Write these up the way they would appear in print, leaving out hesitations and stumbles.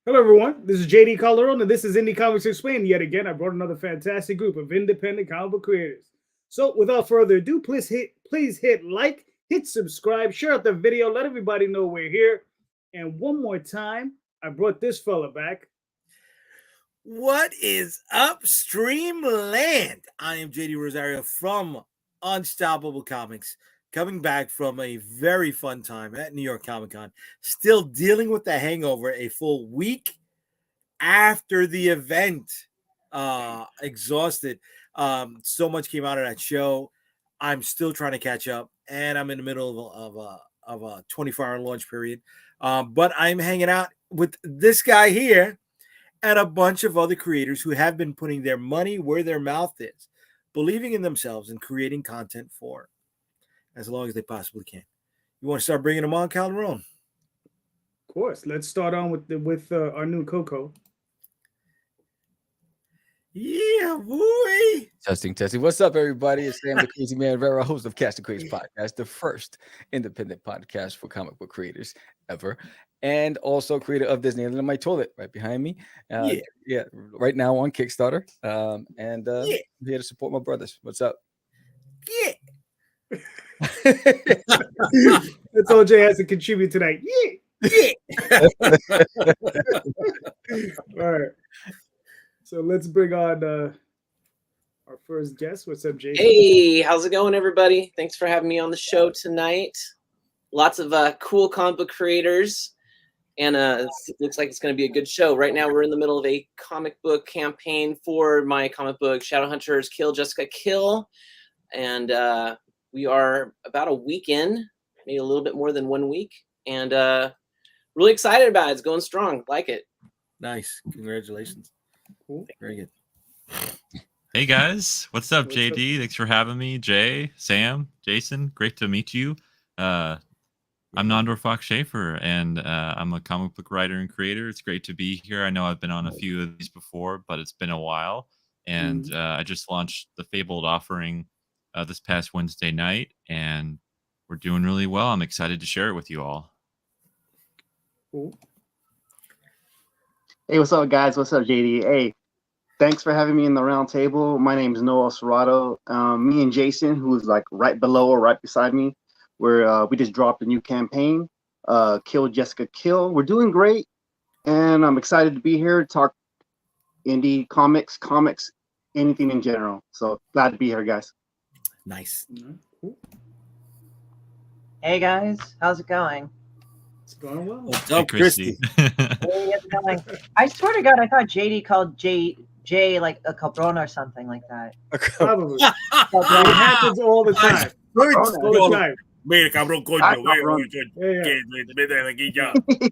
Hello, everyone. This is JD Calderon, and this is Indy Comics Explained. Yet again, I brought another fantastic group of independent comic book creators. So, without further ado, please hit like, hit subscribe, share out the video, let everybody know we're here. And one more time, I brought this fella back. What is up, Streamland? I am JD Rosario from Unstoppable Comics, coming back from a very fun time at New York Comic Con, still dealing with the hangover a full week after the event. Exhausted. So much came out of that show. I'm still trying to catch up, and I'm in the middle of a 24-hour launch period. But I'm hanging out with this guy here and a bunch of other creators who have been putting their money where their mouth is, believing in themselves and creating content for as long as they possibly can. You want to start bringing them on, Calderon? Of course. Let's start on with our new Coco. Yeah, boy. Testing. What's up, everybody? It's Sam, the Crazy Man Vera, host of Cast the Crazy Podcast, the first independent podcast for comic book creators ever, and also creator of Disney Under My Toilet right behind me. Yeah, right now on Kickstarter. I'm here to support my brothers. What's up? Yeah. That's all Jay has to contribute tonight. Yeah. All right. So let's bring on our first guest. What's up, Jason? Hey, how's it going, everybody? Thanks for having me on the show tonight. Lots of cool comic book creators, and it looks like it's going to be a good show. Right now, we're in the middle of a comic book campaign for my comic book, Shadowhunters Kill Jessica Kill, and we are about a week in, maybe a little bit more than 1 week, and really excited about it. It's going strong. Like it. Nice. Congratulations. Cool. Very good. Hey guys, what's up, JD? Thanks for having me. Jay, Sam, Jason, great to meet you. I'm Nandor Fox Shaffer, and I'm a comic book writer and creator. It's great to be here. I know I've been on a few of these before, but it's been a while. And I just launched the Fabled offering this past Wednesday night, and we're doing really well. I'm excited to share it with you all. Cool. Hey, what's up, guys? What's up, JD? Hey, thanks for having me in the round table. My name is Noel Serrato. Me and Jason, who's like right below or right beside me, we just dropped a new campaign, Kill Jessica Kill. We're doing great, and I'm excited to be here to talk indie comics, anything in general. So glad to be here, guys. Nice. Cool. Hey guys, how's it going? It's going well. What's Hey, up, Christie? Hey, how's it going? I swear to God, I thought JD called Jay like a cabron or something like that. Probably. It happens all the time. All the time. Mira, cabrón, coño.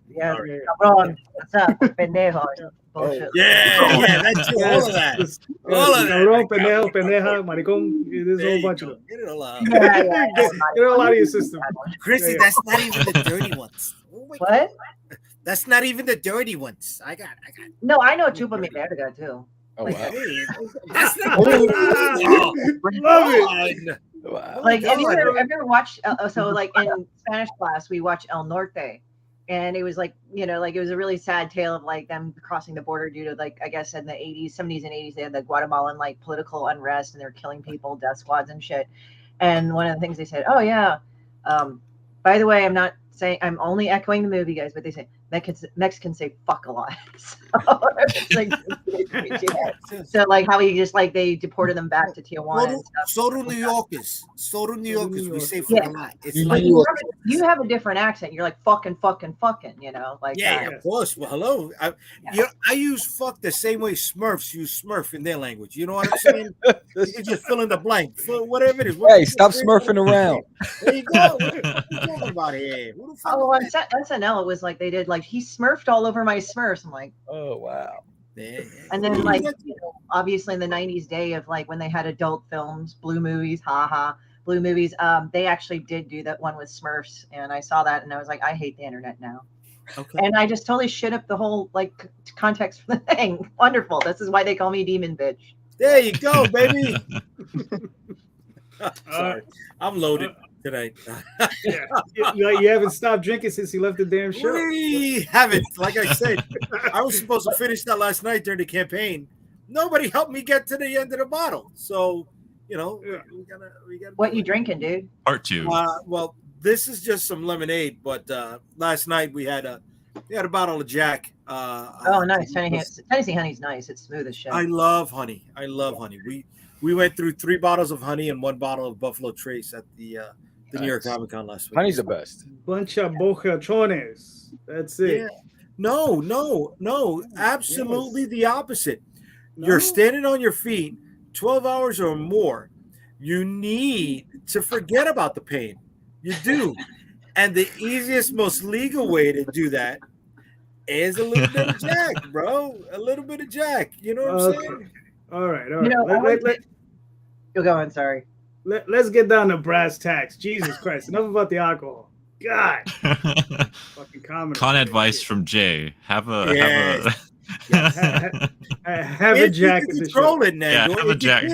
Yeah, cabron. What's up, pendejo? Bullshit. Yeah, that's all of that. All of that. Cabrón, pendejo, pendeja, maricón. There's a whole bunch of them. Get it all out. Yeah, Get it all out of your system. Chrissy, Yeah. that's not even the dirty ones. Oh my What? God. That's not even the dirty ones. I got. No, I know Chupa Mi Verga too. Oh, wow. Hey, that's not. Love it. Wow. Like, have you God. ever watched? So, like in Spanish class, we watched El Norte, and it was like, like it was a really sad tale of like them crossing the border due to like, I guess in the 80s, 70s, and 80s, they had the Guatemalan like political unrest, and they're killing people, death squads and shit. And one of the things they said, oh yeah, by the way, I'm only echoing the movie, guys, but they say Mexicans say fuck a lot. So, it's like, so like how he just like they deported them back to Tijuana and stuff. So do New Yorkers. We say Yeah. fuck a lot. It's You like, know- You have a different accent. You're like fucking, like yeah, that. of course. Well, hello. I use fuck the same way Smurfs use Smurf in their language. You know what I'm saying? You can just fill in the blank. Whatever it is. Hey, stop smurfing around. There you go. What are you talking about here? Who the fuck Oh, on SNL, it was like they did like he smurfed all over my Smurfs. I'm like, Oh, wow. Yeah. and then like obviously in the 90s day of like when they had adult films, blue movies, blue movies, they actually did do that one with Smurfs, and I saw that and I was like, I hate the internet now. Okay. And I just totally shit up the whole like context for the thing. Wonderful. This is why they call me Demon Bitch. There you go, baby. Sorry, I'm loaded. tonight. Yeah, you haven't stopped drinking since you left the damn show. We haven't. Like I said, I was supposed to finish that last night during the campaign. Nobody helped me get to the end of the bottle. So, we gotta. What you drinking, dude? Part 2. Well, this is just some lemonade, but last night we had a bottle of Jack. Oh, nice. Tennessee honey's nice. It's smooth as shit. I love honey. We went through 3 bottles of honey and 1 bottle of Buffalo Trace at the New York Comic Con last week. Honey's the best. Bunch of bocachones. That's it. Yeah. No. Absolutely the opposite. No? You're standing on your feet 12 hours or more. You need to forget about the pain. You do. And the easiest, most legal way to do that is a little bit of Jack, bro. A little bit of Jack. You know what I'm saying? All right. You'll go on. Sorry. Let's get down to brass tacks. Jesus Christ. Enough about the alcohol. God. Fucking comedy. Con advice from Jay. Have a Jack. If you control it, Nando. Yeah, have a Jack.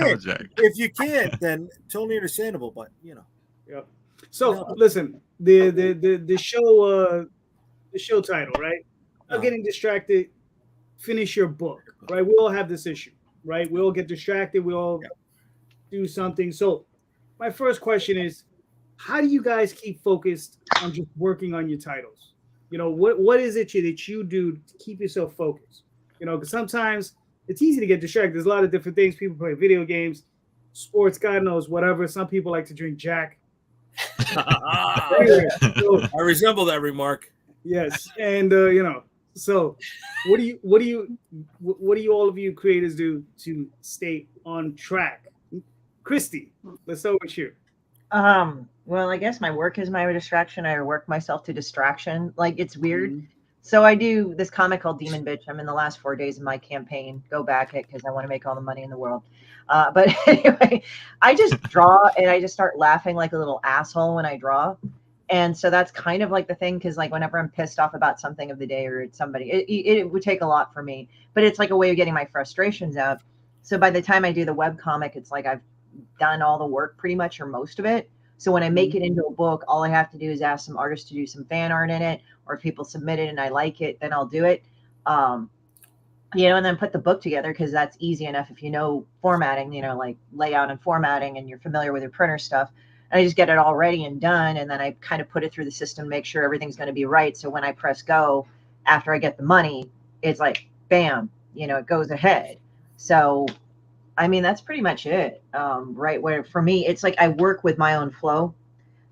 If you can't, then totally understandable. But Yep. So listen, the show title, right? Not getting distracted. Finish your book, right? We all have this issue, right? We all get distracted. We all do something. So my first question is, how do you guys keep focused on just working on your titles? What is it that you do to keep yourself focused? Because sometimes it's easy to get distracted. There's a lot of different things. People play video games, sports, God knows, whatever. Some people like to drink Jack. I resemble that remark. Yes, and so what do you all of you creators do to stay on track? Christie, let's start with you. Well, I guess my work is my distraction. I work myself to distraction. Like, it's weird. Mm-hmm. So I do this comic called Demon Bitch. I'm in the last 4 days of my campaign. Go back it because I want to make all the money in the world. But anyway, I just draw and I just start laughing like a little asshole when I draw. And so that's kind of like the thing, because like whenever I'm pissed off about something of the day or it's somebody, it would take a lot for me. But it's like a way of getting my frustrations out. So by the time I do the web comic, it's like I've done all the work pretty much, or most of it. So when I make it into a book, all I have to do is ask some artists to do some fan art in it, or if people submit it and I like it, then I'll do it. And then put the book together, because that's easy enough if you know formatting, like layout and formatting, and you're familiar with your printer stuff. And I just get it all ready and done, and then I kind of put it through the system, make sure everything's going to be right. So when I press go, after I get the money, it's like, bam, it goes ahead. So I mean, that's pretty much it. Right. Where for me, it's like I work with my own flow.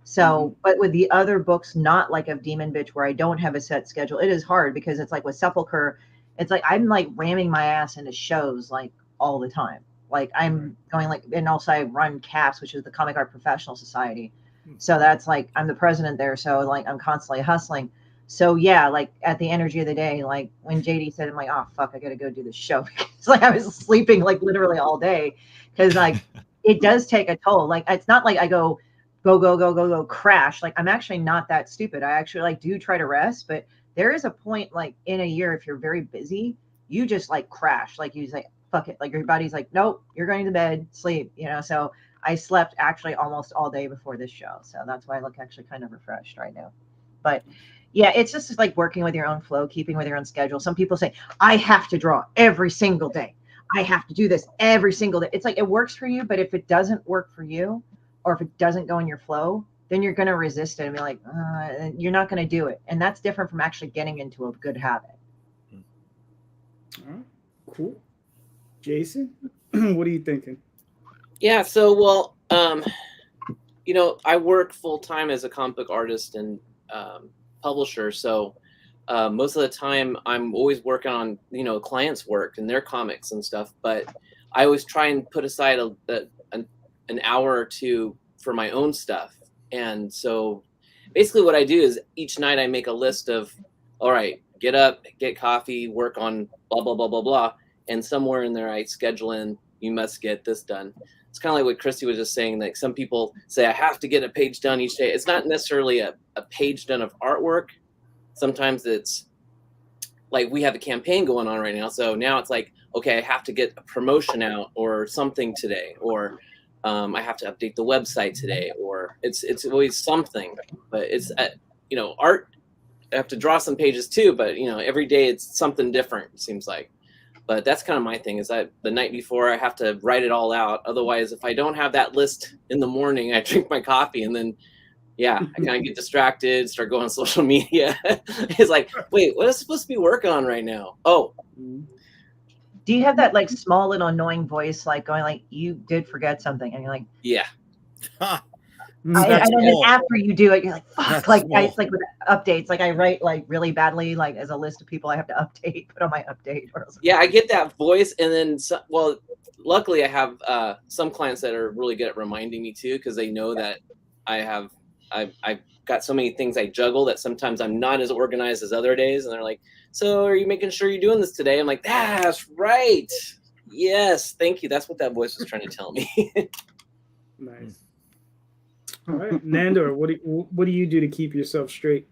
So, but with the other books, not like of Demon Bitch, where I don't have a set schedule, it is hard, because it's like with Sepulcher, it's like I'm like ramming my ass into shows like all the time. Like I'm going like, and also I run CAPS, which is the Comic Art Professional Society. So that's like, I'm the president there. So like I'm constantly hustling. So yeah, like at the energy of the day, like when JD said, I'm like, oh fuck, I gotta go do this show. It's like I was sleeping like literally all day, because like it does take a toll. Like it's not like I go crash. Like I'm actually not that stupid. I actually like do try to rest, but there is a point like in a year, if you're very busy, you just like crash. Like you just like fuck it. Like your body's like, nope, you're going to bed, sleep. So I slept actually almost all day before this show. So that's why I look actually kind of refreshed right now. But yeah, it's just like working with your own flow, keeping with your own schedule. Some people say, I have to draw every single day. I have to do this every single day. It's like it works for you, but if it doesn't work for you, or if it doesn't go in your flow, then you're going to resist it and be like, you're not going to do it. And that's different from actually getting into a good habit. All right, cool. Jason, what are you thinking? Yeah, so, well, I work full-time as a comic book artist and publisher. So most of the time I'm always working on, clients' work and their comics and stuff. But I always try and put aside an hour or two for my own stuff. And so basically what I do is each night I make a list of, all right, get up, get coffee, work on blah, blah, blah, blah, blah. And somewhere in there I schedule in, you must get this done. It's kind of like what Christie was just saying, like some people say, I have to get a page done each day. It's not necessarily a page done of artwork. Sometimes it's like we have a campaign going on right now. So now it's like, okay, I have to get a promotion out or something today, or I have to update the website today, or it's always something. But it's art. I have to draw some pages too, but every day it's something different, it seems like. But that's kind of my thing, is that the night before I have to write it all out. Otherwise, if I don't have that list in the morning, I drink my coffee and then I kind of get distracted, start going on social media. It's like, wait, what is supposed to be working on right now? Oh. Do you have that like small little annoying voice like going like, you did forget something, and you're like, yeah. And then after you do it, you're like, fuck. That's like small. it's like with updates, like I write like really badly, like as a list of people I have to update, put on my update. Or Yeah, I get that voice, and then luckily I have some clients that are really good at reminding me too, because they know that I've got so many things I juggle that sometimes I'm not as organized as other days, and they're like, so are you making sure you're doing this today? I'm like, that's right. Yes, thank you. That's what that voice was trying to tell me. Nice. All right, Nandor, what do you do to keep yourself straight?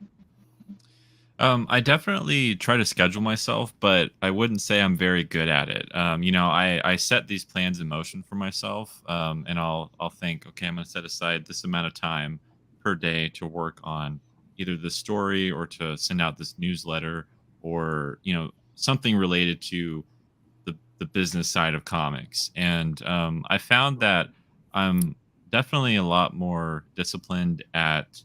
I definitely try to schedule myself, but I wouldn't say I'm very good at it. I set these plans in motion for myself, and I'll think, okay, I'm going to set aside this amount of time per day to work on either the story or to send out this newsletter, or something related to the business side of comics. And I found that I'm definitely a lot more disciplined at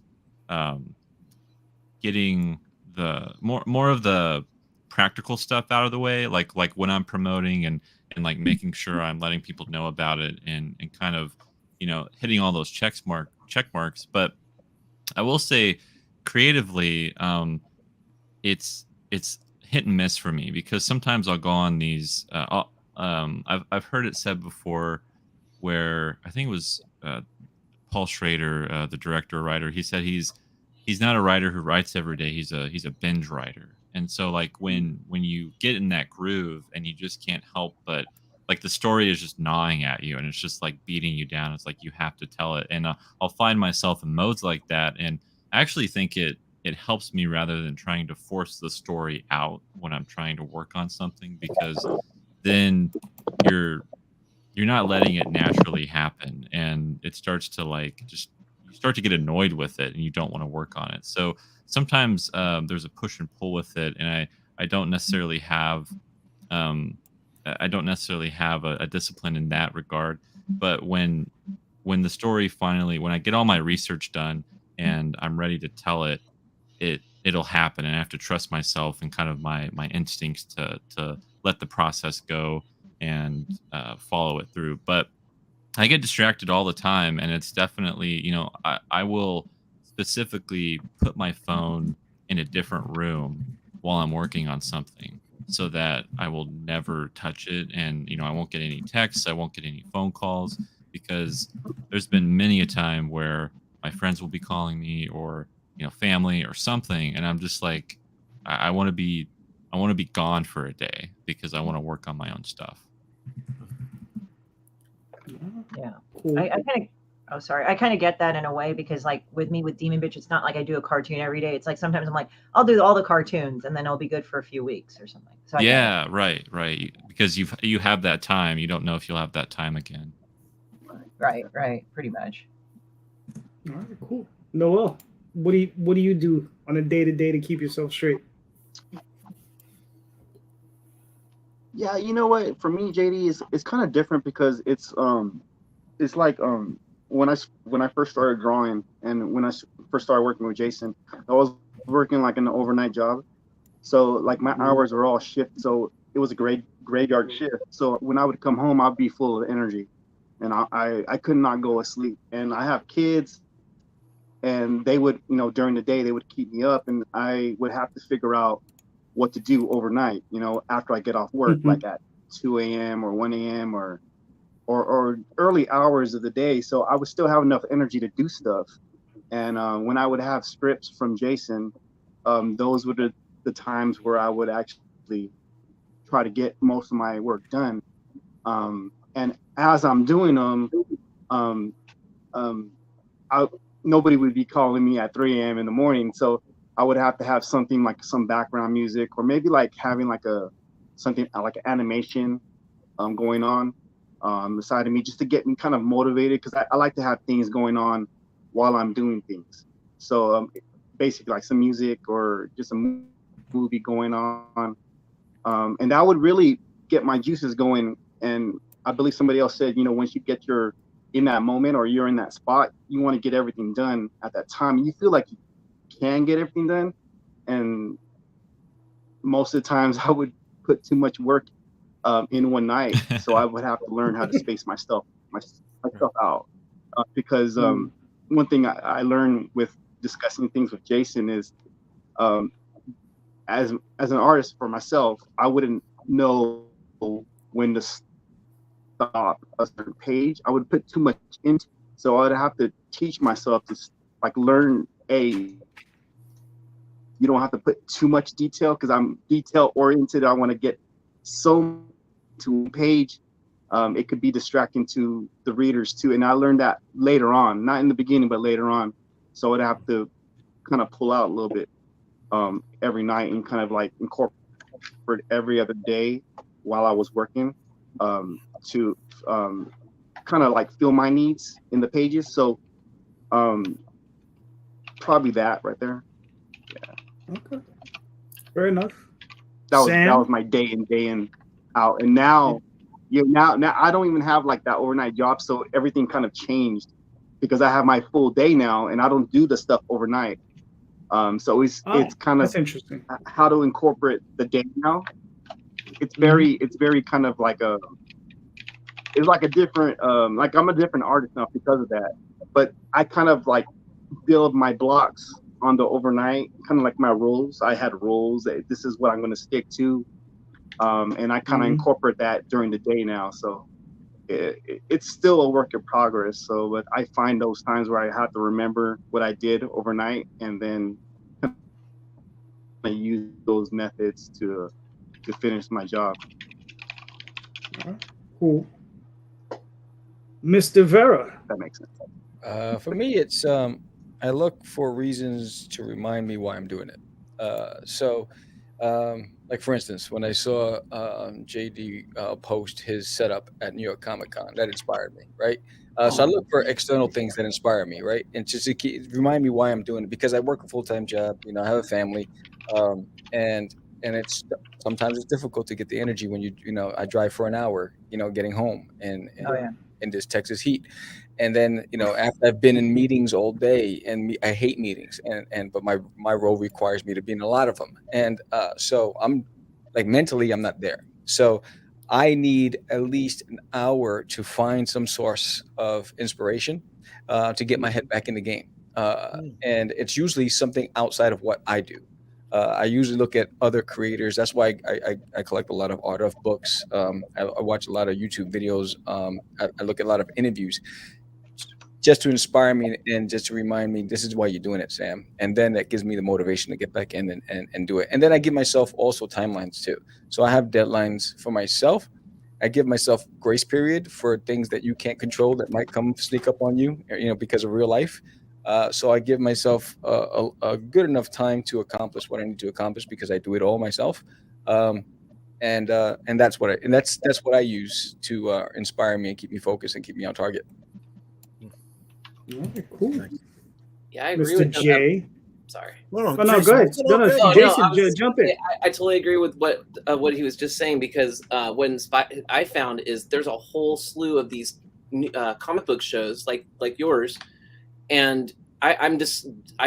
getting the more of the practical stuff out of the way, like when I'm promoting and like making sure I'm letting people know about it, and kind of hitting all those check marks. But I will say, creatively, it's hit and miss for me, because sometimes I'll go on these I've heard it said before, where I think it was Paul Schrader, the director writer, he said he's not a writer who writes every day. He's a binge writer. And so like when you get in that groove and you just can't help but, like, the story is just gnawing at you and it's just like beating you down. It's like you have to tell it. And I'll find myself in modes like that, and I actually think it helps me rather than trying to force the story out when I'm trying to work on something, because then you're not letting it naturally happen, and it starts to you start to get annoyed with it and you don't want to work on it. So sometimes there's a push and pull with it, and I don't necessarily have a discipline in that regard. But when the story finally, when I get all my research done and I'm ready to tell it, it'll happen, and I have to trust myself and kind of my instincts to let the process go and follow it through. But I get distracted all the time, and it's definitely, I will specifically put my phone in a different room while I'm working on something, so that I will never touch it, and I won't get any texts, I won't get any phone calls, because there's been many a time where my friends will be calling me, or family or something, and I'm just like, I want to be gone for a day because I want to work on my own stuff. Yeah. Cool. I kind of get that in a way, because like with me with Demon Bitch, it's not like I do a cartoon every day. It's like sometimes I'm like, I'll do all the cartoons and then I'll be good for a few weeks or something. So yeah, right. Because you have that time. You don't know if you'll have that time again. Right, pretty much. All right, cool. Noel, what do you do on a day-to-day to keep yourself straight? Yeah, you know what? For me, JD, it's kind of different, because it's like when I first started drawing, and when I first started working with Jason, I was working like an overnight job, so like my hours were all shift, so it was a graveyard shift. So when I would come home, I'd be full of energy, and I could not go to sleep. And I have kids, and they would, during the day they would keep me up, and I would have to figure out what to do overnight, after I get off work, like at 2 a.m. or 1 a.m. or early hours of the day. So I would still have enough energy to do stuff. And when I would have scripts from Jason, those were the times where I would actually try to get most of my work done. And as I'm doing them, nobody would be calling me at 3 a.m. in the morning. So I would have to have something like some background music, or maybe like having like something like an animation going on. beside of me just to get me kind of motivated, because I like to have things going on while I'm doing things. So basically like some music or just a movie going on. And that would really get my juices going. And I believe somebody else said, once you get in that moment or you're in that spot, you want to get everything done at that time. And you feel like you can get everything done. And most of the times I would put too much work in one night. So I would have to learn how to space myself out. Because one thing I learned with discussing things with Jason is, as an artist for myself, I wouldn't know when to stop a certain page. I would put too much into it. So I'd have to teach myself to learn you don't have to put too much detail, because I'm detail oriented. I want to get so to a page. It could be distracting to the readers too. And I learned that later on, not in the beginning, but later on. So I'd have to kind of pull out a little bit every night and kind of like incorporate every other day while I was working to kind of like feel my needs in the pages. So probably that right there. Okay, fair enough. That was my day in out. And now now I don't even have like that overnight job, so everything kind of changed because I have my full day now and I don't do the stuff overnight. So it's kind of that's interesting how to incorporate the day now. It's very kind of like it's like a different like I'm a different artist now because of that. But I kind of like build my blocks on the overnight, kind of like my rules. I had rules that this is what I'm going to stick to, and I kind of incorporate that during the day now. So it's still a work in progress. So, but I find those times where I have to remember what I did overnight, and then I use those methods to finish my job. Cool. Mr. Vera. That makes sense. For me, it's I look for reasons to remind me why I'm doing it. So, like for instance, when I saw JD post his setup at New York Comic Con, that inspired me, right? So I look for external things that inspire me, right? And just to remind me why I'm doing it, because I work a full-time job, I have a family, and it's sometimes it's difficult to get the energy when I drive for an hour, getting home and in this Texas heat. And then, after I've been in meetings all day, and I hate meetings, but my role requires me to be in a lot of them. And so I'm like mentally, I'm not there. So I need at least an hour to find some source of inspiration to get my head back in the game. And it's usually something outside of what I do. I usually look at other creators. That's why I collect a lot of art of books. I watch a lot of YouTube videos. I look at a lot of interviews just to inspire me and just to remind me, this is why you're doing it, Sam. And then that gives me the motivation to get back in and do it. And then I give myself also timelines too. So I have deadlines for myself. I give myself grace period for things that you can't control that might sneak up on you, because of real life. So I give myself a good enough time to accomplish what I need to accomplish because I do it all myself. And that's what I use to inspire me and keep me focused and keep me on target. Okay, cool. Yeah, I agree Mr. with J. Sorry. No, go ahead. Jason, jump in. I totally agree with what he was just saying, because I found is there's a whole slew of these comic book shows like yours, and I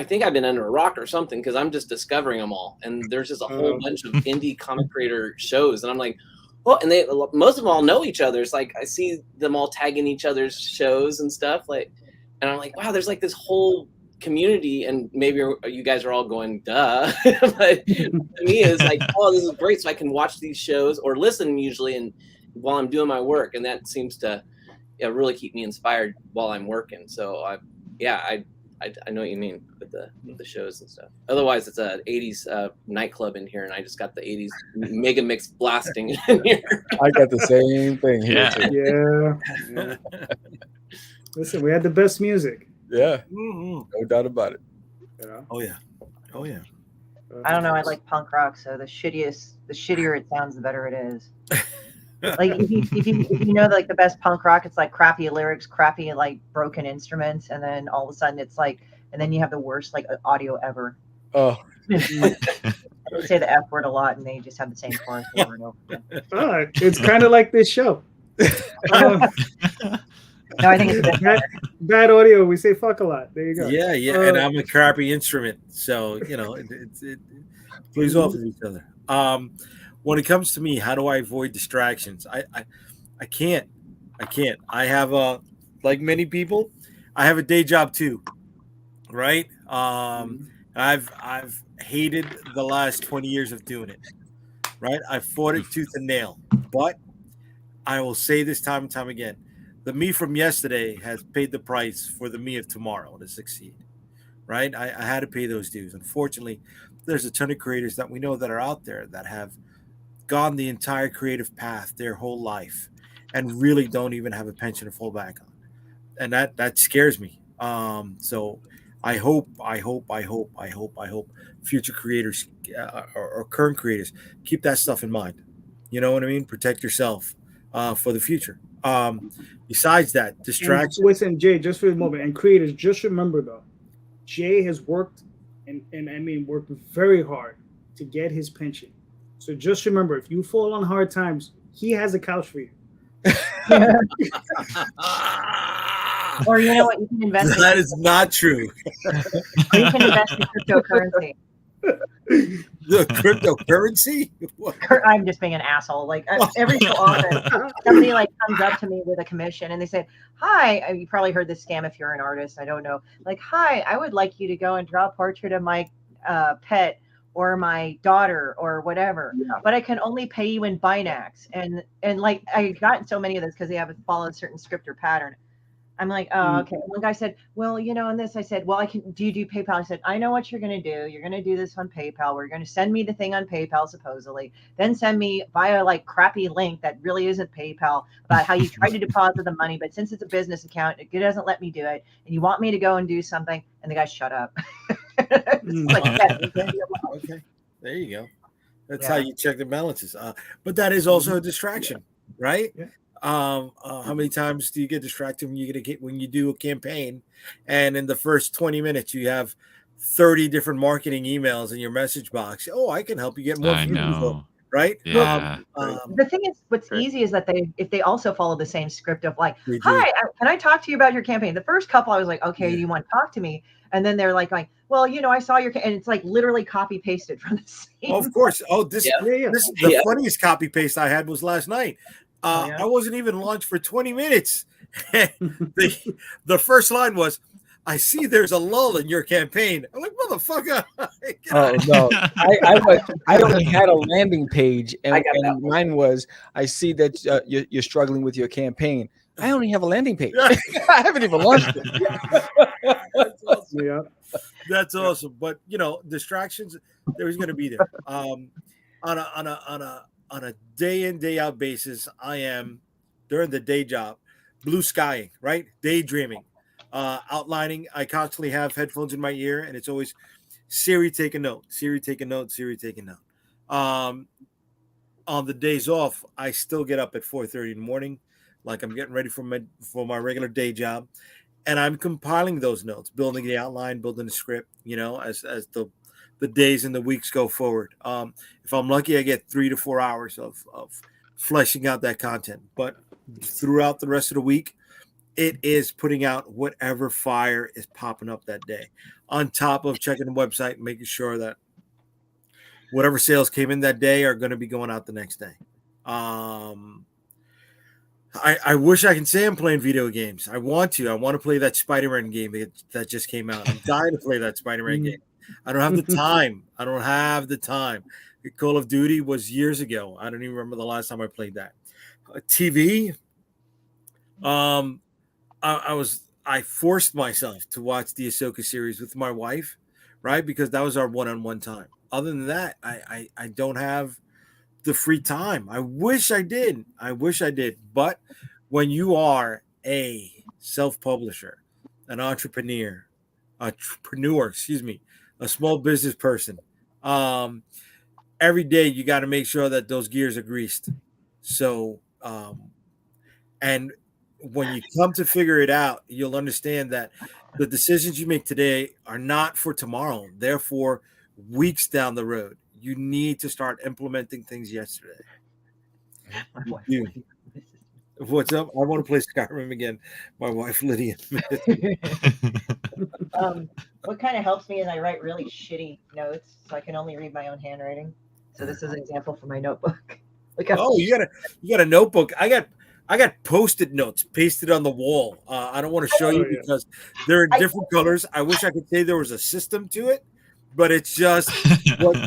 think I've been under a rock or something, because I'm just discovering them all, and there's just a whole bunch of indie comic creator shows, and I'm like, oh, and most of them all know each other. It's like I see them all tagging each other's shows and stuff, and I'm like, wow, there's like this whole community, and maybe you guys are all going, duh. But to me, it's like, oh, this is great, so I can watch these shows or listen usually, and while I'm doing my work, and that seems to really keep me inspired while I'm working. So I know what you mean with the shows and stuff. Otherwise, it's a 80s nightclub in here, and I just got the 80s mega mix blasting in here. I got the same thing here. Yeah. Listen, we had the best music. Yeah, no doubt about it. Oh yeah. I don't know. I like punk rock, so the shittier it sounds, the better it is. Like if you know like the best punk rock, it's like crappy lyrics, crappy like broken instruments, and then all of a sudden it's like, and then you have the worst like audio ever. Oh, They say the F word a lot, and they just have the same chorus over and over again. It's kind of like this show. No, I think it's a bit bad audio. We say fuck a lot. There you go. Yeah, and I'm a crappy instrument, so it plays off of each other. When it comes to me, how do I avoid distractions? I can't. I have like many people, I have a day job too, right? I've hated the last 20 years of doing it, right? I fought it tooth and nail, but I will say this time and time again, the me from yesterday has paid the price for the me of tomorrow to succeed, right? I had to pay those dues. Unfortunately, there's a ton of creators that we know that are out there that have gone the entire creative path their whole life and really don't even have a pension to fall back on. And that scares me. So I hope future creators or current creators keep that stuff in mind. You know what I mean? Protect yourself for the future. Besides that, distraction. Listen, Jay, just for a moment, and creators, just remember though, Jay has worked and I mean worked very hard to get his pension. So just remember, if you fall on hard times, he has a couch for you. Or you know what, you can invest. That is not true. Or you can invest in cryptocurrency. The cryptocurrency? I'm just being an asshole. Like every so often, somebody like comes up to me with a commission and they say, "Hi," you probably heard this scam if you're an artist. I don't know. Like, "Hi, I would like you to go and draw a portrait of my pet or my daughter or whatever, but I can only pay you in Binax." And like I got so many of this because they haven't followed a certain script or pattern. I'm like, oh, okay. One guy said, well, on this, I said, well, do you do PayPal? I said, I know what you're going to do. You're going to do this on PayPal. We're going to send me the thing on PayPal, supposedly. Then send me via like crappy link that really isn't PayPal about how you tried to deposit the money. But since it's a business account, it doesn't let me do it. And you want me to go and do something. And the guy, shut up. Okay. There you go. That's how you check the balances. But that is also a distraction, right? Yeah. How many times do you get distracted when you do a campaign and in the first 20 minutes you have 30 different marketing emails in your message box? Oh, I can help you get more views, right? Yeah. The thing is, what's easy is that if they also follow the same script of like, hi, can I talk to you about your campaign? The first couple I was like, okay, you want to talk to me? And then they're like, well, I saw your, and it's like literally copy pasted from the same. Of course. Oh, the funniest copy paste I had was last night. I wasn't even launched for 20 minutes. The first line was, I see there's a lull in your campaign. I'm like, motherfucker. Oh, no. I only had a landing page, and mine was, I see that you're struggling with your campaign. I only have a landing page. I haven't even launched it. That's awesome. Yeah. That's awesome. But, distractions, there's going to be there. On a day in, day out basis, I am during the day job, blue skying, right? Daydreaming, outlining. I constantly have headphones in my ear, and it's always Siri, take a note. Siri, take a note. Siri, take a note. On the days off, I still get up at 4:30 in the morning, like I'm getting ready for my regular day job, and I'm compiling those notes, building the outline, building the script. As the days and the weeks go forward. If I'm lucky, I get 3 to 4 hours of fleshing out that content. But throughout the rest of the week, it is putting out whatever fire is popping up that day, on top of checking the website and making sure that whatever sales came in that day are going to be going out the next day. I wish I can say I'm playing video games. I want to play that Spider-Man game that just came out. I'm dying to play that Spider-Man game. I don't have the time. Call of Duty was years ago. I don't even remember the last time I played that. TV. I forced myself to watch the Ahsoka series with my wife, right? Because that was our one-on-one time. Other than that, I don't have the free time. I wish I did. But when you are a self-publisher, an entrepreneur, a small business person, every day you got to make sure that those gears are greased. So And when you come to figure it out, you'll understand that the decisions you make today are not for tomorrow. Therefore, weeks down the road, you need to start implementing things yesterday. You do. What's up? I want to play Skyrim again. My wife Lydia. What kind of helps me is I write really shitty notes, so I can only read my own handwriting. So this is an example from my notebook. Oh, you got a notebook. I got Post-it notes pasted on the wall. I don't want to show you because they're in different colors. I wish I could say there was a system to it, but it's just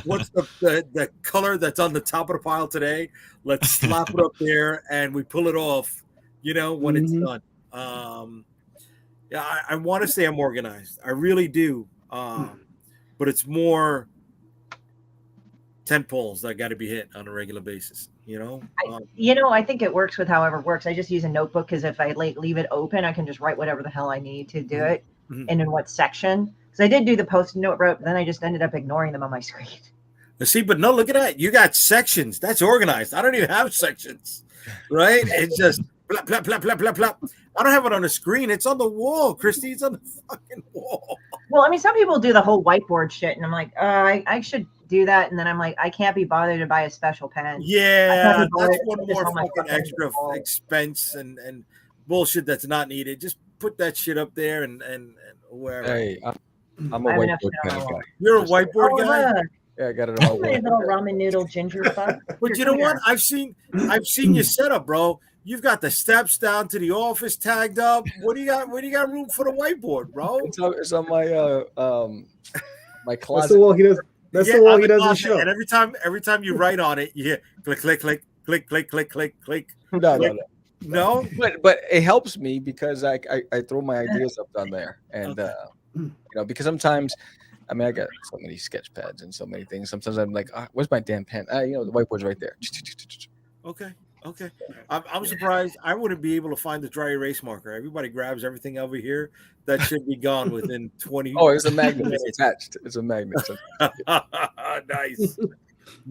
what's the color that's on the top of the pile today. Let's slap it up there and we pull it off, when it's done. Yeah, I want to say I'm organized. I really do. But it's more tent poles that got to be hit on a regular basis, I think it works with however it works. I just use a notebook because if I leave it open, I can just write whatever the hell I need to do it and in what section. Because I did do the Post-it note rope, but then I just ended up ignoring them on my screen. See, but no, look at that. You got sections. That's organized. I don't even have sections, right? It's just plop, plop, plop, plop, plop, plop. I don't have it on the screen. It's on the wall, Christy. It's on the fucking wall. Well, I mean, some people do the whole whiteboard shit, and I'm like, I should do that. And then I'm like, I can't be bothered to buy a special pen. Yeah, that's one more fucking extra expense and bullshit that's not needed. Just put that shit up there and wherever. Hey, I'm a whiteboard pen guy. You're a whiteboard guy? Yeah, I got it on my wall. Little ramen noodle ginger fuck. But you know what? I've seen your setup, bro. You've got the steps down to the office tagged up. What do you got? Where do you got room for the whiteboard, bro? It's on my my closet. That's the wall he does. That's the wall he doesn't show. And every time you write on it, you hear click, click, click, click, click, click, click, click. No. But it helps me because I throw my ideas up on there, and because sometimes. I mean, I got so many sketch pads and so many things. Sometimes I'm like, where's my damn pen? The whiteboard's right there. Okay. I'm surprised. I wouldn't be able to find the dry erase marker. Everybody grabs everything over here. That should be gone within 20 Oh, it's a magnet. It's attached. It's a magnet. Nice.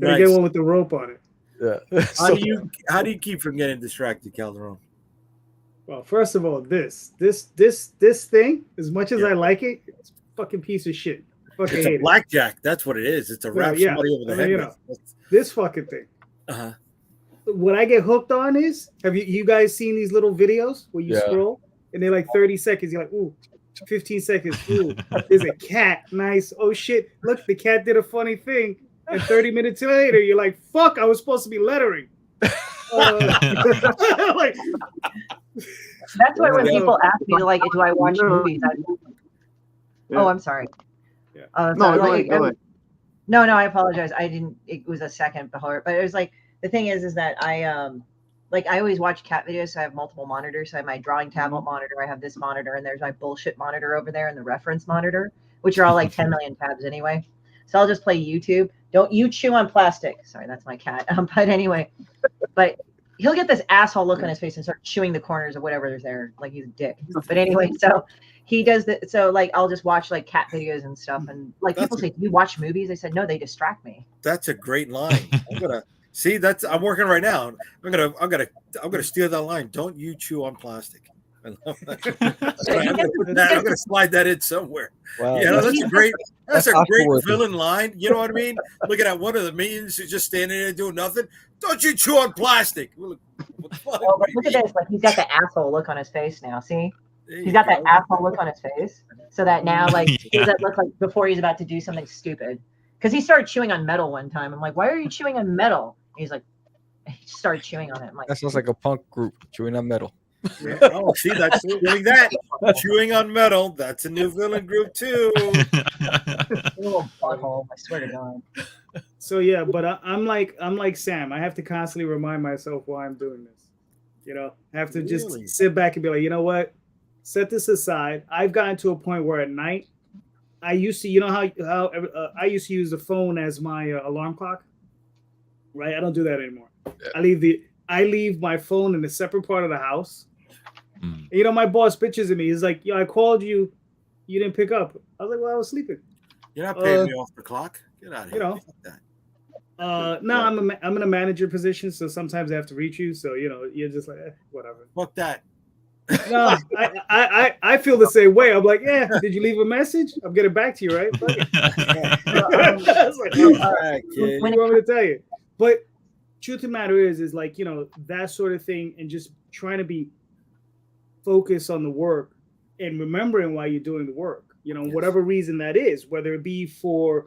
Gotta get one with the rope on it. Yeah. How do you keep from getting distracted, Calderon? Well, first of all, this thing, as much as I like it, it's a fucking piece of shit. It's a blackjack. That's what it is. It's a wrap somebody over the head. This fucking thing. What I get hooked on is, have you guys seen these little videos where you scroll and they're like 30 seconds? You're like, ooh, 15 seconds. Ooh, there's a cat. Nice. Oh shit. Look, the cat did a funny thing. And 30 minutes later, you're like, fuck, I was supposed to be lettering. Like, that's why when people ask me, like, do I watch movies? Oh, I'm sorry. Yeah. Go ahead. No, I apologize. I didn't. It was a second before, but it was like the thing is that I always watch cat videos. So I have multiple monitors. So I have my drawing tablet monitor. I have this monitor, and there's my bullshit monitor over there, and the reference monitor, which are all like 10 million tabs anyway. So I'll just play YouTube. Don't you chew on plastic? Sorry, that's my cat. But anyway, but he'll get this asshole look on his face and start chewing the corners of whatever is there, like he's a dick. But anyway, so he does that. So like, I'll just watch like cat videos and stuff. And like people say, do you watch movies? I said, no, they distract me. That's a great line. I'm gonna see. I'm working right now. I'm gonna steal that line. Don't you chew on plastic? I love that. I'm gonna slide that in somewhere. Wow. Yeah, that's a great villain line. You know what I mean? Looking at one of the minions who's just standing there doing nothing. Don't you chew on plastic? Look at this. Like he's got the asshole look on his face now. See? He's got that asshole look on his face. So that now, like, he doesn't look like before he's about to do something stupid. Because he started chewing on metal one time. I'm like, why are you chewing on metal? And he's like, he started chewing on it. I'm like, that sounds like a punk group chewing on metal. Yeah. Oh, see, that's doing that. Chewing on metal. That's a new villain group too. Little butthole, I swear to God. So yeah, but I'm like Sam. I have to constantly remind myself why I'm doing this. I have to just sit back and be like, you know what? Set this aside. I've gotten to a point where at night, I used to, how I used to use the phone as my alarm clock. Right? I don't do that anymore. Yeah. I leave my phone in a separate part of the house. My boss bitches at me. He's like, I called you. You didn't pick up. I was like, well, I was sleeping. You're not paying me off the clock. Get out of here. No, I'm in a manager position, so sometimes I have to reach you. So you're just like whatever. Fuck that. No, I feel the same way. I'm like, yeah. Did you leave a message? I'm getting back to you, right? Fuck it. I was like, All right, kid. what do you want me to tell you? But truth of the matter is like that sort of thing, and just trying to be focused on the work and remembering why you're doing the work. Yes. Whatever reason that is, whether it be for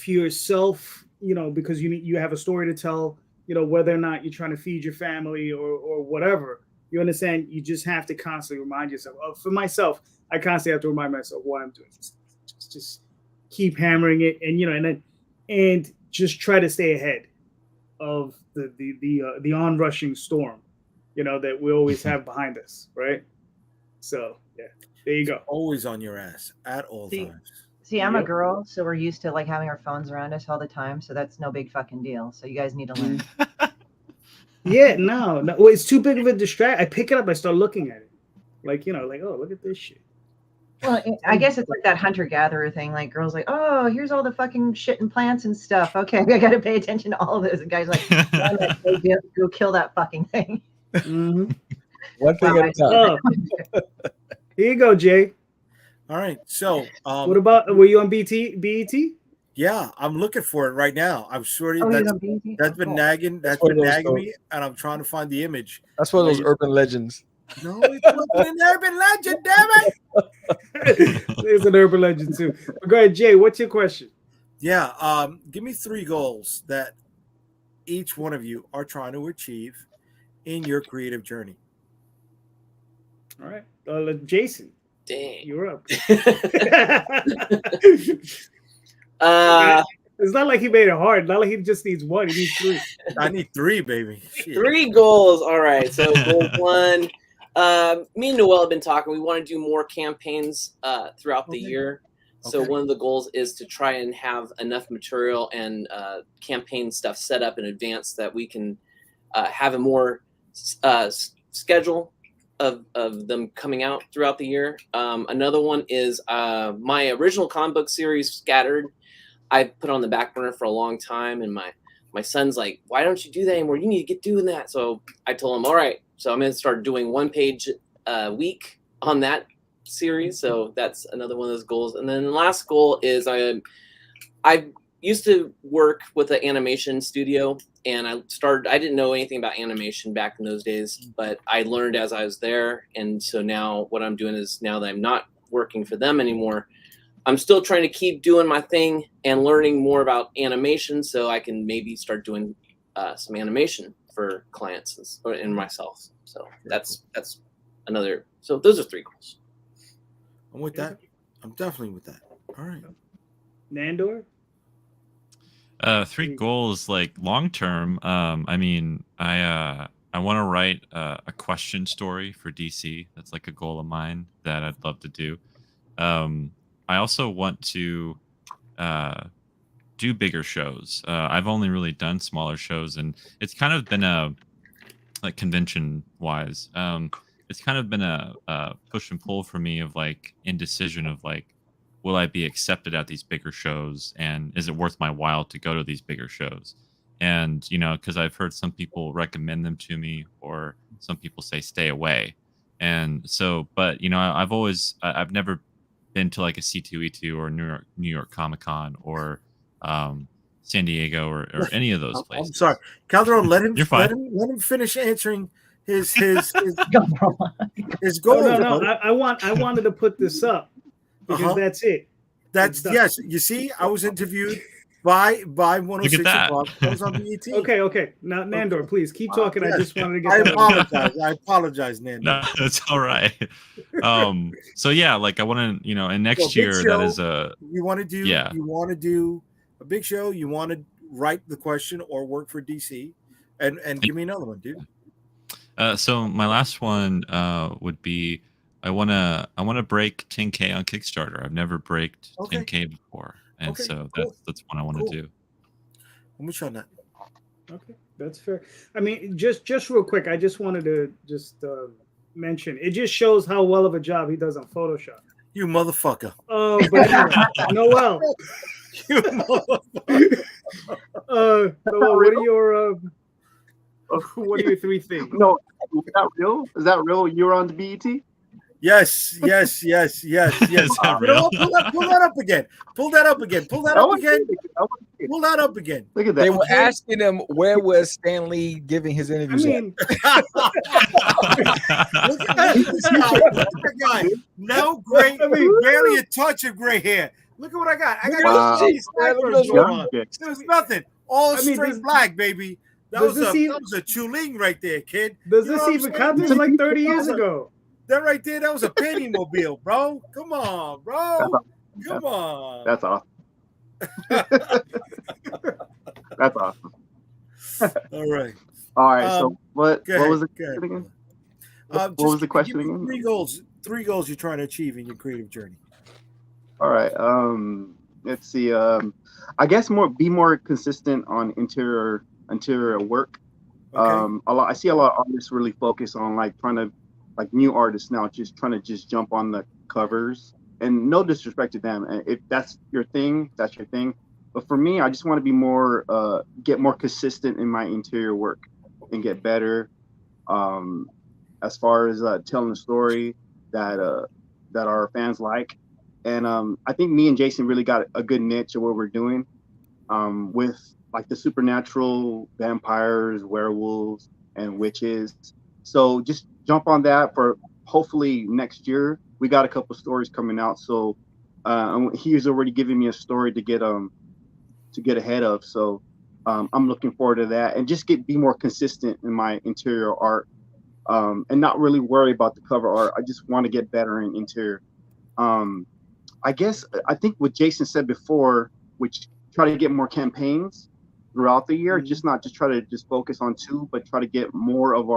yourself, because you have a story to tell, whether or not you're trying to feed your family or whatever. You understand? You just have to constantly remind yourself. For myself, I constantly have to remind myself why I'm doing this. Just keep hammering it, and just try to stay ahead of the onrushing storm, that we always have behind us, right? So yeah, there you go. Always on your ass at all times. See, I'm a girl, so we're used to like having our phones around us all the time, so that's no big fucking deal. So you guys need to learn. Yeah, no, well, it's too big of a distract. I pick it up, I start looking at it, like oh, look at this shit. Well, I guess it's like that hunter-gatherer thing. Like girls like, oh, here's all the fucking shit and plants and stuff. Okay, I got to pay attention to all of this. And guys like, go kill that fucking thing. Mm-hmm. One thing at a time. Here you go, Jay. All right. So, what about? Were you on BET? Yeah, I'm looking for it right now. I'm sure that's been nagging. That's one been of those nagging me, and I'm trying to find the image. That's one of those urban legends. No, it's not an urban legend, damn it! There's an urban legend too. But go ahead, Jay. What's your question? Yeah, give me 3 goals that each one of you are trying to achieve in your creative journey. All right, Jason. Dang. You're up. Uh, It's not like he made it hard. Not like he just needs one. He needs 3. I need 3, baby. Shit. 3 goals. All right. So goal 1. Me and Noel have been talking. We want to do more campaigns throughout the year. So one of the goals is to try and have enough material and campaign stuff set up in advance that we can have a more schedule of them coming out throughout the year. Another one is my original comic book series, Scattered. I put on the back burner for a long time, and my son's like, why don't you do that anymore? You need to get doing that. So I told him, all right, so I'm going to start doing 1 page a week on that series. So that's another one of those goals. And then the last goal is I used to work with an animation studio, and I didn't know anything about animation back in those days, but I learned as I was there. And so now what I'm doing is, now that I'm not working for them anymore, I'm still trying to keep doing my thing and learning more about animation, so I can maybe start doing some animation for clients and myself. So that's another. So those are 3 goals. I'm with that. I'm definitely with that. All right. Nandor? 3 goals, like long term. I mean, I want to write a question story for DC. That's like a goal of mine that I'd love to do. I also want to do bigger shows. I've only really done smaller shows, and it's kind of been like convention wise. It's kind of been a push and pull for me of like indecision of like, will I be accepted at these bigger shows, and is it worth my while to go to these bigger shows? And because I've heard some people recommend them to me, or some people say stay away. And so, but I've never been to like a C2E2 or New York Comic Con or San Diego or any of those places. I'm sorry, Calderon. Let him. You're fine. Let him finish answering his goal. No. I wanted to put this up because that's it. That's yes. You see, I was interviewed by 106 o'clock. I was on BET. Okay. Now, Nandor, please keep talking. Yes. I just wanted to get. I apologize, Nandor. No, that's all right. So yeah, like I want to, and next year show, that is a. You want to do? Yeah. You want to do a big show? You want to write the question or work for DC? And give me another one, dude. So my last one would be I wanna break 10K on Kickstarter. I've never braked 10K before, and so that's one I want to do. I'm with you on that. Okay, that's fair. I mean, just real quick, I just wanted to mention it just shows how well of a job he does on Photoshop. You motherfucker. Oh, but Noel. You motherfucker. Noel, what are your three things? No, is that real? Is that real? You were on the BET? Yes. Is that You know real? what? Pull that up again. Pull that up again. Pull that up again. Pull that up again. Look at that. They were asking him where was Stan Lee giving his I interviews. mean, Look at this guy. Look at that guy. No gray, barely a touch of gray hair. Look at what I got. I got Wow. these snipers going on. Yeah. There's nothing. All I mean, straight black, baby. That does was this a even- that was a chuling right there, kid. does You know this what I'm even saying? count? This is like 30 years ago. That right there, that was a penny mobile, bro. Come on, bro. Come on. That's awesome. That's awesome. All right. All right. So what Go ahead, was the go ahead. question again? What was the question give me again? Three goals you're trying to achieve in your creative journey. All right. Let's see. I guess be more consistent on interior work. Okay. I see a lot of artists really focus on like trying to, like new artists now, just trying to just jump on the covers. And no disrespect to them, if that's your thing, that's your thing. But for me, I just want to be more, get more consistent in my interior work and get better. As far as telling a story that our fans like. And I think me and Jason really got a good niche of what we're doing with like the supernatural vampires, werewolves, and witches. So just jump on that for hopefully next year. We got a couple stories coming out. So he's already giving me a story to get ahead of. So I'm looking forward to that and just be more consistent in my interior art and not really worry about the cover art. I just want to get better in interior. I think what Jason said before, which try to get more campaigns throughout the year, just not just try to just focus on two, but try to get more of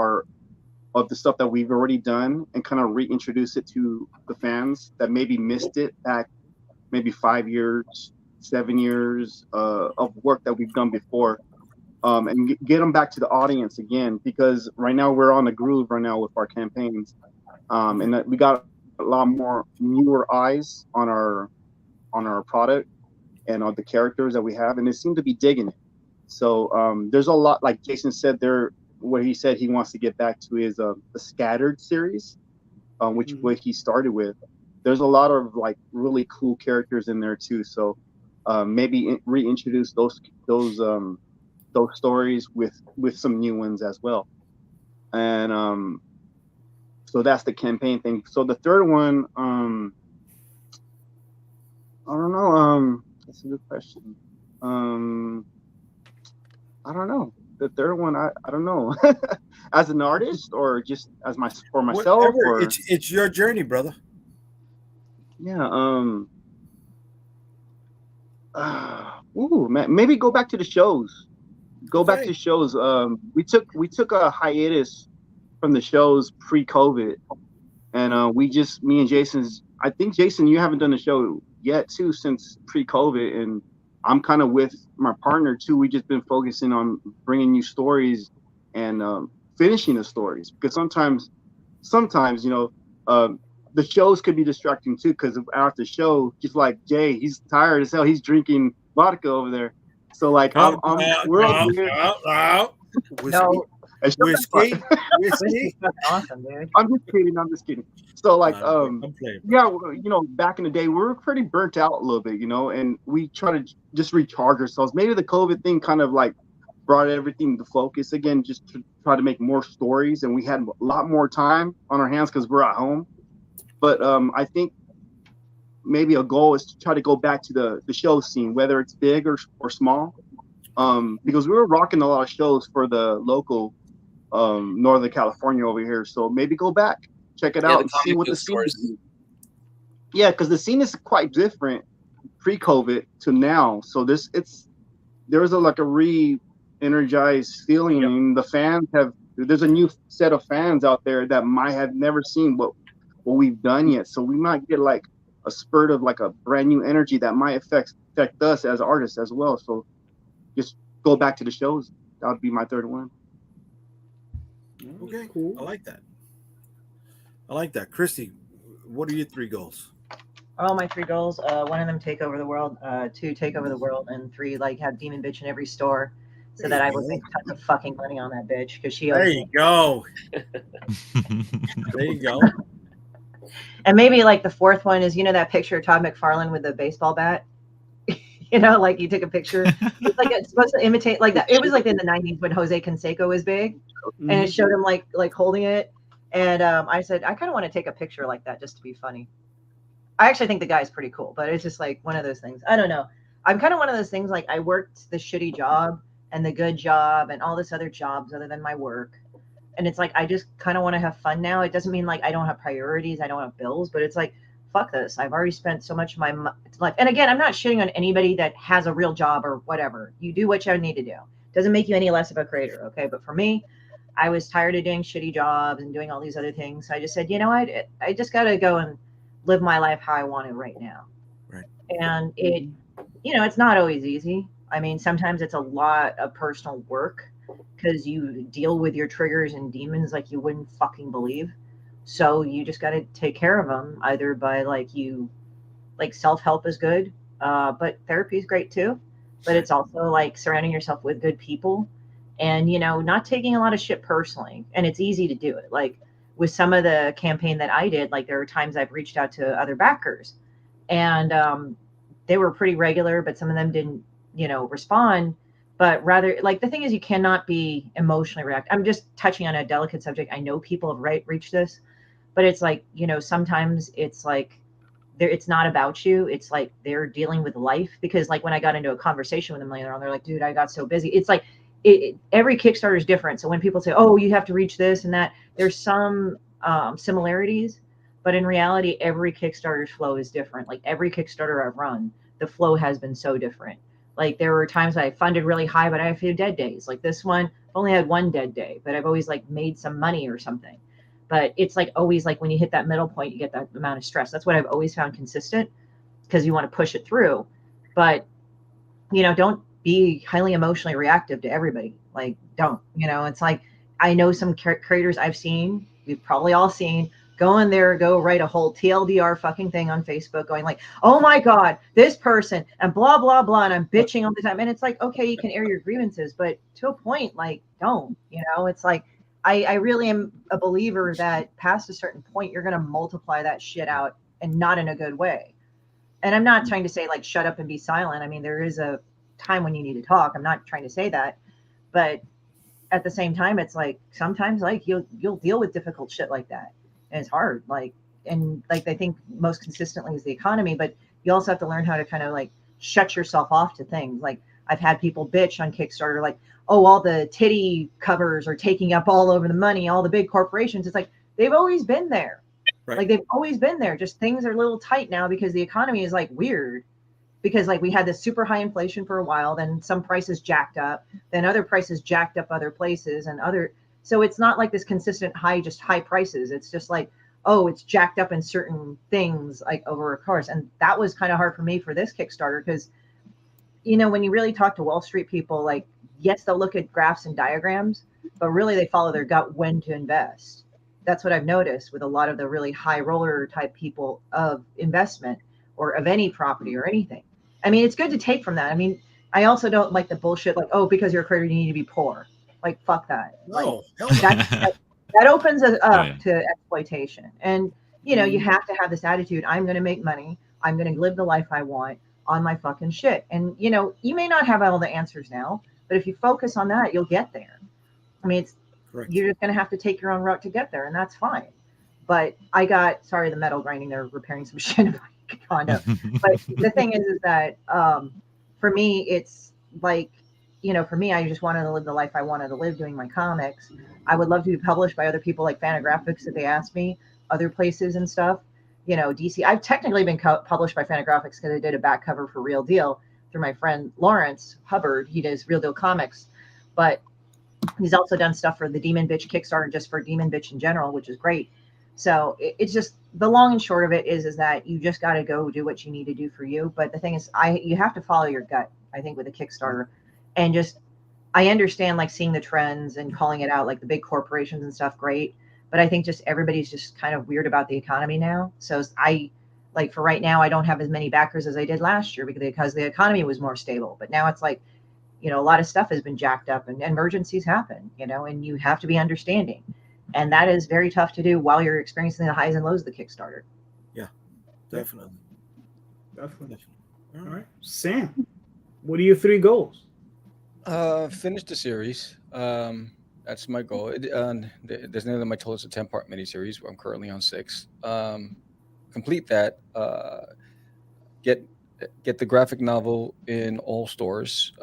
the stuff that we've already done and kind of reintroduce it to the fans that maybe missed it back maybe 5 years, 7 years of work that we've done before, and get them back to the audience again, because right now we're on the groove right now with our campaigns, and that we got a lot more newer eyes on our product and on the characters that we have, and they seem to be digging it. So there's a lot, like Jason said there, what he said he wants to get back to is the Scattered series, which what he started with. There's a lot of like really cool characters in there too. So maybe reintroduce those stories with some new ones as well. And so that's the campaign thing. So the third one, I don't know. That's a good question. I don't know. The third one, I don't know. As an artist or just as for myself? Whatever. Or... It's your journey, brother. Yeah. Maybe go back to the shows. Back to shows. We took a hiatus from the shows pre-COVID, and me and Jason's. I think Jason, you haven't done a show yet too since pre-COVID, and I'm kind of with my partner too. We just been focusing on bringing you stories and finishing the stories, because sometimes the shows could be distracting too, because after the show, just like Jay, he's tired as hell. He's drinking vodka over there. So like we're over here. Whiskey. Awesome, dude. I'm just kidding. So like back in the day we were pretty burnt out a little bit, and we try to just recharge ourselves. Maybe the COVID thing kind of like brought everything to focus again, just to try to make more stories, and we had a lot more time on our hands because we're at home. But I think maybe a goal is to try to go back to the show scene, whether it's big or small, because we were rocking a lot of shows for the local Northern California over here. So maybe go back, check it out, and see what the scene is. Yeah, because the scene is quite different pre-COVID to now. So there's a re-energized feeling. Yep. And the fans there's a new set of fans out there that might have never seen what we've done yet. So we might get like a spurt of like a brand new energy that might affect us as artists as well. So just go back to the shows. That would be my third one. Okay, Cool. I like that. Christie, what are your three goals? Oh, my 3 goals. One of them take over the world. 2 take over the world, and 3 like have Demon Bitch in every store, so There that you I would go. make tons of fucking money on that bitch because she There owes you me. go. There you go. And maybe like the 4th one is that picture of Todd McFarlane with the baseball bat. Like you took a picture. It's like it's supposed to imitate like that. It was like in the 90s when Jose Canseco was big, and it showed him like holding it. And I said I kind of want to take a picture like that just to be funny. I actually think the guy's pretty cool, but it's just like one of those things. I don't know. I'm kind of one of those things like I worked the shitty job and the good job and all this other jobs other than my work. And it's like I just kind of want to have fun now. It doesn't mean like I don't have priorities, I don't have bills, but it's like fuck this. I've already spent so much of my life. And again, I'm not shitting on anybody that has a real job or whatever. You do what you need to do. Doesn't make you any less of a creator, okay? But for me, I was tired of doing shitty jobs and doing all these other things. So I just said, I just got to go and live my life how I want it right now. Right. And it's not always easy. I mean, sometimes it's a lot of personal work because you deal with your triggers and demons like you wouldn't fucking believe. So you just got to take care of them either by self-help is good. But therapy is great too. But it's also like surrounding yourself with good people and, not taking a lot of shit personally. And it's easy to do it. Like with some of the campaign that I did, like there were times I've reached out to other backers and they were pretty regular, but some of them didn't, respond. But rather, like the thing is, you cannot be emotionally react. I'm just touching on a delicate subject. I know people have reached this, but it's like, sometimes it's like it's not about you. It's like they're dealing with life because like when I got into a conversation with them later on, they're like, dude, I got so busy. It's like every Kickstarter is different. So when people say, oh, you have to reach this and that, there's some similarities, but in reality, every Kickstarter's flow is different. Like every Kickstarter I've run, the flow has been so different. Like there were times I funded really high, but I had a few dead days. Like this one, I've only had one dead day, but I've always like made some money or something. But it's like always like when you hit that middle point, you get that amount of stress. That's what I've always found consistent because you want to push it through. But, don't be highly emotionally reactive to everybody. Like, don't, it's like I know some creators I've seen, we've probably all seen, go in there, go write a whole TLDR fucking thing on Facebook going like, oh my God, this person and blah, blah, blah. And I'm bitching all the time. And it's like, okay, you can air your grievances, but to a point, like, don't, it's like, I really am a believer that past a certain point, you're going to multiply that shit out and not in a good way. And I'm not trying to say like, shut up and be silent. I mean, there is a time when you need to talk. I'm not trying to say that, but at the same time, it's like, sometimes like you'll deal with difficult shit like that. And it's hard. Like, and like, I think most consistently is the economy, but you also have to learn how to kind of like shut yourself off to things. Like I've had people bitch on Kickstarter, like, oh, all the titty covers are taking up all over the money, all the big corporations. It's like, they've always been there. Right. Like they've always been there. Just things are a little tight now because the economy is like weird because like we had this super high inflation for a while, then some prices jacked up, then other prices jacked up other places so it's not like this consistent high prices. It's just like, oh, it's jacked up in certain things like over a course. And that was kind of hard for me for this Kickstarter because, when you really talk to Wall Street people, like, yes, they'll look at graphs and diagrams, but really they follow their gut when to invest. That's what I've noticed with a lot of the really high roller type people of investment or of any property or anything. I mean, it's good to take from that. I mean, I also don't like the bullshit like, oh, because you're a creator, you need to be poor. Like, fuck that. No, like, that opens us up to exploitation. And, you have to have this attitude. I'm going to make money. I'm going to live the life I want on my fucking shit. And, you may not have all the answers now, but if you focus on that, you'll get there. I mean, you're just going to have to take your own route to get there, and that's fine. But sorry, the metal grinding, they're repairing some shit in my condo. But the thing is that for me, it's like, for me, I just wanted to live the life I wanted to live doing my comics. I would love to be published by other people like Fantagraphics if they asked me, other places and stuff. DC. I've technically been published by Fantagraphics because I did a back cover for Real Deal through my friend Lawrence Hubbard. He does Real Deal Comics, but he's also done stuff for the Demon Bitch Kickstarter, just for Demon Bitch in general, which is great. So it's just the long and short of it is that you just got to go do what you need to do for you. But the thing is, you have to follow your gut, I think, with a Kickstarter. And just, I understand like seeing the trends and calling it out, like the big corporations and stuff, great. But I think just everybody's just kind of weird about the economy now. So like for right now, I don't have as many backers as I did last year because the economy was more stable. But now it's like, you know, a lot of stuff has been jacked up and emergencies happen, you know, and you have to be understanding. And that is very tough to do while you're experiencing the highs and lows of the Kickstarter. Yeah, definitely. Definitely. All right. Sam, what are your 3 goals? Finish the series. That's my goal. There's another my total. It's a 10-part miniseries. Where I'm currently on 6. Complete that. Get the graphic novel in all stores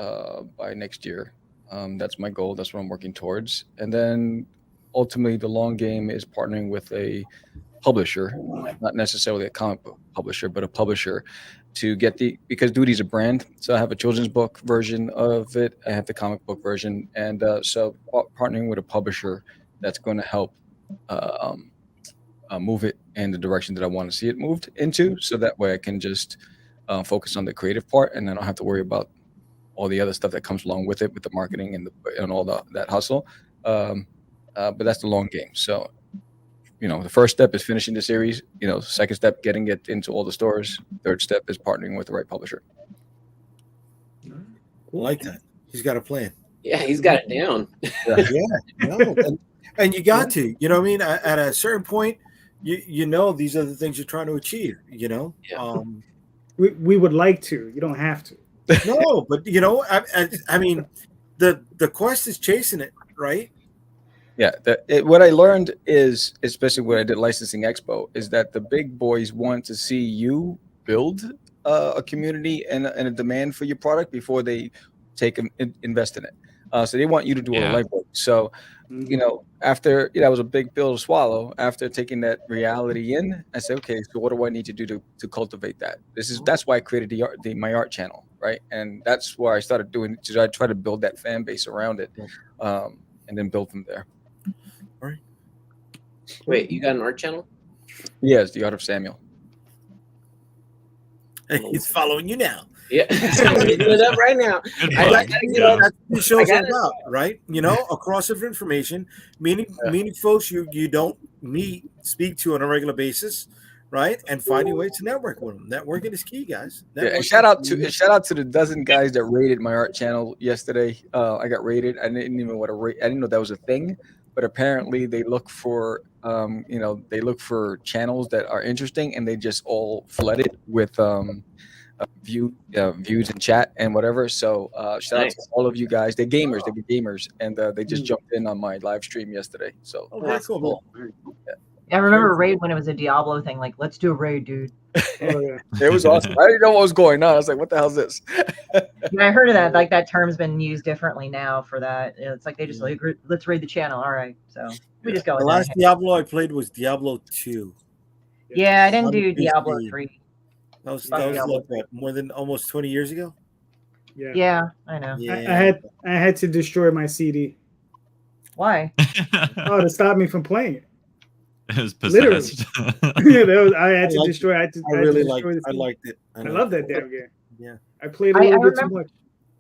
by next year. That's my goal. That's what I'm working towards. And then ultimately, the long game is partnering with a publisher, not necessarily a comic book publisher, but a publisher to get because Duty's a brand. So I have a children's book version of it. I have the comic book version. And so partnering with a publisher that's going to help move it in the direction that I want to see it moved into. So that way I can just focus on the creative part, and then I don't have to worry about all the other stuff that comes along with it, with the marketing and all that hustle. But that's the long game. So, you know, the first step is finishing the series. You know, second step, getting it into all the stores. Third step is partnering with the right publisher. I like that. He's got a plan. Yeah, he's got it down. No, and you got to. You know what I mean? At a certain point, you know these are the things you're trying to achieve. You know. Yeah. We would like to. You don't have to. No, but you know, I mean, the quest is chasing it, right? Yeah. What I learned is, especially when I did Licensing Expo, is that the big boys want to see you build a community and a demand for your product before they invest in it. So they want you to do all the legwork. So, you know, after that was a big pill to swallow. After taking that reality in, I said, okay, so what do I need to do to cultivate that? That's why I created my art channel, right? And that's where I started doing. I try to build that fan base around it, and then build from there. All right. Wait, you got an art channel? Yes, the Art of Samuel. He's following you now. Yeah, I'm looking it up right now. That's what the show's all about, right? You know, a cross of information, meaning folks you don't speak to on a regular basis, right? And finding ways to network with them. Networking is key, guys. And shout out to the dozen guys that rated my art channel yesterday. I got rated. I didn't even want to rate. I didn't know that was a thing, but apparently they look for channels that are interesting, and they just all flooded with views in chat and whatever. So shout out to all of you guys. They're gamers, and they just jumped in on my live stream yesterday. So that's cool. Yeah. I remember raid when it was a Diablo thing. Like, let's do a raid, dude. Oh yeah, it was awesome. I didn't know what was going on. I was like, what the hell is this? Yeah, I heard of that. Like, that term's been used differently now for that. It's like they just like, let's raid the channel. All right, so we just go with the last Diablo I played was Diablo 2. Yeah, I didn't do Diablo 3. That was like what, more than almost 20 years ago. Yeah, I know. Yeah. I had to destroy my CD. Why? To stop me from playing it. It was possessed. I had to destroy. I really liked it. I liked it. I love that damn game. Yeah, I played a little bit too much.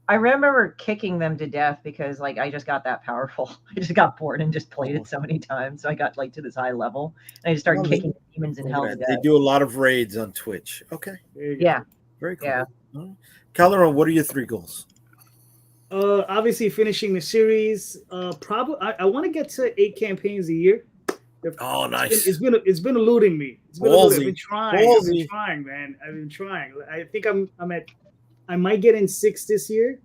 I remember kicking them to death because like I just got that powerful. I just got bored and just played it so many times. So I got like to this high level, and I just started kicking demons in hell to death. They do a lot of raids on Twitch. Okay. Yeah. Very cool. Yeah. Calderon, what are your 3 goals? Obviously finishing the series. Probably I want to get to 8 campaigns a year. Oh, nice. It's been eluding me. I've been trying, man. I've been trying. I think I might get in 6 this year.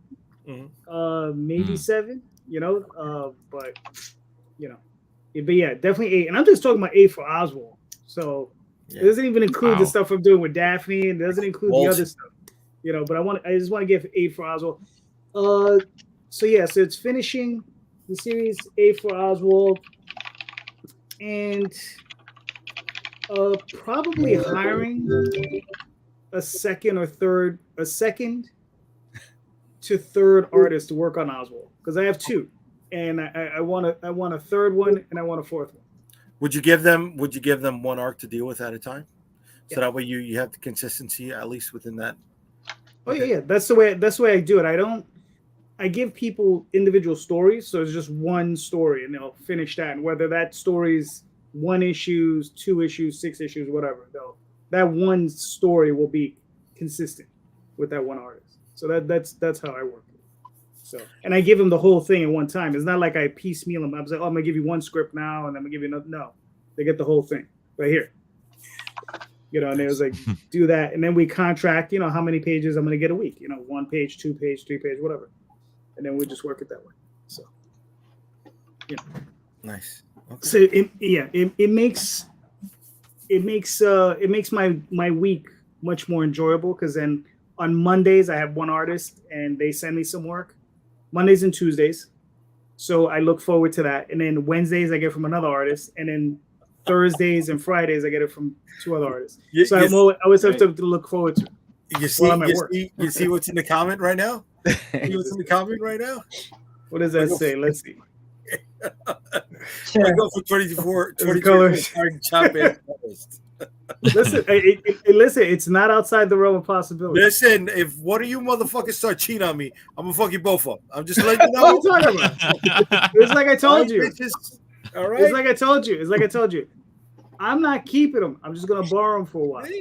Maybe 7. You know, but you know, but yeah, definitely 8. And I'm just talking about 8 for Oswald. So it doesn't even include the stuff I'm doing with Daphne, and it doesn't include the other stuff. You know, but I just want to get 8 for Oswald. So it's finishing the series, 8 for Oswald. And probably hiring a second to third artist to work on Oswald, because I have 2, and I want a third one, and I want a 4th one. Would you give them one arc to deal with at a time, so that way you have the consistency at least within that? Oh yeah, that's the way I do it. I give people individual stories, so it's just one story, and they'll finish that. And whether that story's 1 issue, 2 issues, 6 issues, whatever, that one story will be consistent with that one artist. So that's how I work. So, and I give them the whole thing at one time. It's not like I piecemeal them. I was like, oh, I'm gonna give you one script now, and then I'm gonna give you another. No, they get the whole thing right here. You know, and it was like, do that, and then we contract. You know, how many pages I'm gonna get a week. You know, 1 page, 2 page, 3 page, whatever, and then we just work it that way. So, yeah, Nice. Okay. so it makes my week much more enjoyable, because then on Mondays I have one artist and they send me some work. Mondays and Tuesdays. So I look forward to that. And then Wednesdays I get from another artist. And then Thursdays and Fridays I get it from 2 other artists. So I always have to look forward to. You see what's in the comment right now? See what's in the comment right now? What does that say? Let's see. I go for 24 colors. champion. Listen, listen, it's not outside the realm of possibility. Listen, if one of you motherfuckers start cheating on me, I'm gonna fuck you both up. I'm just letting you know. What are you talking about? It's like I told you. All right. It's like I told you. I'm not keeping them. I'm just gonna borrow them for a while. There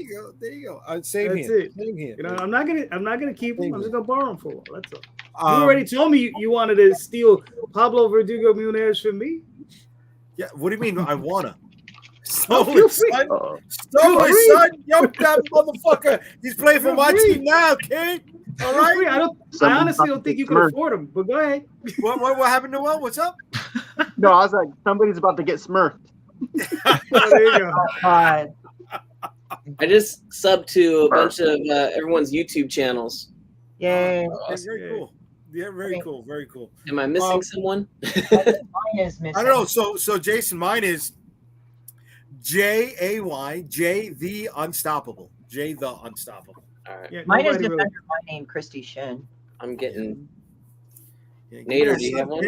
you go. Same That's here. it. Same here. You know, I'm not gonna keep them. I'm just gonna borrow them for a while. That's all. You Um, already told me you wanted to steal Pablo Verdugo Munez from me. Yeah. What do you mean? I wanna. Feel Stolen, free. son. Uh-oh. Stolen, free. son. Yo, that motherfucker. He's playing for Feel my free. team now, kid. All Feel free. right. I honestly don't think you can afford them. But go ahead. What happened to Noel? What's up? No, I was like, somebody's about to get smurfed. Oh, there you go. God. I just subbed to a bunch of everyone's YouTube channels. Yay. Yeah, very cool. Yeah, very cool. Very cool. Am I missing someone? Mine is missing. I don't know. So Jason, mine is J the Unstoppable. J the Unstoppable. All right. Yeah, Mine is nobody just really- under my name, Christie Shinn. I'm getting. Yeah, Nader, do you have one?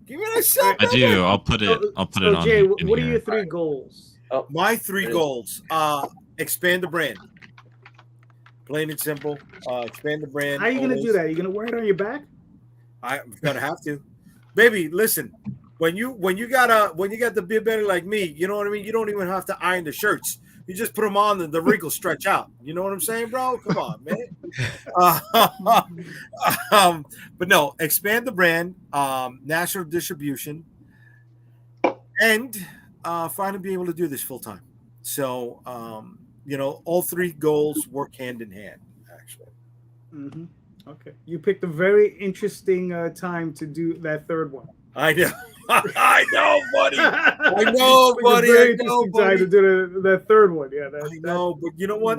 Give me that sub. I do. I'll put it So on. Jay, in what are here. your 3 goals? My 3 goals. Expand the brand. Plain and simple. Expand the brand. How are you gonna do that? Are you gonna wear it on your back? I'm gonna have to. Baby, listen. When you got the big belly like me, you know what I mean? You don't even have to iron the shirts. You just put them on and the wrinkles stretch out. You know what I'm saying, bro? Come on, man. But no, expand the brand, national distribution, and finally be able to do this full time. So, all 3 goals work hand in hand, actually. Mm-hmm. Okay. You picked a very interesting time to do that 3rd one. I know. I know, buddy. I know, buddy. Very I know, interesting time to buddy. do that 3rd one. Yeah, I know, but you know what?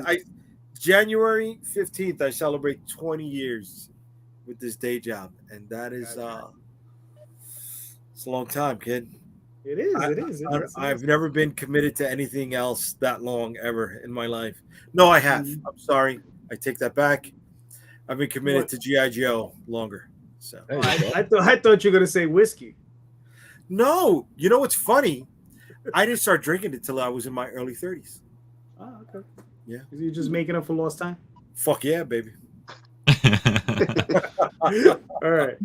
January 15th, I celebrate 20 years with this day job, and that is it's a long time, kid. It is. I've never been committed to anything else that long ever in my life. No, I have. I'm sorry. I take that back. I've been committed to G.I. Joe longer. So I thought you were gonna say whiskey. no, you know what's funny? I didn't start drinking it till I was in my early 30s. Oh, okay. Yeah. You're just making up for lost time. Fuck yeah, baby. All right.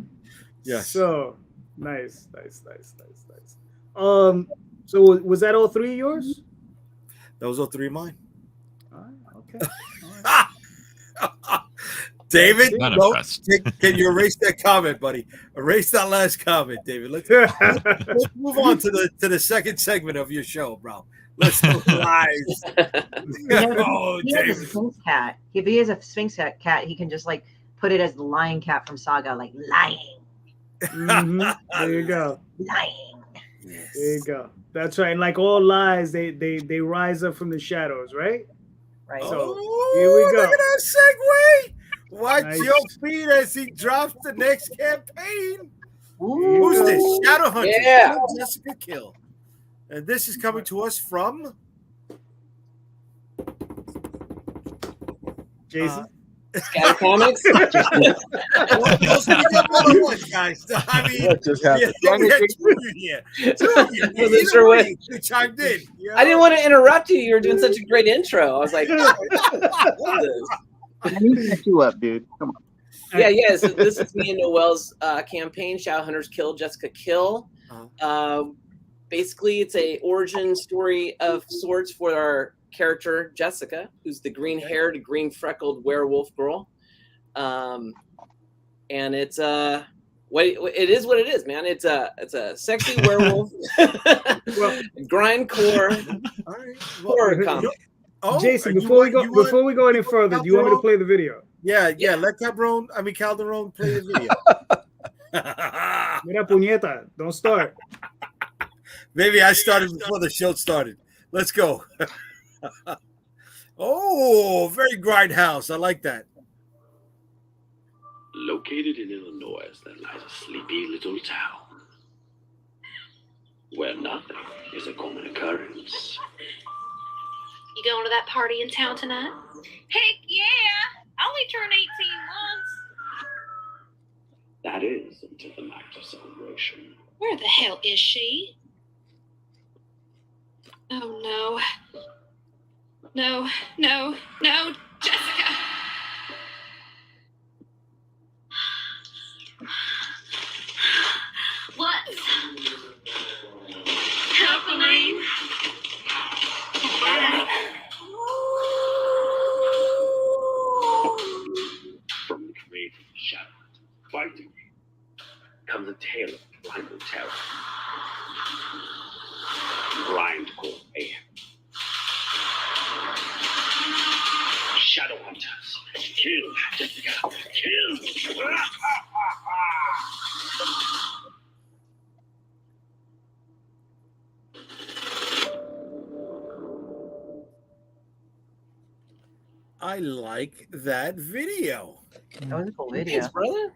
Yeah. So nice. So was that all 3 of yours? Those are 3 of mine. All right. Okay. All right. David, Not no, impressed. can you erase that comment, buddy? Erase that last comment, David. Let's move on to the second segment of your show, bro. Let's go live. Oh, He has a David. Sphinx cat. If he has a Sphinx cat, he can just like put it as the lion cat from Saga, like lying. Mhm. There you go. Lying. Yes. There you go. That's right. And like all lies, they rise up from the shadows, right? Right. So, Oh, here we go. Look at that segue. Watch Nice. your feet as he drops the next campaign. Ooh. Who's this? Shadowhunter. Yeah. Jessica Kill. And this is coming to us from Jason. Scatter Comics. those are the other ones, guys. I mean, What just happened? we had 2 of you here. 2 of you. Wasn't Either sure way, what- you chimed in. You know? I didn't want to interrupt you. You were doing such a great intro. I was like, what is this? I need to set you up, dude. Come on. Yeah. So this is me and Noel's campaign, Shadowhunters Kill, Jessica Kill. Basically, it's a origin story of sorts for our character Jessica, who's the green-haired, green-freckled werewolf girl. And it's it is what it is, man. It's a sexy werewolf, grindcore horror comic. Jason, before we go any further, do you want me to play the video? Yeah. Let Calderon play the video. Mira, puñeta, don't start. Maybe I started before the show started. Let's go. Oh, very grindhouse. I like that. Located in Illinois, there lies a sleepy little town where nothing is a common occurrence. You going to that party in town tonight? Heck yeah! I only turned 18 months. That is until the night of celebration. Where the hell is she? Oh no. No, Jessica! What's happening? From the creative shadow, fighting comes a tale of primal terror. Grindcore mayhem. Shadow hunters, kill Jessica, kill! I like that video. That was a cool video. Thanks, brother.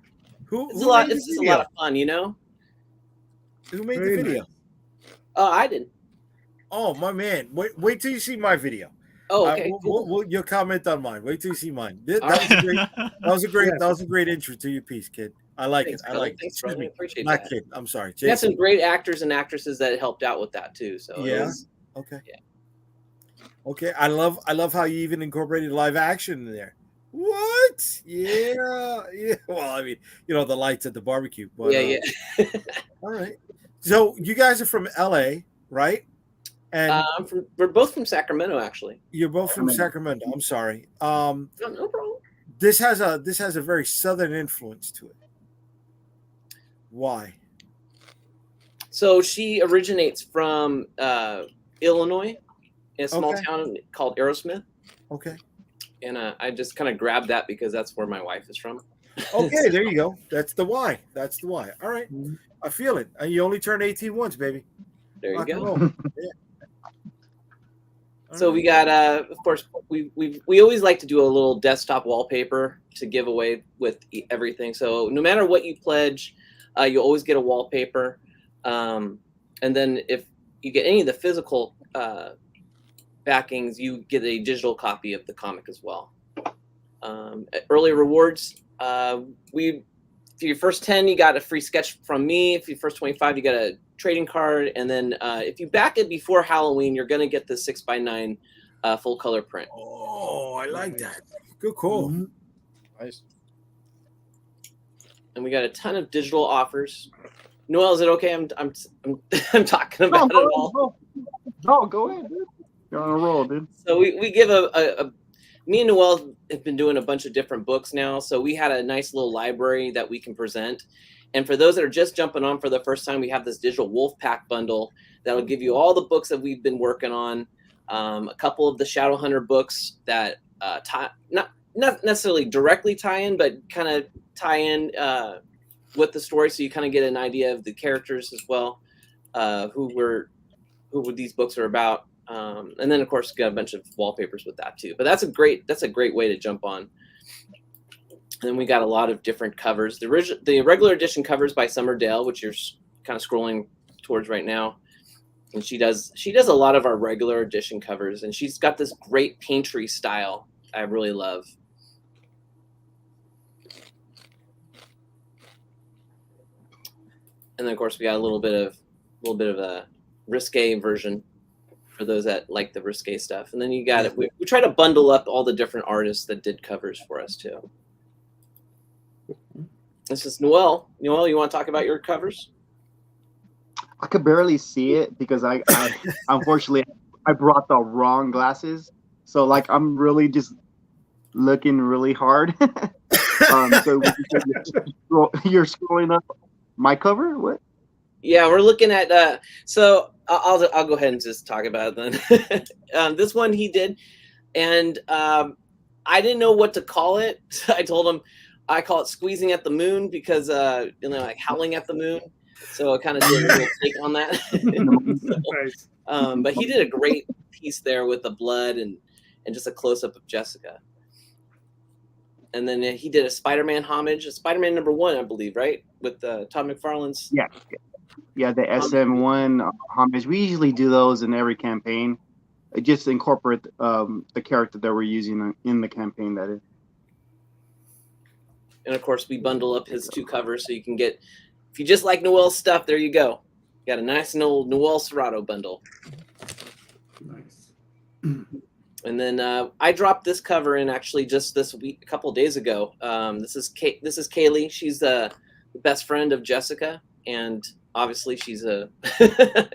Who It's a lot. made the It's just a video? lot of fun, you know. Who made Very the video? I did. Oh, my man. Wait till you see my video. Oh, okay. You'll comment on mine. Wait till you see mine. That All was right. a great. That was a great intro to your piece, kid. I like Thanks, it. I brother. like it. Thanks, Excuse brother. I me. appreciate Not that. kid. I'm sorry. We had Jason. some great actors and actresses that helped out with that too. So it Yeah. was- Okay. Yeah. Okay. I love how you even incorporated live action in there. What? Yeah. Yeah. Well, I mean, the lights at the barbecue. But, yeah. All right. So you guys are from LA, right? And We're both from Sacramento, actually. you're both from Sacramento. I'm sorry. No problem. This has a very southern influence to it. Why? So she originates from Illinois, in a small Okay. town called Aerosmith, Okay. and I just kind of grabbed that because that's where my wife is from. Okay, there you go. That's the why. That's the why. All right. I feel it. And you only turn 18 once, baby. There you Rock and go. roll. Yeah. All So right. we got, of course, we always like to do a little desktop wallpaper to give away with everything. So no matter what you pledge, you always get a wallpaper. And then if you get any of the physical backings, you get a digital copy of the comic as well. Early rewards, for your first 10, you got a free sketch from me. If your first 25, you got a trading card. And then if you back it before Halloween, you're going to get the 6x9 full color print. Oh, I like that. Good call. Nice. And we got a ton of digital offers. Noel, is it okay? I'm talking about it all. No, go ahead, dude. You're on a roll, dude. So we give me and Noel have been doing a bunch of different books now. So we had a nice little library that we can present. And for those that are just jumping on for the first time, we have this digital wolf pack bundle that'll give you all the books that we've been working on. A couple of the Shadowhunter books that not necessarily directly tie in, but kind of tie in with the story. So you kind of get an idea of the characters as well, who these books are about. And then of course got a bunch of wallpapers with that too. But that's a great way to jump on. And then we got a lot of different covers. The regular edition covers by Summer Dale, which you're kind of scrolling towards right now. And she does a lot of our regular edition covers, and she's got this great painterly style I really love. And then of course we got a little bit of a risque version for those that like the risque stuff. And then you got it. We try to bundle up all the different artists that did covers for us too. This is Noel. Noel, you want to talk about your covers? I could barely see it because I unfortunately I brought the wrong glasses, so like I'm really just looking really hard. So you're scrolling up my cover. What? Yeah, we're looking at. So I'll go ahead and just talk about it then. This one he did, and I didn't know what to call it. So I told him I call it squeezing at the moon because like howling at the moon. So I kind of did a little take on that. Nice. But he did a great piece there with the blood and just a close up of Jessica. And then he did a Spider-Man homage, a Spider-Man #1, I believe, right? With Todd McFarlane's. Yeah, the SM1 homage. We usually do those in every campaign. Just incorporate the character that we're using in the campaign. That is. And of course, we bundle up his 2 covers so you can get. If you just like Noel's stuff, there you go. You got a nice Noel Serrato bundle. Nice. And then I dropped this cover in actually just this week, a couple of days ago. This is Kaylee. She's the best friend of Jessica, and obviously she's a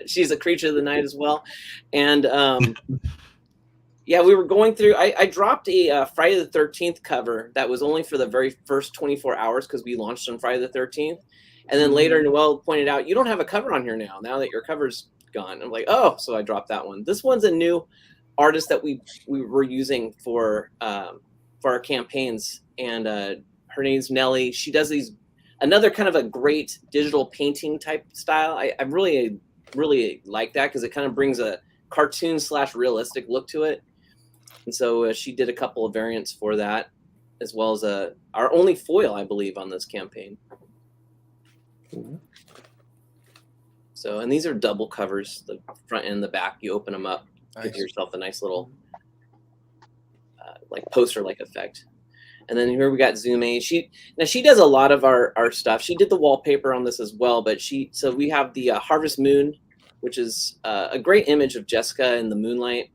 she's a creature of the night as well. And yeah, we were going through. I dropped a Friday the 13th cover that was only for the very first 24 hours because we launched on Friday the 13th. And then later, Noel pointed out, you don't have a cover on here now that your cover's gone. I'm like, oh, so I dropped that one. This one's a new artist that we were using for our campaigns, and her name's Nellie. She does another kind of a great digital painting type style. I really like that because it kind of brings a cartoon / realistic look to it. And so she did a couple of variants for that, as well as our only foil, I believe, on this campaign. So, and these are double covers, the front and the back. You open them up, give yourself a nice little like poster-like effect. And then here we got Zoom A. She does a lot of our stuff. She did the wallpaper on this as well, but so we have the Harvest Moon, which is a great image of Jessica in the moonlight.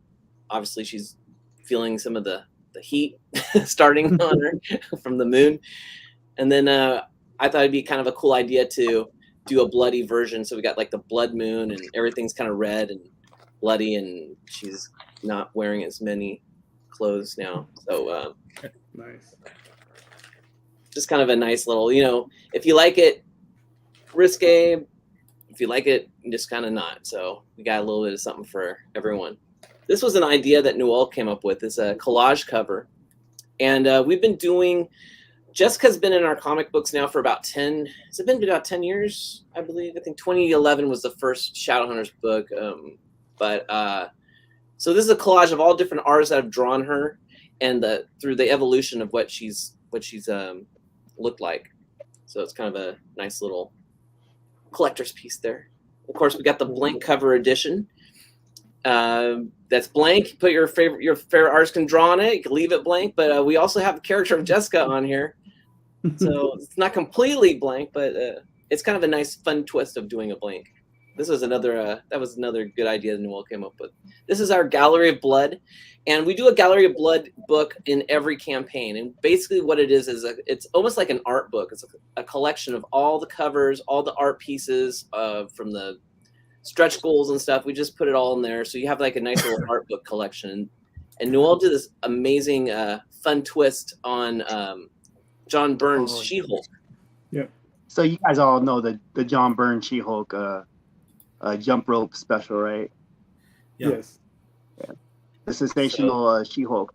Obviously, she's feeling some of the heat starting on her from the moon. And then I thought it'd be kind of a cool idea to do a bloody version. So we got like the blood moon and everything's kind of red and bloody, and she's not wearing as many clothes now. So nice. Just kind of a nice little, if you like it, risque. If you like it, just kind of not. So we got a little bit of something for everyone. This was an idea that Noel came up with. It's a collage cover. And we've been doing, Jessica's been in our comic books now for about 10, has it been about 10 years, I believe? I think 2011 was the first Shadowhunters book. So this is a collage of all different artists that have drawn her and through the evolution of what she's looked like. So it's kind of a nice little collector's piece there. Of course, we got the blank cover edition. That's blank. Put your favorite artist can draw on it. You can leave it blank, but we also have a character of Jessica on here, so it's not completely blank, but it's kind of a nice, fun twist of doing a blank. This was another good idea that Noel came up with. This is our Gallery of Blood, and we do a Gallery of Blood book in every campaign. And basically, what it is it's almost like an art book. It's a collection of all the covers, all the art pieces from the stretch goals and stuff. We just put it all in there, so you have like a nice little art book collection. And Noel did this amazing fun twist on John Byrne's She-Hulk. Yeah. So you guys all know the John Byrne She-Hulk jump rope special, right? Yes. Yeah. The sensational She-Hulk.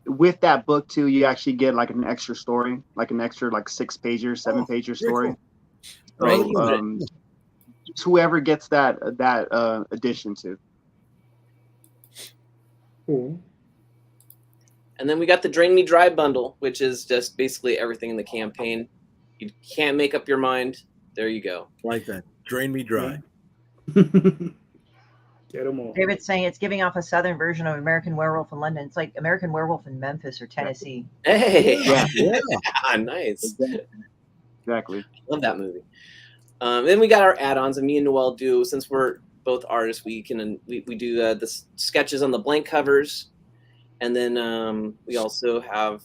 With that book too, you actually get like an extra story, like an extra 6-pager, 7-pager story. Cool. So, whoever gets that addition to. Cool. And then we got the Drain Me Dry bundle, which is just basically everything in the campaign. You can't make up your mind. There you go. Like that. Drain Me Dry. Get them all. David's saying it's giving off a southern version of American Werewolf in London. It's like American Werewolf in Memphis or Tennessee. Hey, Yeah. Nice. Exactly. Love that movie. Then we got our add-ons, and me and Noel do, since we're both artists, we do the sketches on the blank covers, and then we also have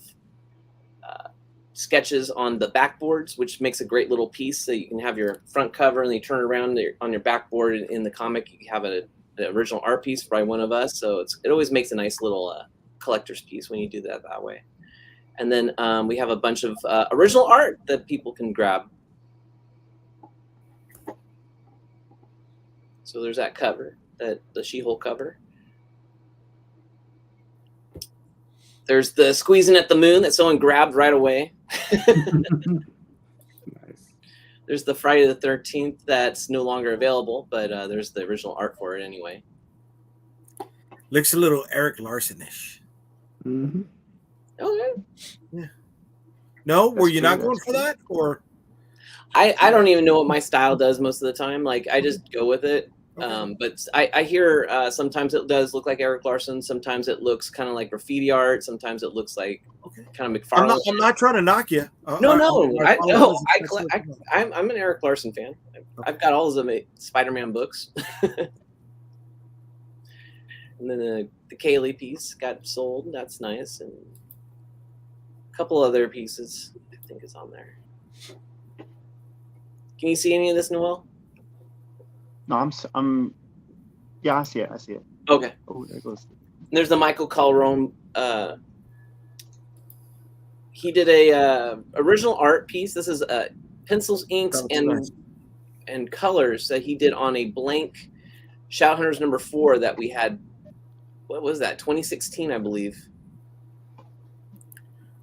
sketches on the backboards, which makes a great little piece. So you can have your front cover, and then you turn it around on your backboard in the comic. You have a the original art piece by one of us. So it always makes a nice little collector's piece when you do that way. And then we have a bunch of original art that people can grab. So there's that cover, the She-Hulk cover. There's the Squeezing at the Moon that someone grabbed right away. Nice. There's the Friday the 13th that's no longer available, but there's the original art for it anyway. Looks a little Eric Larson-ish. Mm-hmm. Okay. Yeah. No, were you not cool. going for that, or? I don't even know what my style does most of the time. Like I just go with it. Okay. But I hear sometimes it does look like Eric Larson. Sometimes it looks kind of like graffiti art. Sometimes it looks like kind of McFarlane. I'm not trying to knock you. No. I'm an Eric Larson fan. I've got all of the Spider-Man books. And then the Kaylee piece got sold. That's nice. And a couple other pieces I think is on there. Can you see any of this, Noel? No, I'm. Yeah, I see it. Okay. Oh, there goes. There's the Michael Calderon. He did a original art piece. This is pencils, inks, and colors that he did on a blank Shout Hunters #4 that we had. What was that? 2016, I believe.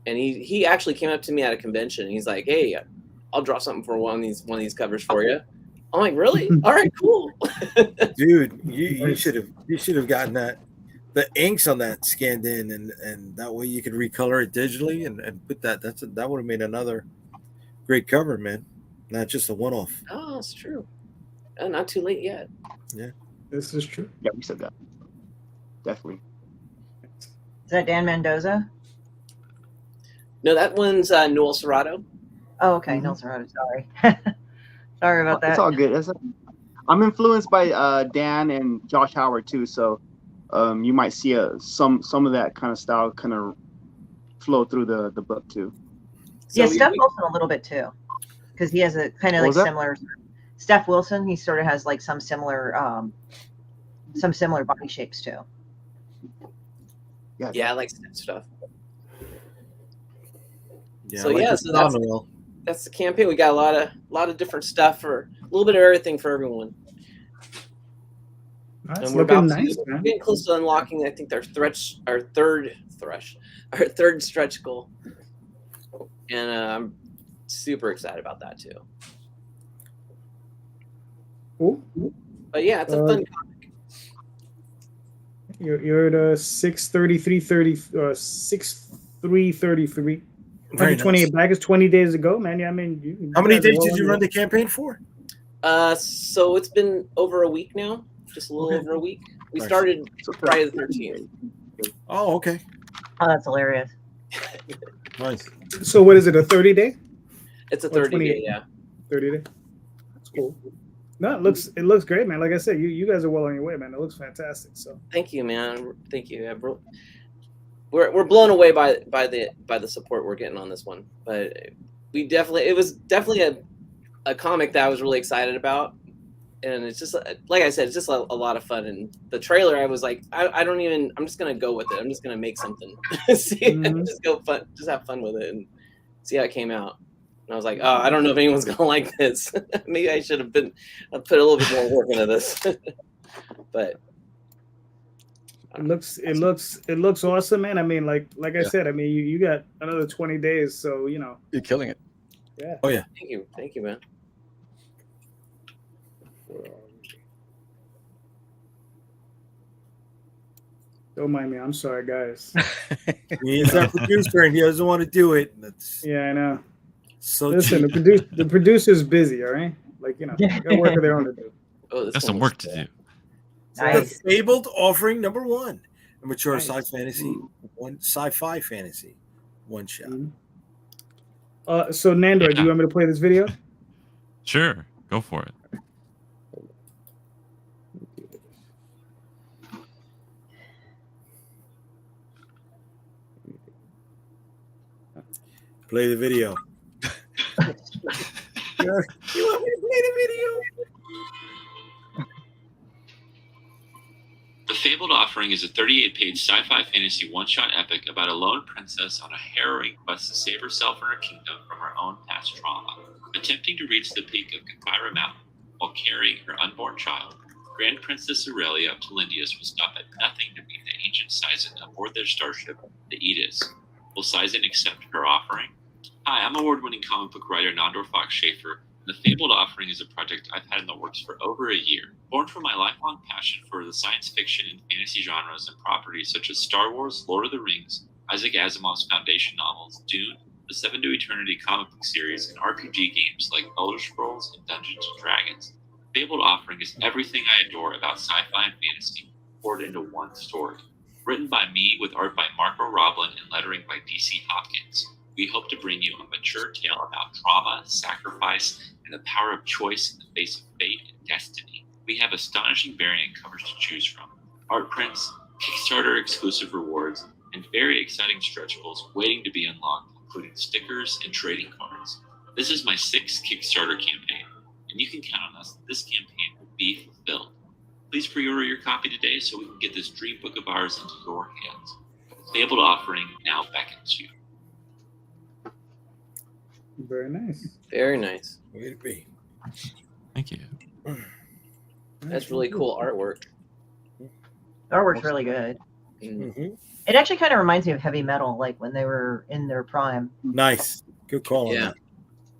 And he actually came up to me at a convention. And he's like, "Hey, I'll draw something for one of these covers for you." I'm like, "Really? All right, cool." Dude, you should have gotten the inks on that scanned in, and that way you could recolor it digitally and put that. That would have made another great cover, man. Not just a one-off. Oh, it's true. Not too late yet. Yeah, This is true. Yeah, we said that. Definitely. Is that Dan Mendoza? No, that one's Noel Serrato. Oh, okay. Noel Serrato. Sorry. Sorry about that. It's all good. I'm influenced by Dan and Josh Howard too, so you might see some of that kind of style kind of flow through the book too. Yeah, Steph Wilson a little bit too, because he has a kind of like similar. Steph Wilson, he sort of has like some similar body shapes too. Yeah, I like that stuff. Yeah. So that's the campaign. We got a lot of different stuff for a little bit of everything for everyone. That's And we're looking about nice, to man. getting close to unlocking. I think our third stretch goal, and I'm super excited about that too. Cool. But yeah, it's a fun comic. You're at 6:33. 128 back is 20 days ago, man. Yeah, I mean, how many days did you run the campaign for? So it's been over a week now, just a little over a week. We started Friday the 13th. Oh, okay. Oh, that's hilarious. Nice. So what is it? A 30-day? It's a 30-day, yeah. 30-day. That's cool. No, it looks great, man. Like I said, you guys are well on your way, man. It looks fantastic. So thank you, man. Thank you. We're blown away by the support we're getting on this one. But it was definitely a comic that I was really excited about, and it's just like I said, it's just a lot of fun. And the trailer, I was like, I'm just gonna go with it. I'm just gonna make something, just have fun with it, and see how it came out. And I was like, oh, I don't know if anyone's gonna like this. Maybe I should have put a little bit more work into this. But it looks awesome, man. I mean, like I said, I mean, you got another 20 days, so you're killing it. Yeah. Oh yeah. Thank you, man. Don't mind me. I'm sorry, guys. He's our producer and he doesn't want to do it. Yeah, I know. So listen, the producer's busy, all right? Like, got work of their own to do. Got some work to do. Nice. The Fabled offering #1, a mature sci-fi fantasy one shot. So Nandor, do you want me to play this video? Sure, go for it. Play the video. You want me to play the video? Fabled Offering is a 38-page sci-fi fantasy one-shot epic about a lone princess on a harrowing quest to save herself and her kingdom from her own past trauma. Attempting to reach the peak of Kaphira Mountain while carrying her unborn child, Grand Princess Aurelia of Telindius will stop at nothing to meet the ancient Sizen aboard their starship, the Aegis. Will Sizen accept her offering? Hi, I'm award-winning comic book writer Nandor Fox Shaffer. The Fabled Offering is a project I've had in the works for over a year. Born from my lifelong passion for the science fiction and fantasy genres and properties such as Star Wars, Lord of the Rings, Isaac Asimov's Foundation novels, Dune, the Seven to Eternity comic book series, and RPG games like Elder Scrolls and Dungeons & Dragons. Fabled Offering is everything I adore about sci-fi and fantasy, poured into one story. Written by me with art by Marco Roblin and lettering by DC Hopkins, we hope to bring you a mature tale about trauma, sacrifice, and the power of choice in the face of fate and destiny. We have astonishing variant covers to choose from, art prints, Kickstarter exclusive rewards, and very exciting stretchables waiting to be unlocked, including stickers and trading cards. This is my 6th Kickstarter campaign, and you can count on us that this campaign will be fulfilled. Please pre-order your copy today so we can get this dream book of ours into your hands. The Fabled Offering now beckons you. Very nice. Very nice. Way to be. Thank you. That's really cool artwork. Artwork's really good. Mm-hmm. It actually kind of reminds me of heavy metal, like when they were in their prime. Nice. Good call on Yeah.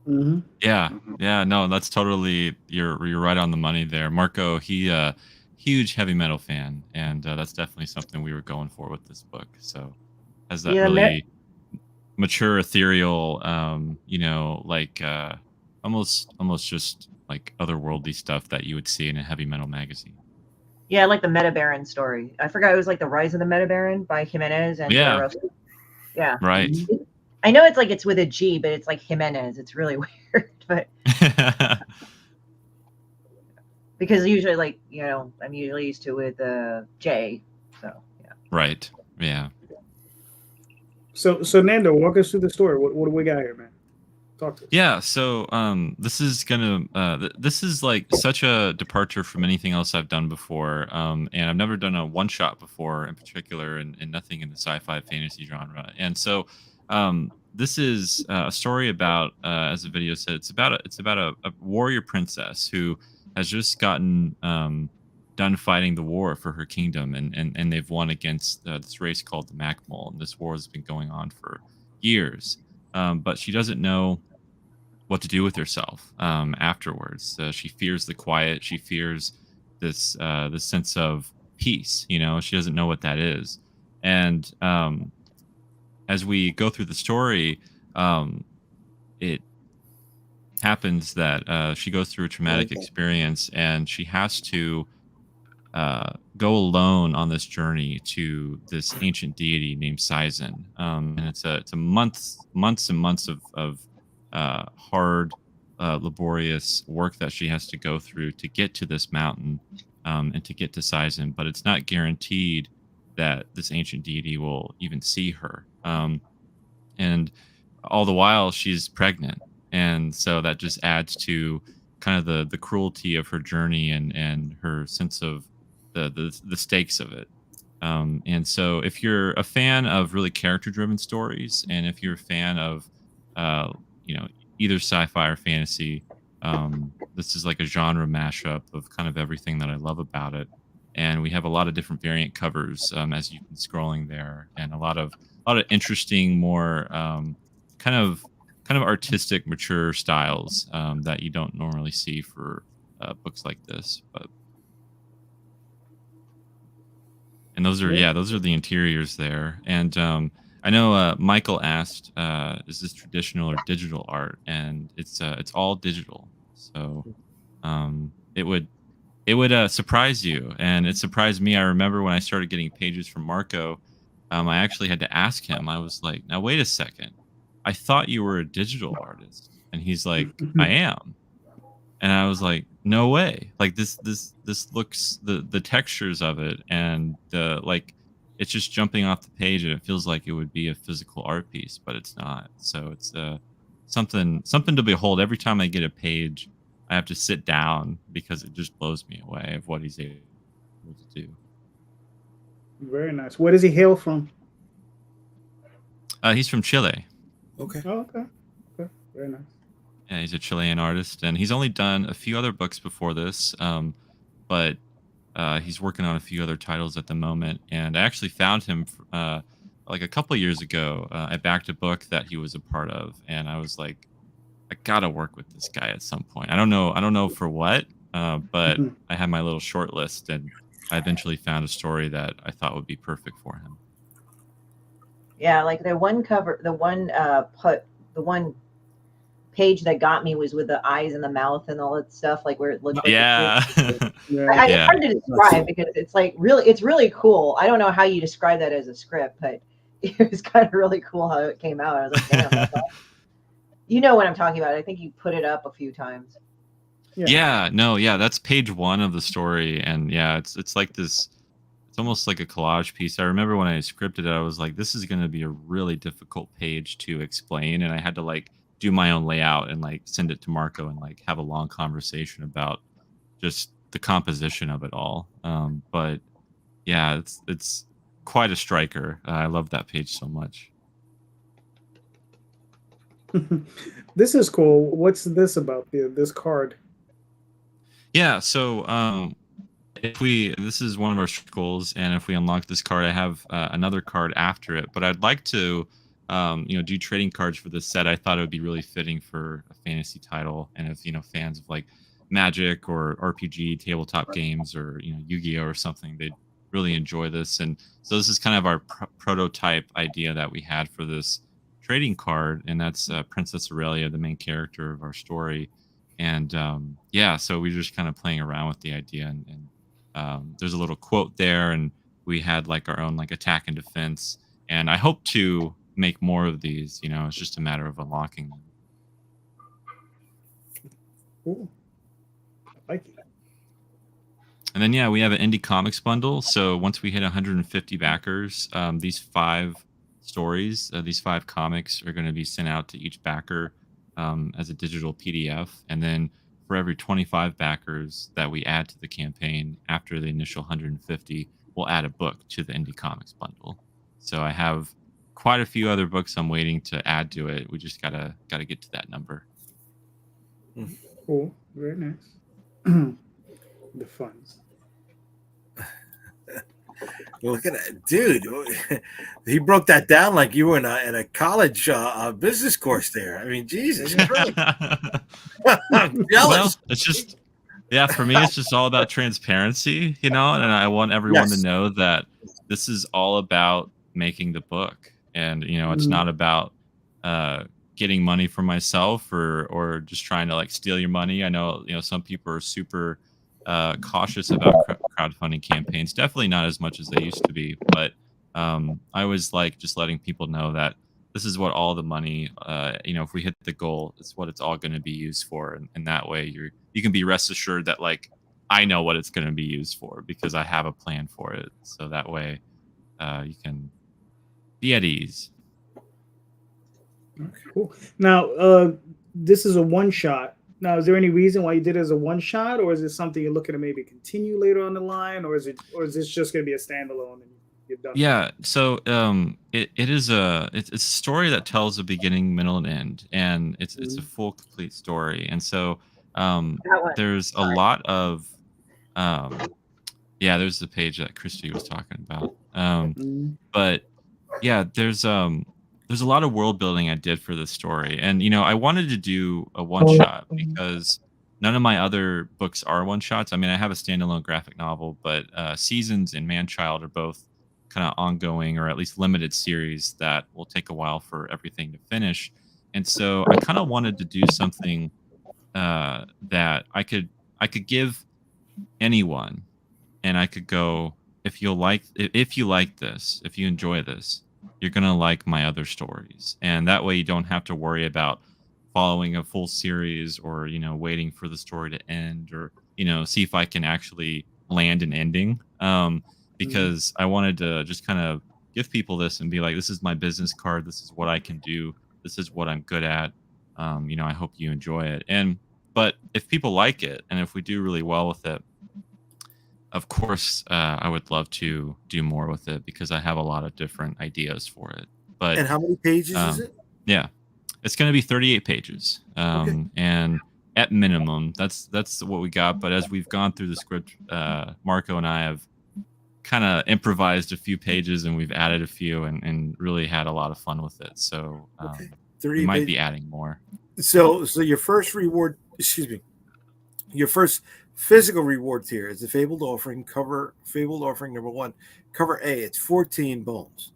that. Mm-hmm. Yeah, no, that's totally you're right on the money there. Marco, he huge heavy metal fan, and that's definitely something we were going for with this book. So has that really mature, ethereal, like almost just like otherworldly stuff that you would see in a heavy metal magazine. Yeah, I like the Meta Baron story. I forgot it was like the Rise of the Meta Baron by Jimenez and Yeah. Yeah. Right. I know it's with a G, but it's like Jimenez. It's really weird, but because usually I'm usually used to with J. So yeah. Right. Yeah. So Nando, walk us through the story. What do we got here, man? Talk to us. Yeah, so this is like such a departure from anything else I've done before, and I've never done a one shot before in particular, and nothing in the sci-fi fantasy genre. And so this is a story about, as the video said, it's about a warrior princess who has just gotten done fighting the war for her kingdom, and they've won against this race called the Macmol, and this war has been going on for years. But she doesn't know what to do with herself afterwards. She fears the quiet. She fears this sense of peace. She doesn't know what that is. And as we go through the story, it happens that she goes through a traumatic experience, and she has to go alone on this journey to this ancient deity named Sizen. And it's a months and months of hard, laborious work that she has to go through to get to this mountain and to get to Sizen. But it's not guaranteed that this ancient deity will even see her. And all the while she's pregnant. And so that just adds to kind of the cruelty of her journey and her sense of the stakes of it. And so if you're a fan of really character-driven stories, and if you're a fan of either sci-fi or fantasy, this is like a genre mashup of kind of everything that I love about it. And we have a lot of different variant covers as you've been scrolling there, and a lot of interesting, more kind of artistic, mature styles that you don't normally see for books like this. And those are the interiors there. And I know Michael asked, is this traditional or digital art? And it's all digital. So it would surprise you, and it surprised me. I remember when I started getting pages from Marco, I actually had to ask him. I was like, now wait a second, I thought you were a digital artist. And he's like, I am. And I was like, no way. Like this looks, the textures of it, and like it's just jumping off the page, and it feels like it would be a physical art piece, but it's not. So it's something to behold. Every time I get a page, I have to sit down because it just blows me away of what he's able to do. Very nice. Where does he hail from? He's from Chile. Okay. Oh, okay. Okay. Very nice. Yeah, he's a Chilean artist, and he's only done a few other books before this, but he's working on a few other titles at the moment. And I actually found him like a couple years ago. I backed a book that he was a part of, and I was like, I gotta work with this guy at some point. I don't know for what, but I had my little short list, and I eventually found a story that I thought would be perfect for him. Yeah, like the one cover, the one page that got me was with the eyes and the mouth and all that stuff, like where it looked like Yeah. It's hard to describe because it's like it's really cool. I don't know how you describe that as a script, but it was kind of really cool how it came out. I was like, damn, that's awesome. You know what I'm talking about. I think you put it up a few times. Yeah, that's page 1 of the story, and yeah, it's like this. It's almost like a collage piece. I remember when I scripted it, I was like, this is going to be a really difficult page to explain, and I had to like do my own layout and like send it to Marco and like have a long conversation about just the composition of it all. But yeah, it's quite a striker. I love that page so much. This is cool. What's this about? This card? Yeah, so this is one of our goals, and if we unlock this card, I have another card after it. But I'd like to, do trading cards for this set. I thought it would be really fitting for a fantasy title, and if fans of like Magic or RPG tabletop games or Yu-Gi-Oh or something, they'd really enjoy this. And so this is kind of our prototype idea that we had for this trading card, and that's Princess Aurelia, the main character of our story. And so we're just kind of playing around with the idea, and there's a little quote there, and we had like our own like attack and defense, and I hope to make more of these. It's just a matter of unlocking them. Cool. I like it. And then we have an Indie Comics bundle. So once we hit 150 backers, these 5 stories, these 5 comics are going to be sent out to each backer as a digital PDF. And then for every 25 backers that we add to the campaign after the initial 150, we'll add a book to the Indie Comics bundle. So I have quite a few other books I'm waiting to add to it. We just gotta get to that number. Cool. Very nice. The funds. Look at that, dude. He broke that down like you were in a college business course there. I mean, Jesus Christ. I'm jealous. Well, it's just, for me, it's just all about transparency, and I want everyone to know that this is all about making the book. And, it's not about getting money for myself or just trying to like steal your money. I know, some people are super cautious about crowdfunding campaigns. Definitely not as much as they used to be, but I was like just letting people know that this is what all the money, if we hit the goal, it's what it's all going to be used for, and that way you can be rest assured that like I know what it's going to be used for because I have a plan for it. So that way you can be at ease. Okay, cool. Now, this is a one-shot. Now, is there any reason why you did it as a one-shot, or is it something you're looking to maybe continue later on the line, or is this just going to be a standalone and you're done? Yeah. So it's a story that tells a beginning, middle, and end, and it's a full, complete story. And so there's a lot of there's the page that Christie was talking about. But yeah, there's a lot of world building I did for this story. And, I wanted to do a one shot because none of my other books are one shots. I mean, I have a standalone graphic novel, but Seasons and Manchild are both kind of ongoing or at least limited series that will take a while for everything to finish. And so I kind of wanted to do something that I could give anyone, and I could go, if you like this, if you enjoy this, you're going to like my other stories. And that way you don't have to worry about following a full series or, waiting for the story to end or, see if I can actually land an ending. Because I wanted to just kind of give people this and be like, this is my business card. This is what I can do. This is what I'm good at. I hope you enjoy it. But if people like it, and if we do really well with it, of course, I would love to do more with it because I have a lot of different ideas for it. But And how many pages is it? Yeah, it's going to be 38 pages, and at minimum, that's what we got. But as we've gone through the script, Marco and I have kind of improvised a few pages, and we've added a few, and really had a lot of fun with it. So we might be adding more. So your first reward, your first physical reward tier is the Fabled Offering cover. Fabled Offering number 1, cover A. It's 14 bones.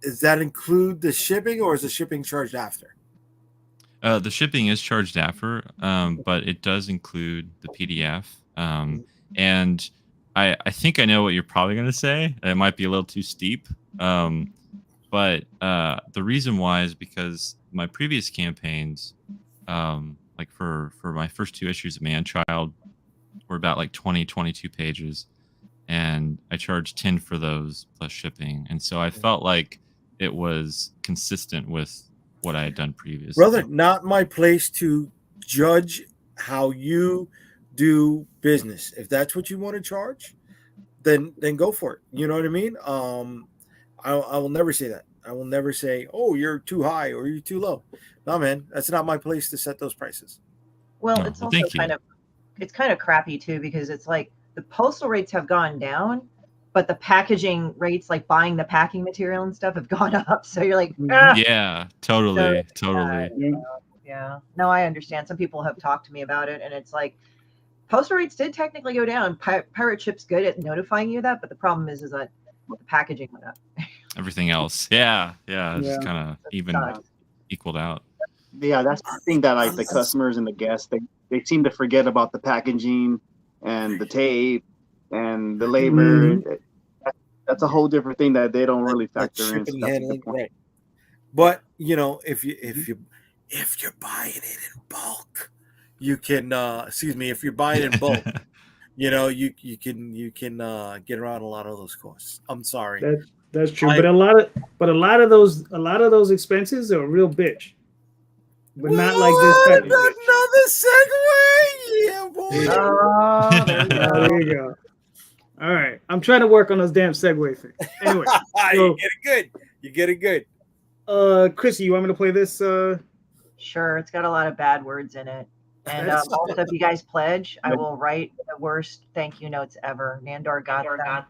Does that include the shipping, or is the shipping charged after? The shipping is charged after, but it does include the PDF. And I think I know what you're probably going to say. It might be a little too steep. But the reason why is because my previous campaigns, like for my first 2 issues of Man-Child, were about like 22 pages. And I charged 10 for those plus shipping. And so I felt like it was consistent with what I had done previously. Brother, not my place to judge how you do business. If that's what you want to charge, then go for it. You know what I mean? I will never say that. I will never say, "Oh, you're too high or you're too low." No, man, that's not my place to set those prices. Well, it's also kind of crappy too, because it's like the postal rates have gone down, but the packaging rates, like buying the packing material and stuff, have gone up. So you're like, yeah, totally. Yeah. No, I understand. Some people have talked to me about it, and it's like postal rates did technically go down. Pirate Ship's good at notifying you that, but the problem is that the packaging went up. Everything else, it's just kind of equaled out. Yeah, that's the thing that like the customers and the guests, they seem to forget about the packaging and the tape and the labor. That's a whole different thing that they don't really factor in. So handling, right. But if you're buying it in bulk, you can if you're buying it in bulk, you can get around a lot of those costs. I'm sorry. That's true. But a lot of those expenses are a real bitch. But not like this type of bitch. Another segue. Yeah, boy. There you go. All right. I'm trying to work on those damn segue things. Anyway. You get it good. Chrissy, you want me to play this? Sure. It's got a lot of bad words in it. And also, if you guys pledge, I will write the worst thank you notes ever. Nandor got them.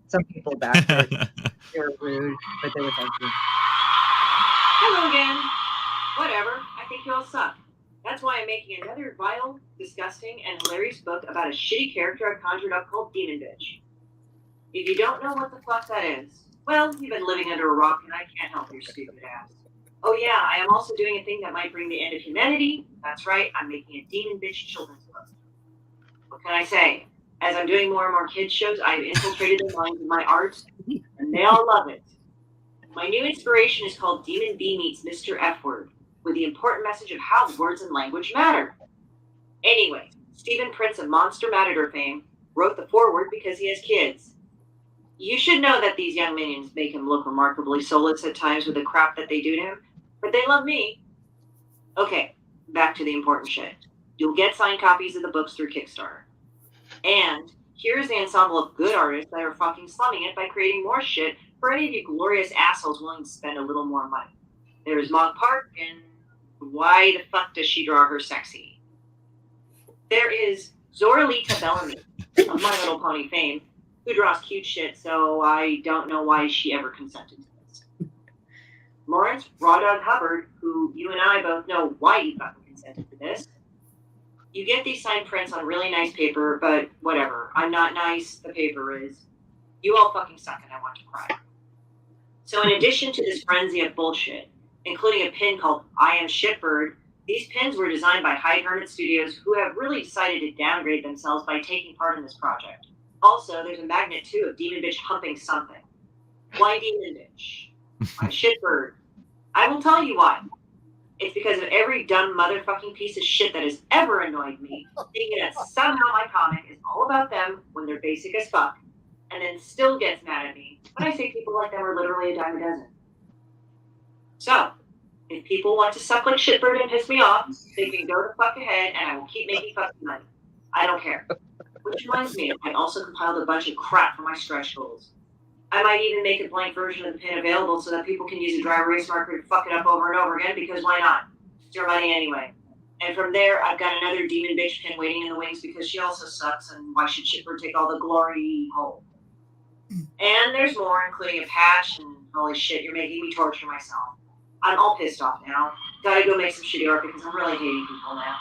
Some people back there. They were rude, but they were thank you. Hello again. Whatever. I think you all suck. That's why I'm making another vile, disgusting, and hilarious book about a shitty character I conjured up called Demon Bitch. If you don't know what the fuck that is, well, you've been living under a rock and I can't help your stupid ass. Oh yeah, I am also doing a thing that might bring the end of humanity. That's right, I'm making a Demon Bitch children's book. What can I say? As I'm doing more and more kids shows, I've infiltrated their minds with my art, and they all love it. My new inspiration is called Demon B Meets Mr. F Word, with the important message of how words and language matter. Anyway, Stephen Prince of Monster Matador fame wrote the foreword because he has kids. You should know that these young minions make him look remarkably soulless at times with the crap that they do to him, but they love me. Okay, back to the important shit. You'll get signed copies of the books through Kickstarter. And here's the ensemble of good artists that are fucking slumming it by creating more shit for any of you glorious assholes willing to spend a little more money. There's Mog Park, and why the fuck does she draw her sexy? There is Zoralita Bellamy of My Little Pony fame, who draws cute shit, so I don't know why she ever consented to this. Lawrence Raw Dog Hubbard, who you and I both know why he fucking consented to this. You get these signed prints on really nice paper, but whatever. I'm not nice, the paper is. You all fucking suck and I want to cry. So in addition to this frenzy of bullshit, including a pin called I Am Shitbird, these pins were designed by Hyde Hermit Studios, who have really decided to downgrade themselves by taking part in this project. Also, there's a magnet too of Demon Bitch humping something. Why Demon Bitch? Why Shitbird? I will tell you why. It's because of every dumb motherfucking piece of shit that has ever annoyed me, thinking that somehow my comic is all about them when they're basic as fuck, and then still gets mad at me when I say people like them are literally a dime a dozen. So, if people want to suck like Shitbird and piss me off, they can go the fuck ahead and I will keep making fucking money. I don't care. Which Which reminds me, I also compiled a bunch of crap for my stretch goals. I might even make a blank version of the pin available so that people can use a dry erase marker to fuck it up over and over again, because why not? It's your money anyway. And from there, I've got another demon bitch pin waiting in the wings because she also sucks, and why should Chipper take all the glory home? And there's more, including a patch, and holy shit, you're making me torture myself. I'm all pissed off now. Gotta go make some shitty art because I'm really hating people now.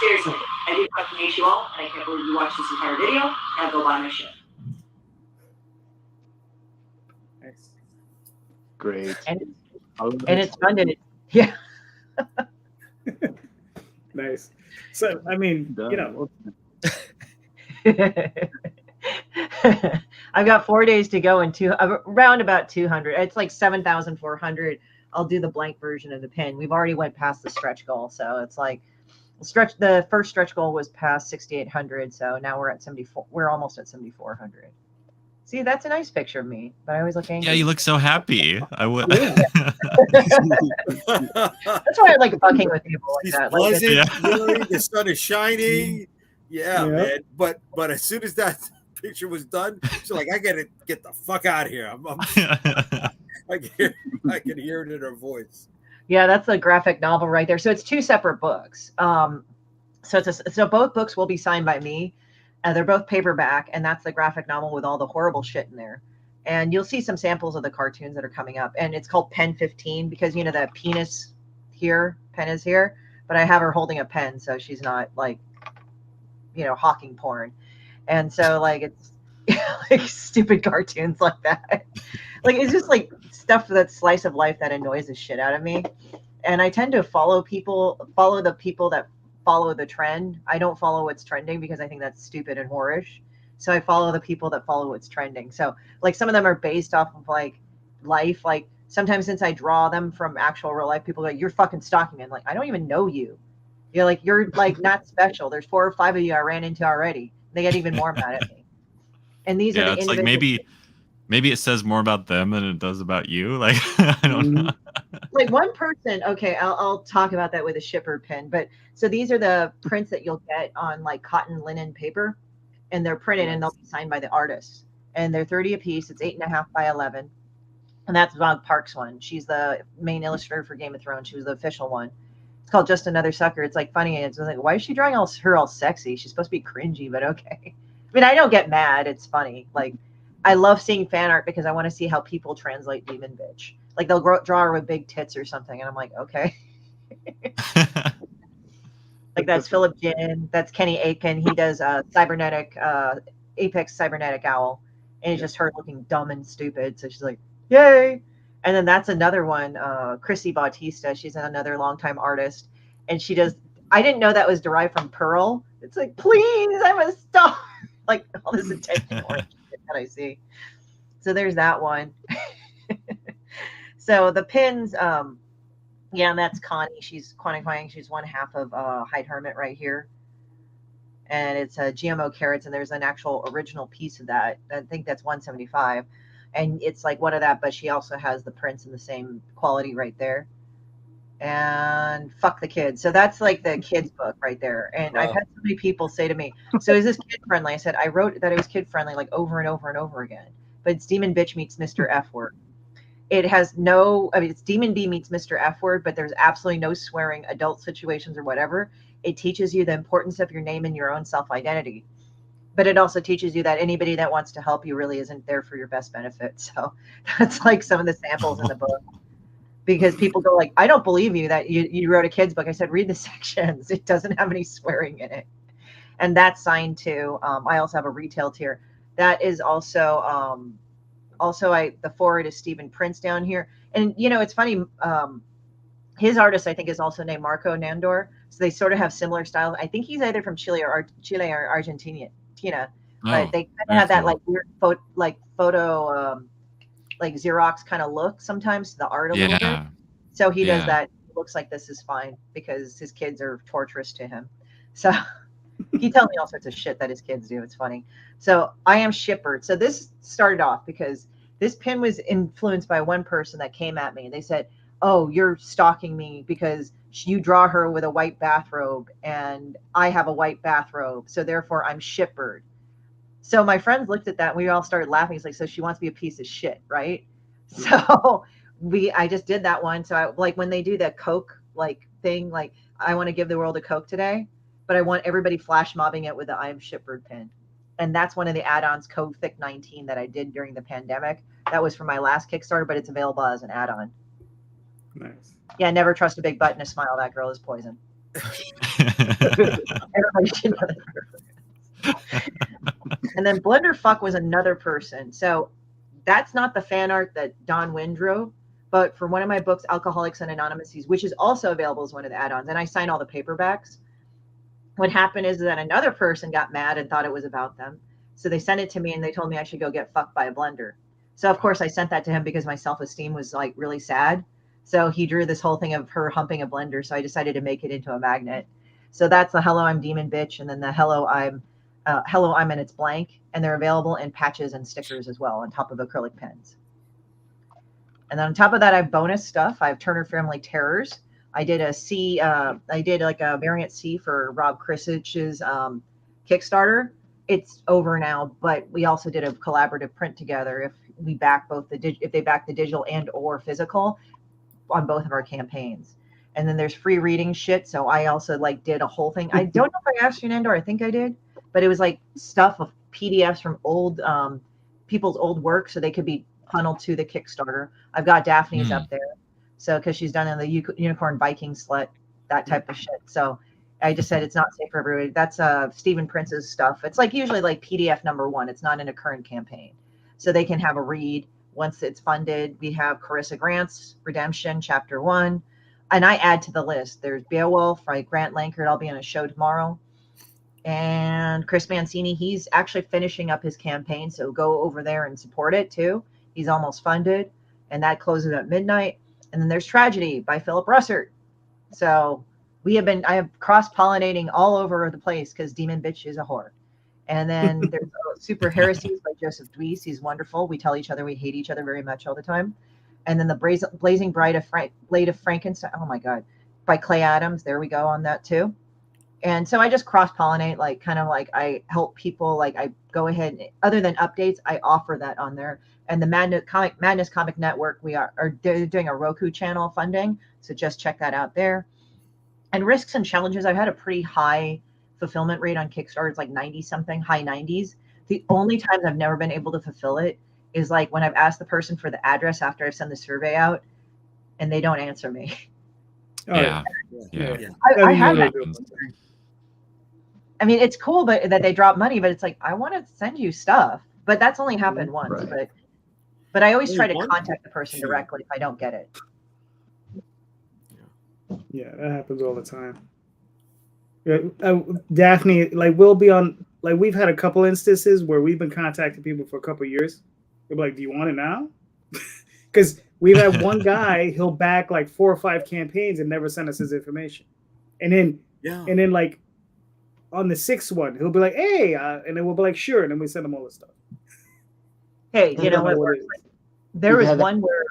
Seriously, I do fucking hate you all, and I can't believe you watched this entire video. Now go buy my shit. Nice. Great. And it's funded. Yeah. Nice. So, I mean, you know. I've got 4 days to go and around about 200. It's like 7,400. I'll do the blank version of the pin. We've already went past the stretch goal. So it's like the first stretch goal was past 6,800. So now we're at 74. We're almost at 7,400. See, that's a nice picture of me, but I always look angry. Yeah, you look so happy. I would. That's why I like bucking with people like that. Like, Pleasant, the sun is shining. Yeah, man. But as soon as that picture was done, she's like, I gotta get the fuck out of here. I can hear it in her voice. Yeah, that's a graphic novel right there. So it's two separate books. So both books will be signed by me. They're both paperback, and that's the graphic novel with all the horrible shit in there. And you'll see some samples of the cartoons that are coming up. And it's called Pen 15 because, you know, the penis here, pen is here, but I have her holding a pen, so she's not like, you know, hawking porn. And so like it's like stupid cartoons like that. Like it's just like stuff that's slice of life that annoys the shit out of me. And I tend to follow the people that follow the trend. I don't follow what's trending because I think that's stupid and whorish. So I follow the people that follow what's trending. So like some of them are based off of like life. Like sometimes since I draw them from actual real life, people are like, you're fucking stalking me. I'm like, I don't even know you. You're like not special. There's 4 or 5 of you I ran into already. They get even more mad at me. And these are the it's like maybe it says more about them than it does about you. Like I don't know. Like one person, okay, I'll talk about that with a shipper pin. But so these are the prints that you'll get on like cotton linen paper, and they're printed and they'll be signed by the artist. And they're 30 a piece. It's 8.5 by 11. And that's Bob Park's one. She's the main illustrator for Game of Thrones. She was the official one. It's called Just Another Sucker. It's like funny. It's like, why is she drawing her all sexy? She's supposed to be cringy, but okay. I mean, I don't get mad. It's funny. Like, I love seeing fan art because I want to see how people translate Demon Bitch. Like they'll draw her with big tits or something, and I'm like, okay. Like that's Philip Ginn. That's Kenny Aiken. He does cybernetic Apex cybernetic owl, and it's just her looking dumb and stupid. So she's like, yay! And then that's another one, Chrissy Bautista. She's another longtime artist, and she does. I didn't know that was derived from Pearl. It's like, please, I'm a star. Like all this attention orange that I see. So there's that one. So the pins, and that's Connie. She's quantifying. She's one half of Hyde Hermit right here. And it's GMO carrots, and there's an actual original piece of that. I think that's 175. And it's like one of that, but she also has the prints in the same quality right there. And fuck the kids. So that's like the kids book right there. And I've had so many people say to me, so is this kid friendly? I said, I wrote that it was kid friendly like over and over and over again. But it's Demon Bitch meets Mr. F word. It has it's Demon B meets Mr. F word, but there's absolutely no swearing, adult situations or whatever. It teaches you the importance of your name and your own self-identity. But it also teaches you that anybody that wants to help you really isn't there for your best benefit. So that's like some of the samples in the book. Because people go like, I don't believe you that you wrote a kid's book. I said, read the sections. It doesn't have any swearing in it. And that's signed too. I also have a retail tier. That is also, the forward is Stephen Prince down here. And, you know, it's funny. His artist, I think, is also named Marco Nandor. So they sort of have similar styles. I think he's either from Chile or Argentina. But they kind of have that like weird photo like Xerox kind of look sometimes to the art a little bit. So he does that. It looks like this is fine because his kids are torturous to him. So he tells me all sorts of shit that his kids do. It's funny. So I am shippered. So this started off because this pin was influenced by one person that came at me. They said, oh, you're stalking me because you draw her with a white bathrobe and I have a white bathrobe, so therefore I'm shippered. So my friends looked at that and we all started laughing. It's like, so she wants to be a piece of shit, right? So I just did that one. So I, like when they do the Coke like thing, like I want to give the world a Coke today, but I want everybody flash mobbing it with the I'm shippered pin. And that's one of the add-ons, Code Thick 19, that I did during the pandemic. That was for my last Kickstarter, but it's available as an add-on. Nice. Yeah, never trust a big butt and a smile. That girl is poison. Everybody should know that. And then Blenderfuck was another person. So that's not the fan art that Don Wynn drew, but for one of my books, Alcoholics and Anonymous, which is also available as one of the add-ons, and I sign all the paperbacks. What happened is that another person got mad and thought it was about them. So they sent it to me and they told me I should go get fucked by a blender. So of course I sent that to him because my self-esteem was like really sad. So he drew this whole thing of her humping a blender. So I decided to make it into a magnet. So that's the Hello, I'm Demon Bitch. And then the Hello, I'm and it's blank. And they're available in patches and stickers as well on top of acrylic pens. And then on top of that, I have bonus stuff. I have Turner Family Terrors. I did a C. I did like a variant C for Rob Krisich's Kickstarter. It's over now, but we also did a collaborative print together. If we back both if they back the digital and or physical on both of our campaigns. And then there's free reading shit. So I also like did a whole thing. I don't know if I asked you, Nandor. I think I did, but it was like stuff of PDFs from old people's old work, so they could be funneled to the Kickstarter. I've got Daphne's up there. So, because she's done in the Unicorn Viking Slut, that type of shit. So I just said it's not safe for everybody. That's Stephen Prince's stuff. It's like usually like PDF #1. It's not in a current campaign. So they can have a read once it's funded. We have Carissa Grant's Redemption, Chapter 1. And I add to the list. There's Beowulf, right? Grant Lankard. I'll be on a show tomorrow. And Chris Mancini, he's actually finishing up his campaign. So go over there and support it too. He's almost funded. And that closes at midnight. And then there's Tragedy by Philip Russert. So I have cross-pollinating all over the place because Demon Bitch is a whore. And then there's Super Heresies by Joseph Dweese. He's wonderful. We tell each other we hate each other very much all the time. And then the Blazing Blade of Frankenstein. Oh my God. By Clay Adams. There we go on that too. And so I just cross-pollinate, like kind of like I help people, like I go ahead, other than updates, I offer that on there. And the Madness Comic Network, they're doing a Roku channel funding. So just check that out there. And Risks and Challenges, I've had a pretty high fulfillment rate on Kickstarter. It's like 90 something, high 90s. The only times I've never been able to fulfill it is like when I've asked the person for the address after I've sent the survey out and they don't answer me. Yeah. I have that. I mean, it's cool that they drop money, but it's like, I want to send you stuff, but that's only happened once. Right. But I always try to contact the person directly if I don't get it. Yeah, that happens all the time. Yeah, Daphne, like we'll be on, like we've had a couple instances where we've been contacting people for a couple of years. They're like, "Do you want it now?" Because we've had one guy, he'll back like 4 or 5 campaigns and never send us his information, and then like on the 6th one, he'll be like, "Hey," and then we'll be like, "Sure," and then we send him all the stuff. Hey, you know what? There was one where.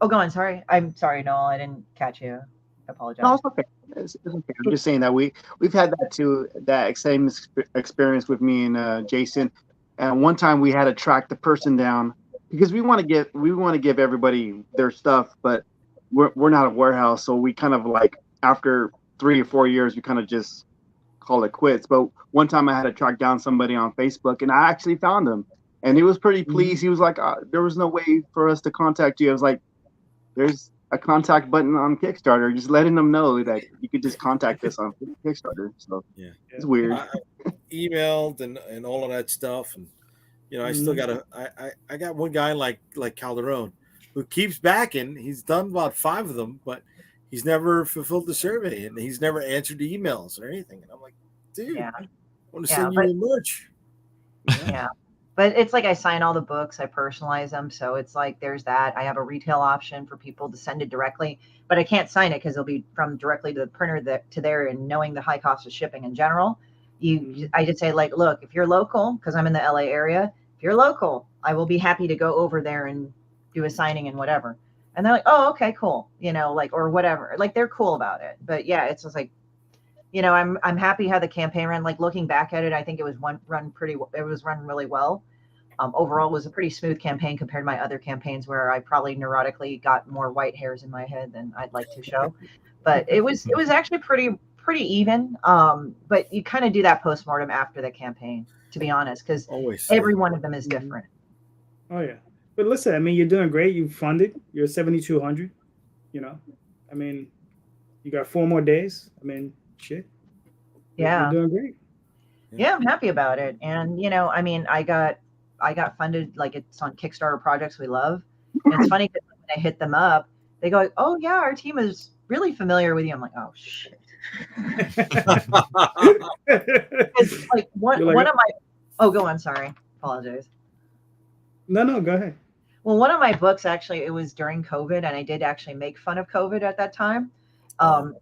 Oh, go on. Sorry, I'm sorry, Noel. I didn't catch you. I apologize. No, it's okay. It's okay. I'm just saying that we've had that too. That same experience with me and Jason. And one time we had to track the person down because we want to give everybody their stuff, but we're not a warehouse, so we kind of like after 3 or 4 years we kind of just call it quits. But one time I had to track down somebody on Facebook, and I actually found him, and he was pretty pleased. He was like, "There was no way for us to contact you." I was like, "There's a contact button on Kickstarter, just letting them know that you could just contact us on Kickstarter." So yeah, it's weird. I emailed and all of that stuff, and I still got I got one guy like Calderon who keeps backing. He's done about 5 of them, but he's never fulfilled the survey and he's never answered the emails or anything. And I'm like, dude, I want to send you a merch. Yeah. But it's like I sign all the books, I personalize them. So it's like there's that. I have a retail option for people to send it directly, but I can't sign it because it'll be from directly to the printer to there. And knowing the high cost of shipping in general, I just say like, look, if you're local, because I'm in the LA area, if you're local, I will be happy to go over there and do a signing and whatever. And they're like, oh, okay, cool. Like, or whatever. Like, they're cool about it. But yeah, it's just like, I'm happy how the campaign ran. Like, looking back at it, I think it was run really well. Overall, it was a pretty smooth campaign compared to my other campaigns where I probably neurotically got more white hairs in my head than I'd like to show. But it was actually pretty even. But you kind of do that postmortem after the campaign, to be honest, because every one of them is different. Oh yeah, but listen, I mean, you're doing great. You funded. You're 7,200. I mean, you got 4 more days. I mean, shit. Yeah, you're doing great. Yeah, I'm happy about it. And I mean, I got funded, like, it's on Kickstarter projects we love. And it's funny because when I hit them up, they go, "Oh yeah, our team is really familiar with you." I'm like, "Oh shit." It's like one of my go on, sorry. Apologize. No, go ahead. Well, one of my books, actually, it was during COVID, and I did actually make fun of COVID at that time.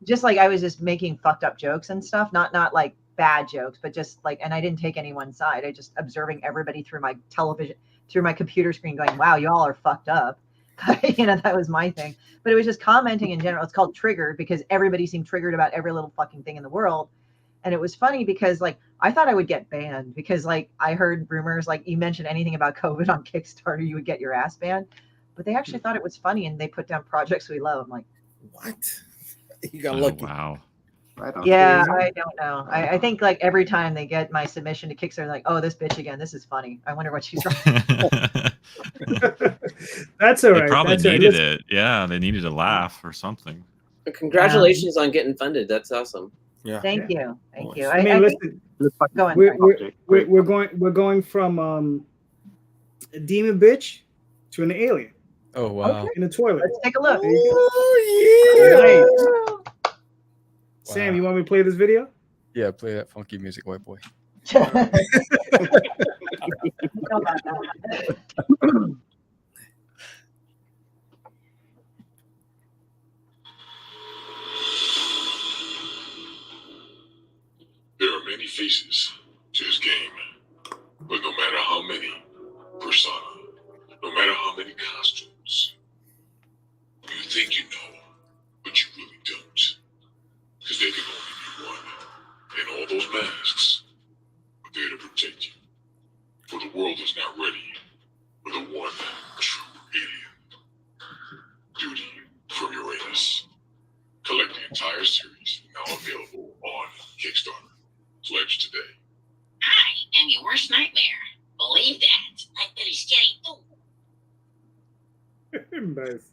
Just like I was just making fucked up jokes and stuff, not like bad jokes, but just like, and I didn't take any one side. I just observing everybody through my television, through my computer screen, going, "Wow, you all are fucked up." That was my thing. But it was just commenting in general. It's called Triggered because everybody seemed triggered about every little fucking thing in the world. And it was funny because, like, I thought I would get banned because, like, I heard rumors, like, you mentioned anything about COVID on Kickstarter, you would get your ass banned. But they actually thought it was funny, and they put down projects we love. I'm like, what? You got lucky. Wow. Yeah, I don't know. I think, like, every time they get my submission to Kickstarter, like, "Oh, this bitch again. This is funny. I wonder what she's writing." That's all right. They probably That's all right. needed it. Yeah, they needed a laugh or something. Congratulations on getting funded. That's awesome. Yeah. Thank you. I mean, listen. Go on. We're going from demon bitch to an alien. Oh wow! In the toilet. Let's take a look. Oh yeah! Sam, you want me to play this video? Yeah, play that funky music, white boy. There are many faces to this game, but no matter how many persona, no matter how many costumes, you think you know, but you really don't. Because there can only be one. And all those masks are there to protect you. For the world is not ready for the one true alien. Duty from Uranus. Collect the entire series, now available on Kickstarter. Pledge today. I am your worst nightmare. Believe that. I bet he's getting food. Nice.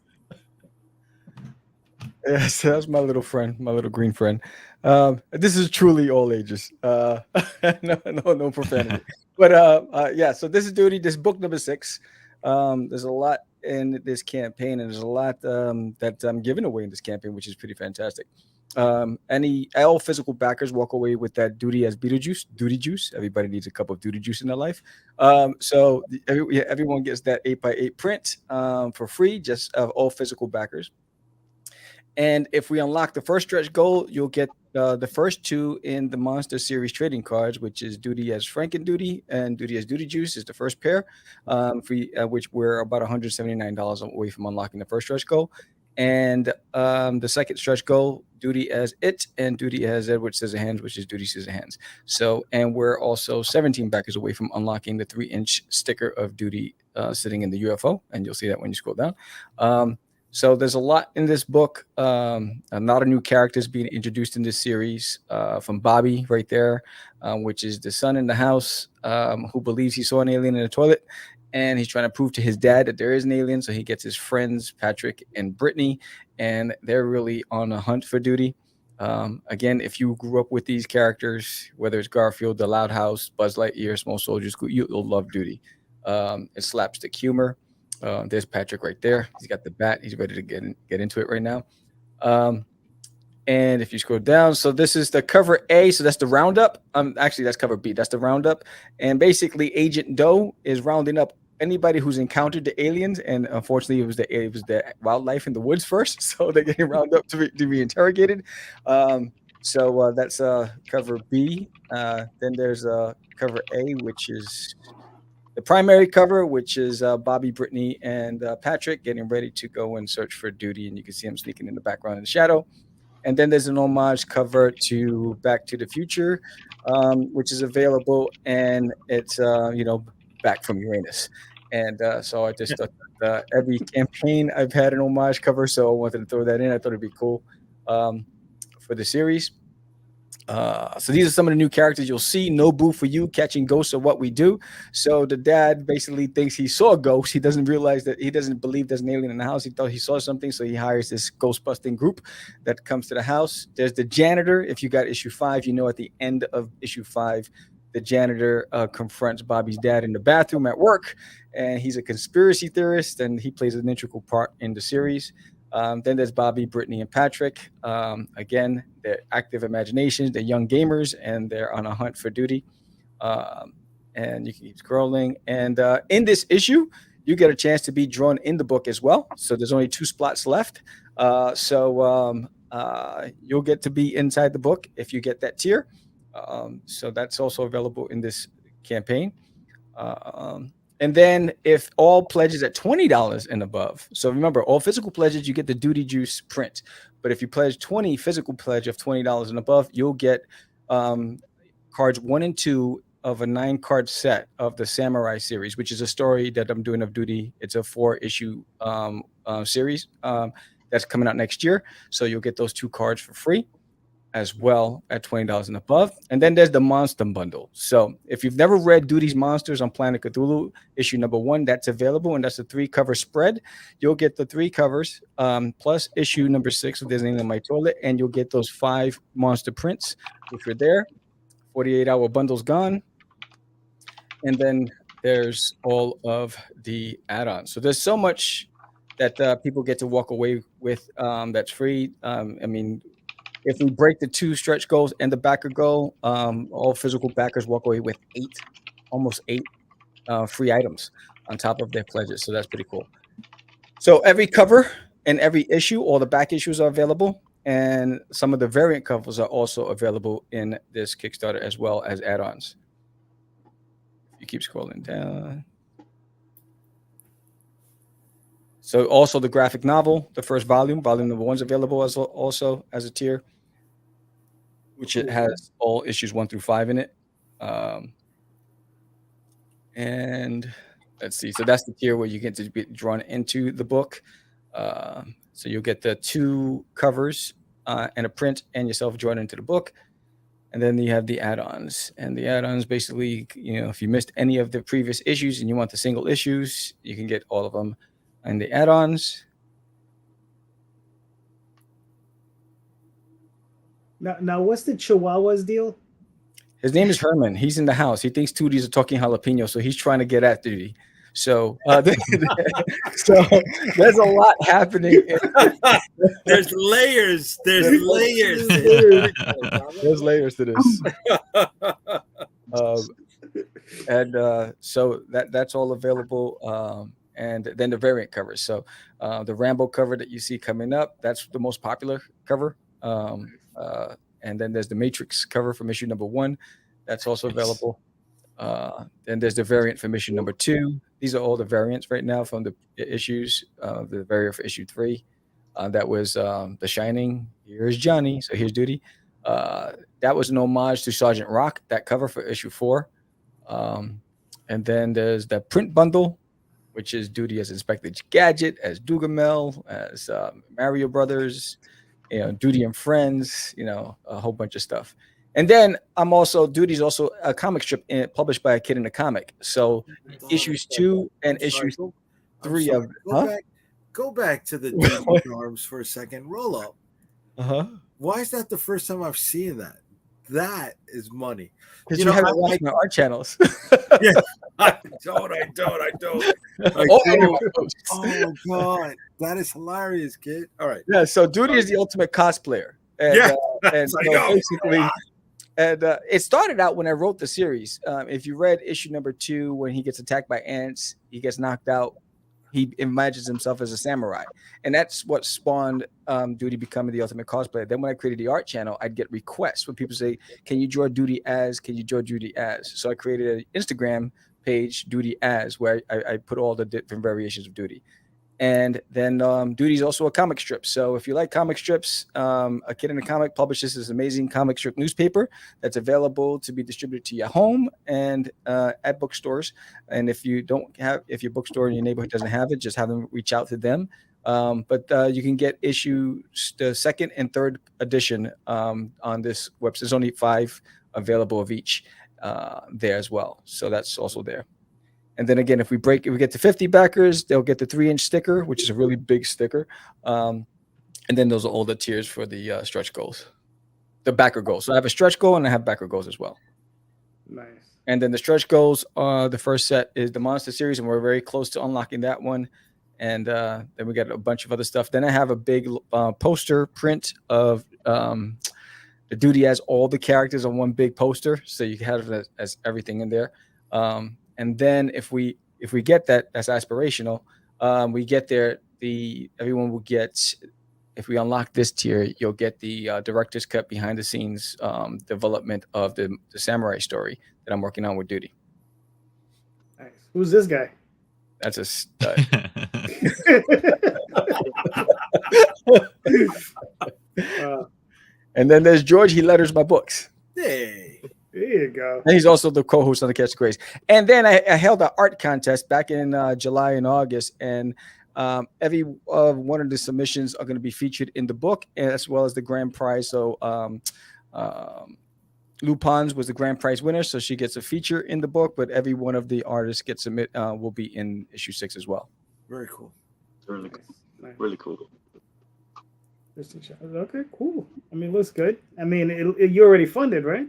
Yes, that's my little friend, my little green friend. This is truly all ages. No profanity. But yeah, so this is Duty. This is book number 6. There's a lot in this campaign, and there's a lot that I'm giving away in this campaign, which is pretty fantastic. All physical backers walk away with that Duty as Beetlejuice, Duty juice. Everybody needs a cup of Duty juice in their life. So everyone gets that 8x8 print for free, just of all physical backers. And if we unlock the first stretch goal, you'll get the first 2 in the Monster Series trading cards, which is Duty as Franken Duty and Duty as Duty Juice is the first pair, which we're about $179 away from unlocking the first stretch goal. And the second stretch goal, Duty as It and Duty as Edward Scissorhands, which is Duty Scissorhands. So, and we're also 17 backers away from unlocking the 3-inch sticker of Duty sitting in the UFO, and you'll see that when you scroll down. So there's a lot in this book. A lot of new characters being introduced in this series, from Bobby right there, which is the son in the house who believes he saw an alien in the toilet. And he's trying to prove to his dad that there is an alien. So he gets his friends, Patrick and Brittany, and they're really on a hunt for Duty. Again, if you grew up with these characters, whether it's Garfield, The Loud House, Buzz Lightyear, Small Soldiers, you'll love Duty. It's slapstick humor. There's Patrick right there. He's got the bat. He's ready to get into it right now. And if you scroll down, so this is the cover A. So that's the roundup. Actually, that's cover B. That's the roundup. And basically, Agent Doe is rounding up anybody who's encountered the aliens. And unfortunately, it was the wildlife in the woods first. So they're getting rounded up to be interrogated. So that's cover B. Then there's cover A, which is the primary cover, which is Bobby, Brittany, and Patrick getting ready to go and search for duty, and you can see him sneaking in the background in the shadow. And then there's an homage cover to Back to the Future, which is available, and it's back from Uranus. And so I just thought that, every campaign I've had an homage cover, so I wanted to throw that in. I thought it'd be cool for the series. So these are some of the new characters you'll see. No Boo for You, Catching Ghosts of What We Do. So the dad basically thinks he saw a ghost. He doesn't realize that, he doesn't believe there's an alien in the house. He thought he saw something, so he hires this ghost busting group that comes to the house. There's the janitor. If you got issue 5, at the end of issue 5, the janitor confronts Bobby's dad in the bathroom at work, and he's a conspiracy theorist, and he plays an integral part in the series. Then there's Bobby, Brittany, and Patrick. Again, they're active imaginations, they're young gamers, and they're on a hunt for duty. And you can keep scrolling. And in this issue, you get a chance to be drawn in the book as well. So there's only 2 spots left. So you'll get to be inside the book if you get that tier. So that's also available in this campaign. And then if all pledges at $20 and above, so remember, all physical pledges, you get the Duty Juice print. But if you pledge physical pledge of $20 and above, you'll get cards 1 and 2 of a 9-card set of the Samurai series, which is a story that I'm doing of Duty. It's a 4-issue series that's coming out next year. So you'll get those 2 cards for free as well at $20 and above. And then there's the Monster Bundle. So if you've never read Duty's Monsters on Planet Cthulhu, issue number 1, that's available, and that's a 3-cover spread. You'll get the 3 covers plus issue number 6 of Disney in My Toilet, and you'll get those 5 monster prints, which are there. 48-hour bundles gone. And then there's all of the add-ons. So there's so much that people get to walk away with that's free. If we break the 2 stretch goals and the backer goal, all physical backers walk away with almost 8 free items on top of their pledges. So that's pretty cool. So every cover and every issue, all the back issues are available. And some of the variant covers are also available in this Kickstarter as well as add-ons. You keep scrolling down. So also the graphic novel, the first volume number 1 is available also as a tier, which it has all issues 1 through 5 in it. And let's see. So that's the tier where you get to be drawn into the book. So you'll get the 2 covers and a print and yourself drawn into the book. And then you have the add-ons. And the add-ons basically, if you missed any of the previous issues and you want the single issues, you can get all of them. And the add-ons. Now, what's the Chihuahua's deal? His name is Herman. He's in the house. He thinks Tootie's a talking jalapeno, so he's trying to get at Tootie. So, so there's a lot happening. There's layers. There's layers. There's layers to this. So that's all available. And then the variant covers. So the Rambo cover that you see coming up, that's the most popular cover. And then there's the Matrix cover from issue number 1. That's also available. Then there's the variant from issue number 2. These are all the variants right now from the issues. The variant for issue 3. That was The Shining. Here's Johnny. So here's Duty. That was an homage to Sergeant Rock, that cover for issue 4. And then there's the print bundle, which is Duty as Inspector Gadget, as Dugamel, as Mario Brothers, Duty and Friends, a whole bunch of stuff. And then Duty's also a comic strip published by a kid in a comic. So issues 2 and issues 3 of Go back to the Duty arms for a second. Roll up. Why is that the first time I've seen that? That is money. Because you haven't watched my art channels. Yeah, I don't. Oh God, that is hilarious, kid. All right. Yeah. So Duty is the ultimate cosplayer. And, and so basically, it started out when I wrote the series. If you read issue number 2, when he gets attacked by ants, he gets knocked out. He imagines himself as a samurai, and that's what spawned Duty becoming the ultimate cosplayer. Then when I created the art channel, I'd get requests when people say, "Can you draw Duty as? Can you draw Duty as?" So I created an Instagram page Duty as, where I put all the different variations of Duty. And then Duty is also a comic strip. So if you like comic strips, A Kid in a Comic publishes this amazing comic strip newspaper that's available to be distributed to your home and at bookstores. And if your bookstore in your neighborhood doesn't have it, just have them reach out to them. But you can get the second and third edition on this website. There's only 5 available of each there as well. So that's also there. And then again, if we get to 50 backers, they'll get the 3-inch sticker, which is a really big sticker. And then those are all the tiers for the stretch goals, the backer goals. So I have a stretch goal and I have backer goals as well. Nice. And then the stretch goals, the first set is the Monster series, and we're very close to unlocking that one. And then we got a bunch of other stuff. Then I have a big poster print of the Duty as all the characters on one big poster, so you can have it as everything in there. And then if we get that, that's aspirational. We get there. Everyone will get. If we unlock this tier, you'll get the director's cut behind the scenes development of the samurai story that I'm working on with Duty. Nice. Who's this guy? That's a stud. And then there's George. He letters my books. Hey. There you go. And he's also the co-host on the Catch the Craze. And then I held an art contest back in July and August, and every one of the submissions are going to be featured in the book, as well as the grand prize. So Lupin's was the grand prize winner, so she gets a feature in the book. But every one of the artists will be in issue 6 as well. Very cool. Really cool. Nice. Really cool. Okay, cool. I mean, looks good. I mean, you already funded, right?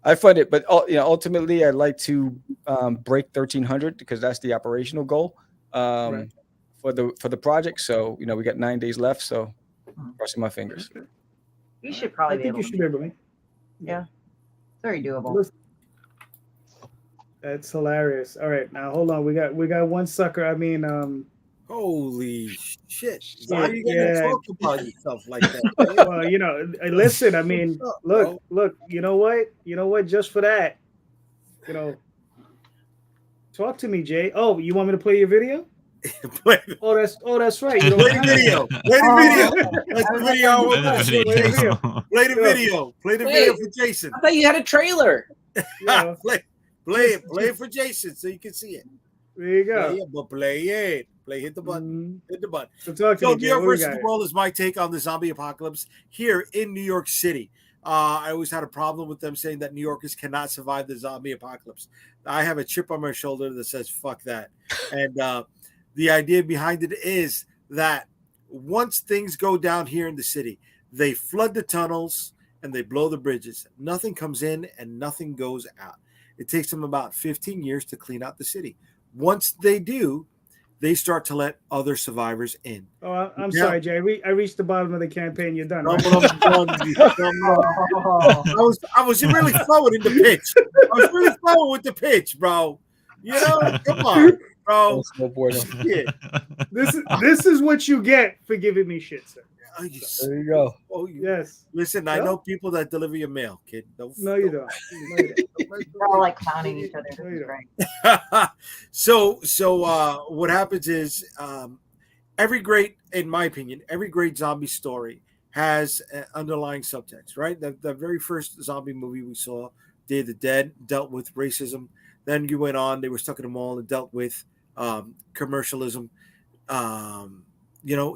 I fund it, but ultimately, I'd like to break 1,300 because that's the operational goal for the project. So we got 9 days left. So crossing my fingers. You should probably. I think you should be able to. Yeah, very doable. That's hilarious. All right, now hold on. We got one sucker. I mean, holy shit! Yeah, Why are you gonna talk about yourself like that? Well, listen. I mean, look. You know what? Just for that, talk to me, Jay. Oh, you want me to play your video? Oh, that's right. You Play the video. Play the video. That's the video. Play the video. Play the video for Jason. I thought you had a trailer. Yeah. Play it for Jason so you can see it. There you go. Play it. Hit the button. Hit the button. So talk to So me, New York Jay. versus the World is my take on the zombie apocalypse here in New York City. I always had a problem with them saying that New Yorkers cannot survive the zombie apocalypse. I have a chip on my shoulder that says fuck that. And the idea behind it is that once things go down here in the city, they flood the tunnels and they blow the bridges. Nothing comes in and nothing goes out. It takes them about 15 years to clean out the city. Once they do, they start to let other survivors in. Oh, I'm sorry, Jay. I reached the bottom of the campaign. You're done. Right? I was really flowing in the pitch. I was really flowing with the pitch, bro. Come on, bro. Shit. This is what you get for giving me shit, sir. There you go. Oh, yes. Listen, I know people that deliver your mail, kid. No, you don't. We're all like clowning each other. This is great. So what happens is in my opinion, every great zombie story has an underlying subtext, right? The very first zombie movie we saw, Day of the Dead, dealt with racism. Then you went on, they were stuck in a mall and dealt with commercialism.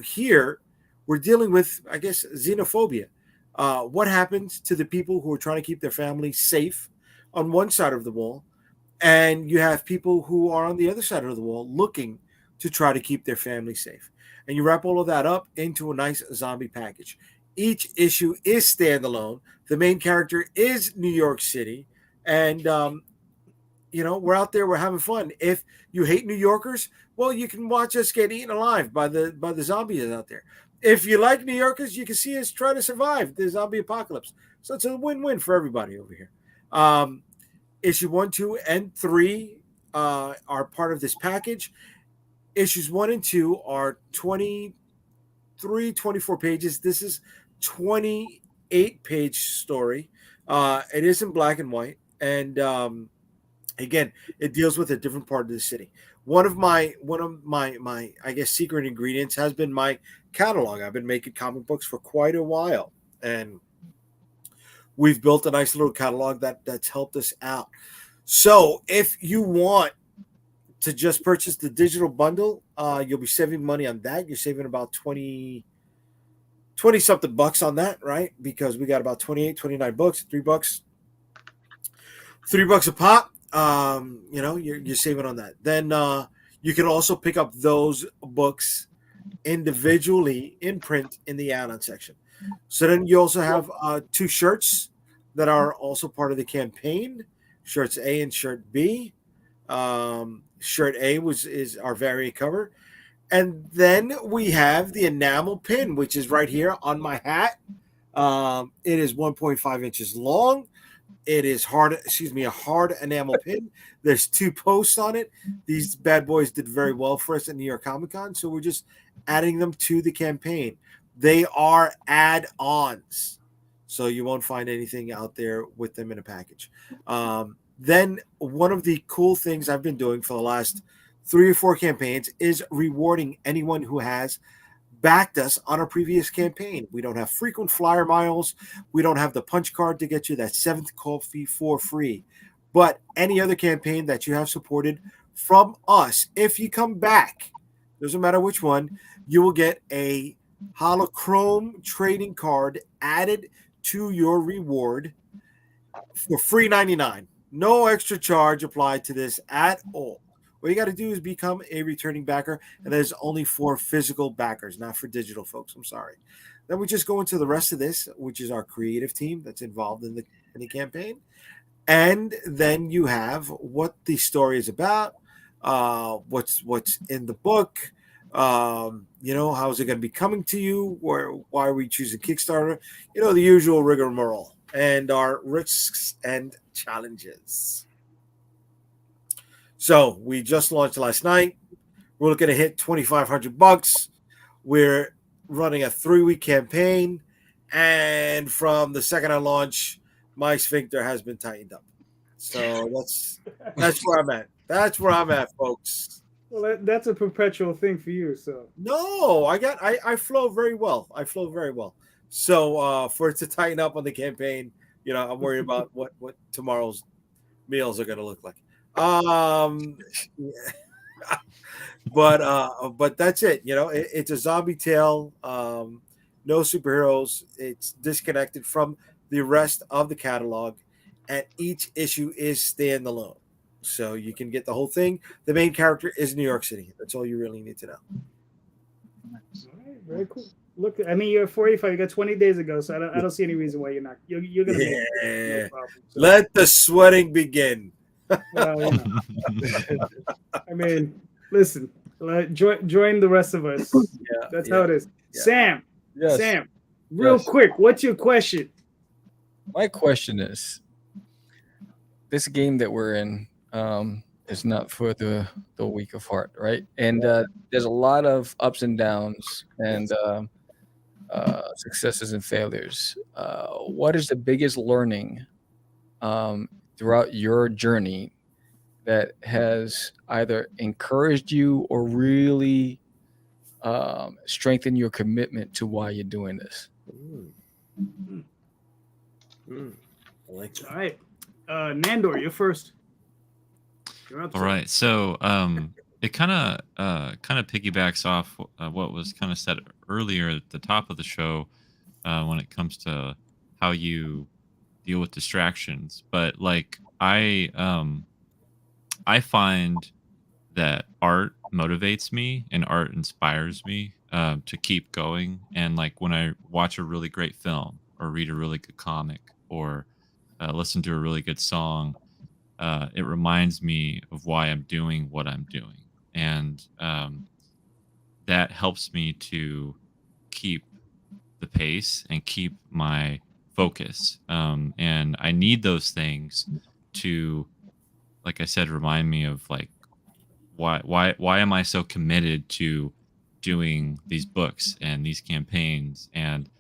Here we're dealing with, I guess, xenophobia. What happens to the people who are trying to keep their family safe on one side of the wall, and you have people who are on the other side of the wall looking to try to keep their family safe. And you wrap all of that up into a nice zombie package. Each issue is standalone. The main character is New York City, and we're out there, we're having fun. If you hate New Yorkers, well, you can watch us get eaten alive by the zombies out there. If you like New Yorkers, you can see us try to survive the zombie apocalypse. So it's a win-win for everybody over here. Issue 1, 2, and 3 are part of this package. Issues 1 and 2 are 24 pages. This is 28-page story. It is in black and white. And Again, it deals with a different part of the city. One of my I guess secret ingredients has been my catalog. I've been making comic books for quite a while, and we've built a nice little catalog that's helped us out. So if you want to just purchase the digital bundle, you'll be saving money on that. You're saving about 20 something bucks on that, right? Because we got about 28, 29 books, $3 a pop. You're saving on that. Then you can also pick up those books individually in print in the add-on section. So then you also have 2 shirts that are also part of the campaign, shirts A and shirt B. Shirt A is our variant cover. And then we have the enamel pin, which is right here on my hat. It is 1.5 inches long. It is a hard enamel pin. There's 2 posts on it. These bad boys did very well for us at New York Comic Con, so we're just adding them to the campaign. They are add-ons, so you won't find anything out there with them in a package. Then one of the cool things I've been doing for the last 3 or 4 campaigns is rewarding anyone who has backed us on a previous campaign. We don't have frequent flyer miles. We don't have the punch card to get you that 7th coffee for free. But any other campaign that you have supported from us, if you come back, doesn't matter which one, you will get a holochrome trading card added to your reward for free 99. No extra charge applied to this at all. What you got to do is become a returning backer, and there's only for physical backers, not for digital folks. I'm sorry. Then we just go into the rest of this, which is our creative team that's involved in the campaign, and then you have what the story is about, what's in the book, how is it going to be coming to you, why are we choosing Kickstarter, the usual rigmarole, and our risks and challenges. So we just launched last night. We're looking to hit $2,500. We're running a 3-week campaign, and from the second I launch, my sphincter has been tightened up. So that's where I'm at. That's where I'm at, folks. Well, that's a perpetual thing for you. So no, I flow very well. So for it to tighten up on the campaign, I'm worried about what tomorrow's meals are going to look like. But that's it. It's a zombie tale. No superheroes. It's disconnected from the rest of the catalog, and each issue is standalone. So you can get the whole thing. The main character is New York City. That's all you really need to know. All right, very cool. Look, I mean, you're 45. You got 20 days ago, so I don't see any reason why you're not. You're gonna be no problem, so. Let the sweating begin. Well, I mean, listen, join the rest of us. That's how it is. Yeah. Sam, real quick, what's your question? My question is, this game that we're in is not for the weak of heart, right? And there's a lot of ups and downs and successes and failures. What is the biggest learning throughout your journey that has either encouraged you or really strengthened your commitment to why you're doing this? I like that. All right, Nandor, you're first. You're up. All right, so it kind of piggybacks off what was kind of said earlier at the top of the show when it comes to how you deal with distractions. But like I find that art motivates me and art inspires me to keep going. And like when I watch a really great film or read a really good comic or listen to a really good song, it reminds me of why I'm doing what I'm doing. And that helps me to keep the pace and keep my focus. And I need those things to, like I said, remind me of like, why am I so committed to doing these books and these campaigns and,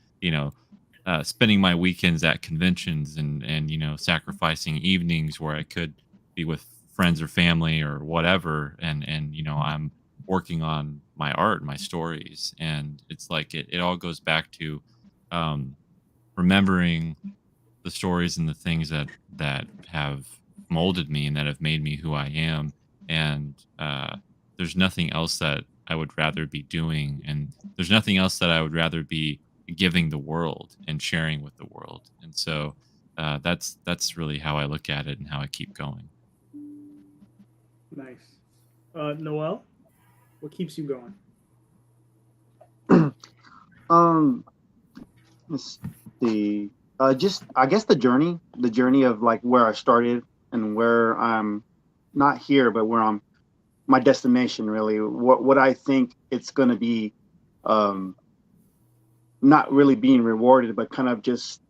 spending my weekends at conventions and sacrificing evenings where I could be with friends or family or whatever, and I'm working on my art, my stories, and it's like it all goes back to remembering the stories and the things that have molded me and that have made me who I am. And there's nothing else that I would rather be doing, and there's nothing else that I would rather be giving the world and sharing with the world. And so that's really how I look at it and how I keep going. Nice. Noel, what keeps you going? Let's see. Just I guess the journey of like where I started and where I'm not here, but where I'm, my destination really. What I think it's going to be, not really being rewarded, but kind of just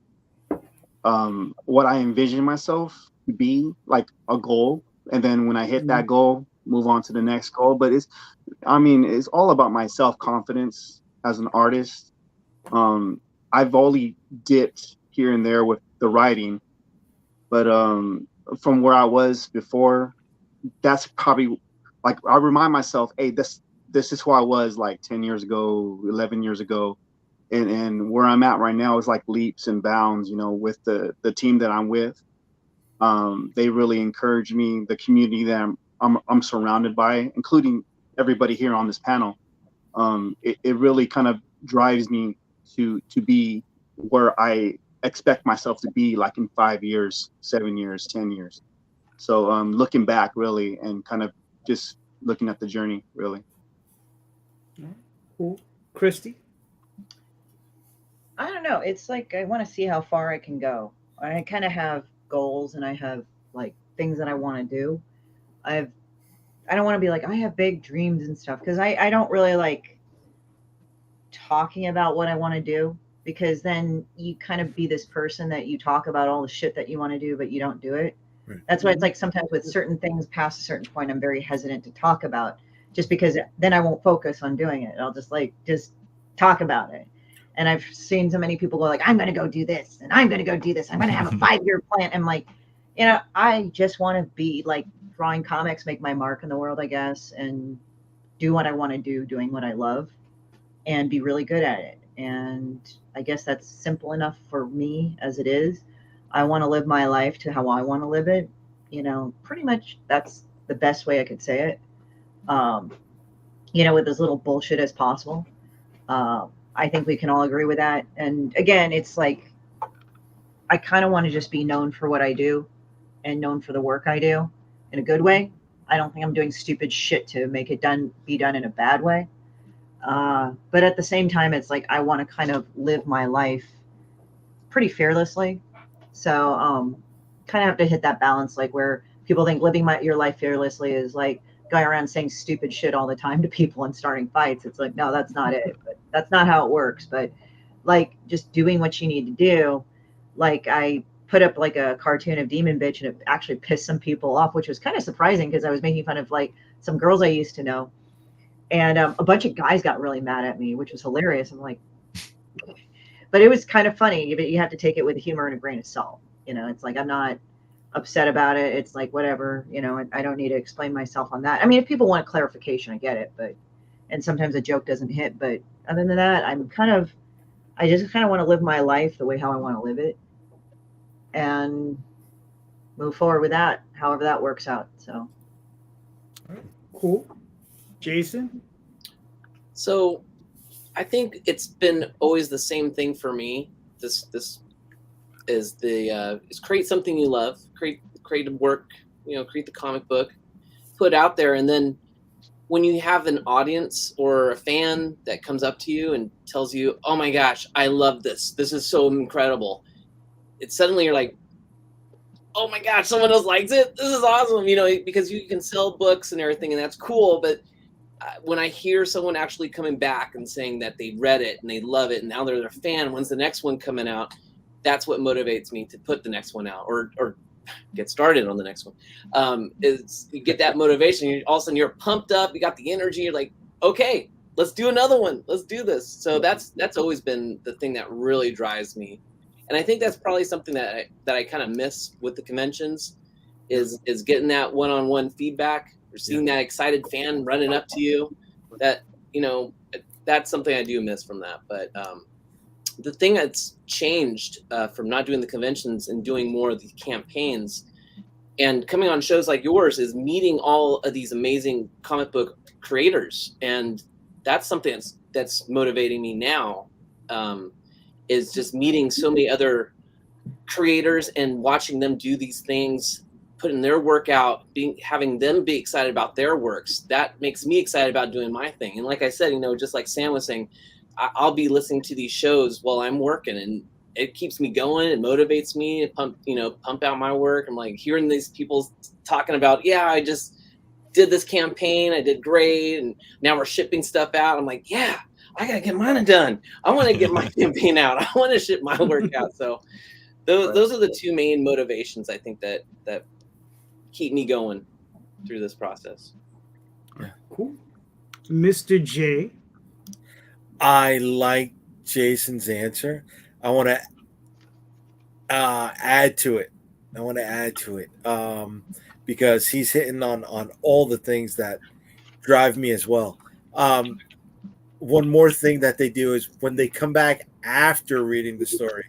what I envision myself to be, like a goal. And then when I hit that goal, move on to the next goal. But it's all about my self-confidence as an artist. I've only dipped here and there with the writing, but from where I was before, that's probably like, I remind myself, hey, this is who I was like 10 years ago, 11 years ago. And where I'm at right now is like leaps and bounds, with the team that I'm with. They really encourage me, the community that I'm surrounded by, including everybody here on this panel. It really kind of drives me to be where I expect myself to be, like in 5 years, 7 years, 10 years. So looking back really, and kind of just looking at the journey really. Cool. Christie? I don't know. It's like I want to see how far I can go. I kind of have goals and I have like things that I want to do. I don't want to be like, I have big dreams and stuff, because I don't really like talking about what I want to do, because then you kind of be this person that you talk about all the shit that you want to do, but you don't do it. Right. That's why it's like sometimes with certain things past a certain point, I'm very hesitant to talk about, just because then I won't focus on doing it. I'll just talk about it. And I've seen so many people go like, I'm going to go do this and I'm going to go do this. I'm going to have a 5-year plan. I'm like, I just want to be like drawing comics, make my mark in the world, I guess, and do what I want to do, doing what I love, and be really good at it. And I guess that's simple enough for me as it is. I want to live my life to how I want to live it. Pretty much that's the best way I could say it. With as little bullshit as possible. I think we can all agree with that. And again, it's like, I kind of want to just be known for what I do and known for the work I do in a good way. I don't think I'm doing stupid shit to make it be done in a bad way. But at the same time, it's like, I want to kind of live my life pretty fearlessly. So, kind of have to hit that balance, like where people think living your life fearlessly is like going around saying stupid shit all the time to people and starting fights. It's like, no, that's not it. But that's not how it works. But like just doing what you need to do. Like I put up like a cartoon of Demon Bitch, and it actually pissed some people off, which was kind of surprising because I was making fun of like some girls I used to know. And a bunch of guys got really mad at me, which was hilarious. I'm like, but it was kind of funny. But you have to take it with humor and a grain of salt. It's like, I'm not upset about it. It's like, whatever, I don't need to explain myself on that. I mean, if people want clarification, I get it, and sometimes a joke doesn't hit, but other than that, I just kind of want to live my life the way how I want to live it and move forward with that, however that works out. So. Cool. Jason? So I think it's been always the same thing for me. This is is create something you love, create work, create the comic book, put it out there, and then when you have an audience or a fan that comes up to you and tells you, "Oh my gosh, I love this. This is so incredible." It's suddenly you're like, "Oh my gosh, someone else likes it. This is awesome." Because you can sell books and everything, and that's cool. But when I hear someone actually coming back and saying that they read it and they love it, and now they're their fan, when's the next one coming out? That's what motivates me to put the next one out or get started on the next one. Is you get that motivation. All of a sudden you're pumped up. You got the energy. You're like, okay, let's do another one. Let's do this. So that's always been the thing that really drives me. And I think that's probably something that I kind of miss with the conventions is getting that one-on-one feedback or seeing that excited fan running up to you. That, you know, that's something I do miss from that. But the thing that's changed from not doing the conventions and doing more of the campaigns and coming on shows like yours is meeting all of these amazing comic book creators. And that's something that's motivating me now, is just meeting so many other creators and watching them do these things, putting their work out, having them be excited about their works. That makes me excited about doing my thing. And like I said, you know, just like Sam was saying, I'll be listening to these shows while I'm working, and it keeps me going. It motivates me to pump out my work. I'm like hearing these people talking about, yeah, I just did this campaign, I did great, and now we're shipping stuff out. I'm like, yeah, I gotta get mine done. I want to get my campaign out. I want to ship my work out. So those are the two main motivations I think that keep me going through this process. Yeah. Cool. Mr. J. I like Jason's answer. I want to add to it. Because he's hitting on all the things that drive me as well. One more thing that they do is when they come back after reading the story,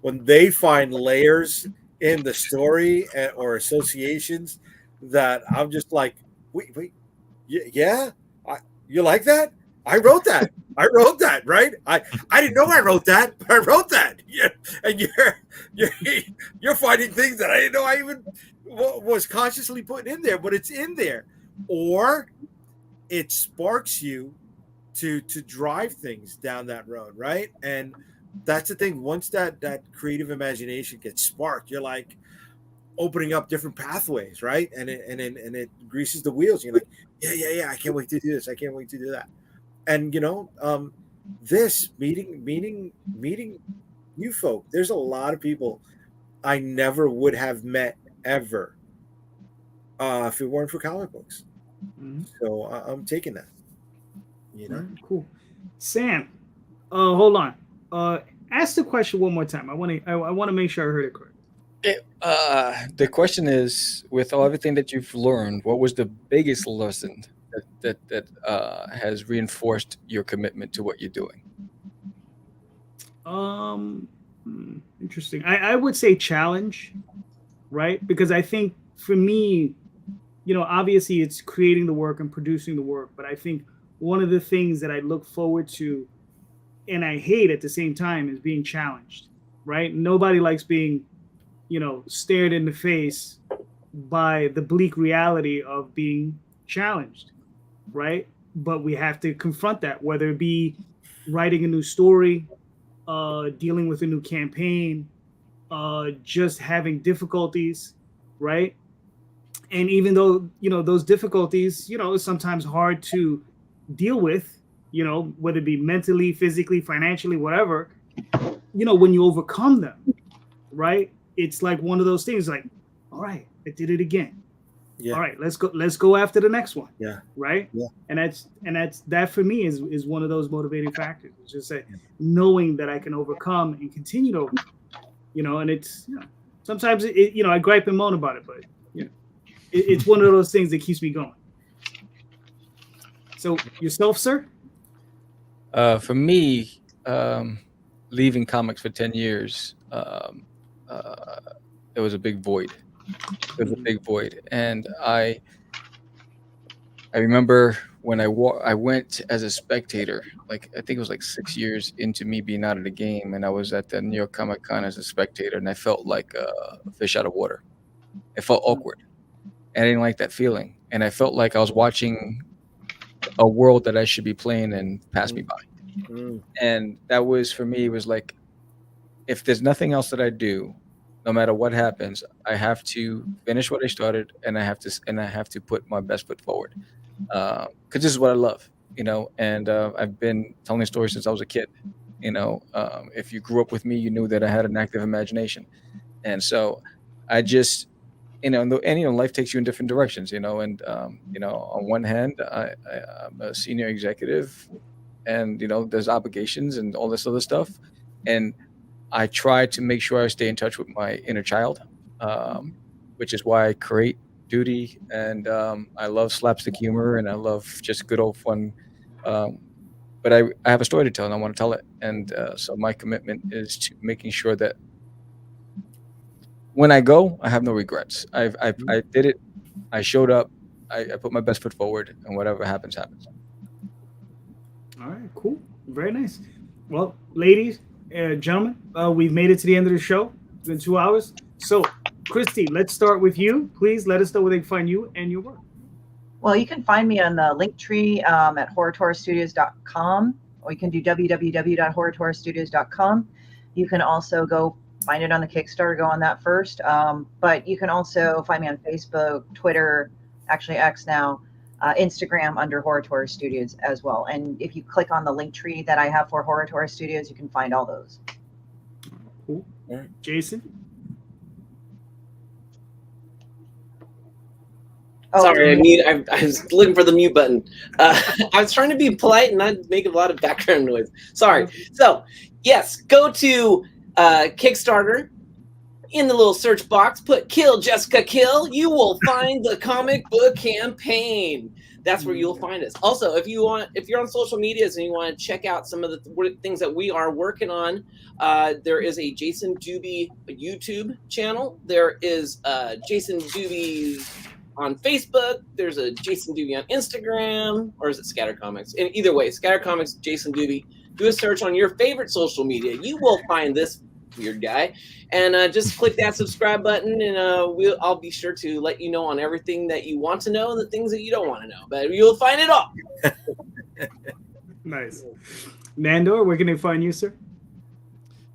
when they find layers in the story or associations that I'm just like, wait, yeah, you like that? I wrote that, right? I didn't know I wrote that, but I wrote that. Yeah, and you're finding things that I didn't know I even was consciously putting in there, but it's in there, or it sparks you to drive things down that road, right? And that's the thing. Once that creative imagination gets sparked, you're like opening up different pathways, right? And it greases the wheels. You're like, yeah, I can't wait to do this. I can't wait to do that. And this meeting you folk. There's a lot of people I never would have met ever if it weren't for comic books. Mm-hmm. So I'm taking that. Cool. Sam, hold on. Ask the question one more time. I want to make sure I heard it correct. The question is, with everything that you've learned, what was the biggest lesson that has reinforced your commitment to what you're doing? Interesting. I would say challenge, right? Because I think for me, obviously it's creating the work and producing the work, but I think one of the things that I look forward to and I hate at the same time is being challenged, right? Nobody likes being, stared in the face by the bleak reality of being challenged, right? But we have to confront that, whether it be writing a new story, dealing with a new campaign, just having difficulties, right? And even though, those difficulties, it's sometimes hard to deal with, whether it be mentally, physically, financially, whatever, when you overcome them, right? It's like one of those things like, all right, I did it again. Yeah. All right, let's go after the next one. Yeah. Right. Yeah. And that for me is one of those motivating factors. It's just knowing that I can overcome and continue to overcome, and it's, sometimes I gripe and moan about it, but it's one of those things that keeps me going. So yourself, sir? For me, leaving comics for 10 years, there was a big void. There's a big void, and I remember when I went as a spectator, like I think it was like 6 years into me being out of the game, and I was at the New York Comic Con as a spectator, and I felt like a fish out of water. It felt awkward, and I didn't like that feeling, and I felt like I was watching a world that I should be playing and pass me by. And that was, for me, it was like, if there's nothing else that I do, no matter what happens, I have to finish what I started, and I have to put my best foot forward, because this is what I love, and I've been telling stories since I was a kid. If you grew up with me, you knew that I had an active imagination, and so I just, life takes you in different directions, and on one hand, I'm a senior executive, and there's obligations and all this other stuff, and I try to make sure I stay in touch with my inner child, which is why I create Duty, and I love slapstick humor, and I love just good old fun. But I have a story to tell, and I want to tell it, and so my commitment is to making sure that when I go, I have no regrets. I did it. I showed up. I put my best foot forward, and whatever happens, happens. All right, cool. Very nice. Well, ladies, gentlemen, we've made it to the end of the show. It's been 2 hours. So, Christie, let's start with you. Please let us know where they can find you and your work. Well, you can find me on the Linktree at horrortourstudios.com, or you can do www.horrortourstudios.com. You can also go find it on the Kickstarter, go on that first. But you can also find me on Facebook, Twitter, actually X now, Instagram under Horror Tour Studios as well. And if you click on the Linktree that I have for Horror Tour Studios, you can find all those. Cool. All right. Jason? Sorry, I was looking for the mute button. I was trying to be polite and not make a lot of background noise. Sorry. So, yes, go to Kickstarter. In the little search box, put "Kill Jessica Kill." You will find the comic book campaign. That's where you'll find us. Also, if you're on social medias and you want to check out some of the things that we are working on, there is a Jason Dube YouTube channel. There is Jason Dube on Facebook. There's a Jason Dube on Instagram, or is it Scatter Comics? And either way, Scatter Comics, Jason Dube. Do a search on your favorite social media. You will find this weird guy, and just click that subscribe button, and I'll be sure to let you know on everything that you want to know and the things that you don't want to know. But you'll find it all. Nice. Nandor, where can they find you, sir?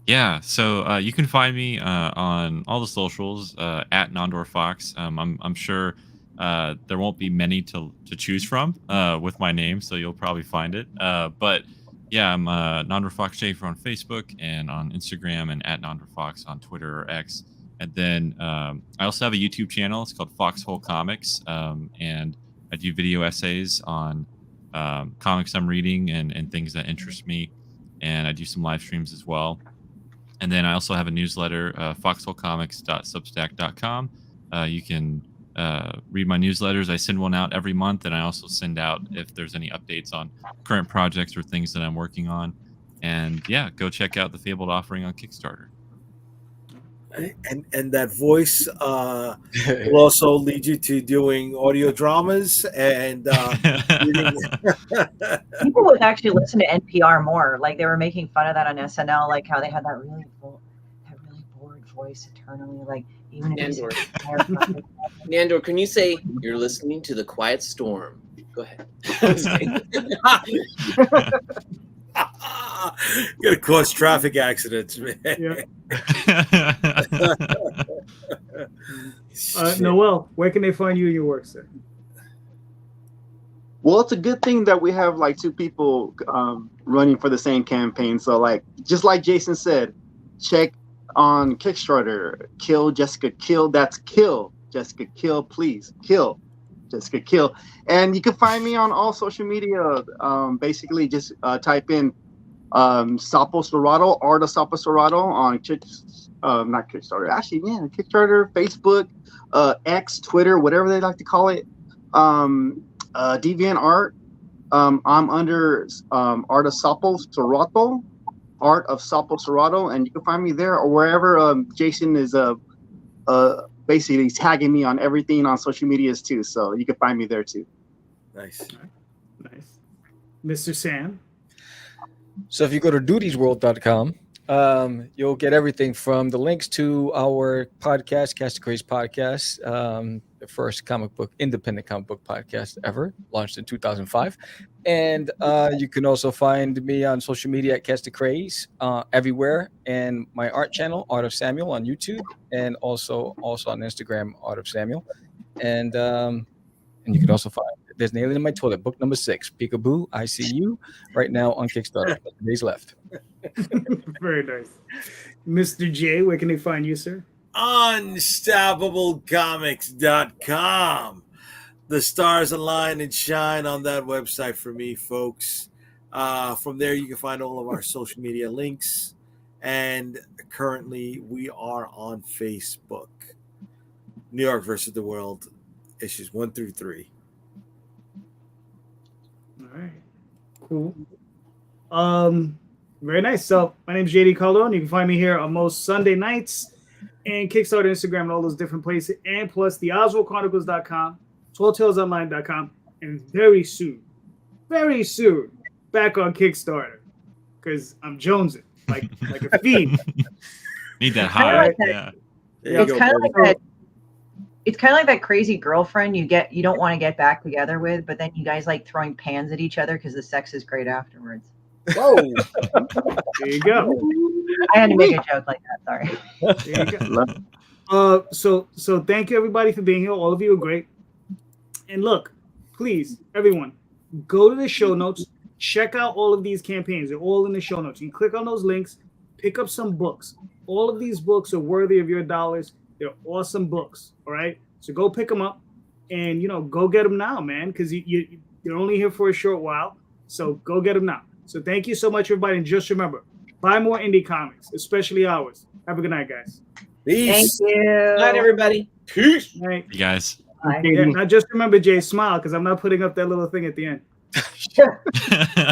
Yeah, so you can find me on all the socials at Nandor Fox. I'm sure there won't be many to choose from with my name, so you'll probably find it. But yeah, I'm Nandor Fox Shaffer on Facebook and on Instagram, and at Nandor Fox on Twitter or X. And then I also have a YouTube channel. It's called Foxhole Comics, and I do video essays on comics I'm reading and things that interest me. And I do some live streams as well. And then I also have a newsletter, foxholecomics.substack.com. You can read my newsletters. I send one out every month, and I also send out if there's any updates on current projects or things that I'm working on. And yeah, go check out the Fabled Offering on Kickstarter. And that voice will also lead you to doing audio dramas and people would actually listen to NPR more. Like they were making fun of that on SNL, like how they had that really bored voice eternally, like even if Nandor, can you say you're listening to The Quiet Storm? Go ahead. Gonna cause traffic accidents, man. Yeah. Noel, where can they find you and your work, sir? Well, it's a good thing that we have like two people running for the same campaign. So like, just like Jason said, check on Kickstarter, Kill Jessica Kill. That's Kill Jessica Kill, please. Kill Jessica Kill. And you can find me on all social media. Basically just type in Sapo Serrato, Art of Sapo Serrato on not Kickstarter, actually, yeah, Kickstarter, Facebook, X, Twitter, whatever they like to call it. Deviant Art. I'm under Art of Sapo Serrato, Art of Sapo Serrato, and you can find me there or wherever. Jason is basically tagging me on everything on social medias too, so you can find me there too. Nice. Nice. Mr. Sam? So if you go to dutiesworld.com, you'll get everything from the links to our podcast, Cast the Craze podcast, the first independent comic book podcast ever, launched in 2005. And you can also find me on social media at Cast the Craze everywhere, and my art channel, Art of Samuel, on YouTube, and also on Instagram, Art of Samuel. And you can also find There's an Alien in My Toilet, book number 6, Peekaboo, I See You, right now on Kickstarter. Days left. Very nice. Mr. J, where can they find you, sir? UnstabableComics.com. The stars align and shine on that website for me, folks. From there, you can find all of our social media links. And currently, we are on Facebook. New York versus the World, issues 1 through 3. All right. Cool. Very nice. So my name is JD Calderon. You can find me here on most Sunday nights and Kickstarter, Instagram, and all those different places. And plus the OswaldChronicles.com, TallTalesOnline.com, and very soon, back on Kickstarter. Because I'm jonesing like a fiend. Need that Kinda high. like that. Yeah. There you It's go, kind of baby. like that. It's kind of like that crazy girlfriend you don't want to get back together with, but then you guys like throwing pans at each other because the sex is great afterwards. Whoa. There you go. I had to make a joke like that. Sorry. There you go. So thank you everybody for being here. All of you are great. And look, please, everyone, go to the show notes. Check out all of these campaigns. They're all in the show notes. You can click on those links. Pick up some books. All of these books are worthy of your dollars. They're awesome books. All right. So go pick them up, and go get them now, man. Because you're only here for a short while. So go get them now. So thank you so much, everybody. And just remember, buy more indie comics, especially ours. Have a good night, guys. Peace. Thank you. Good night, everybody. Peace. Right. You guys. Bye. Yeah, now just remember, Jay, smile, because I'm not putting up that little thing at the end.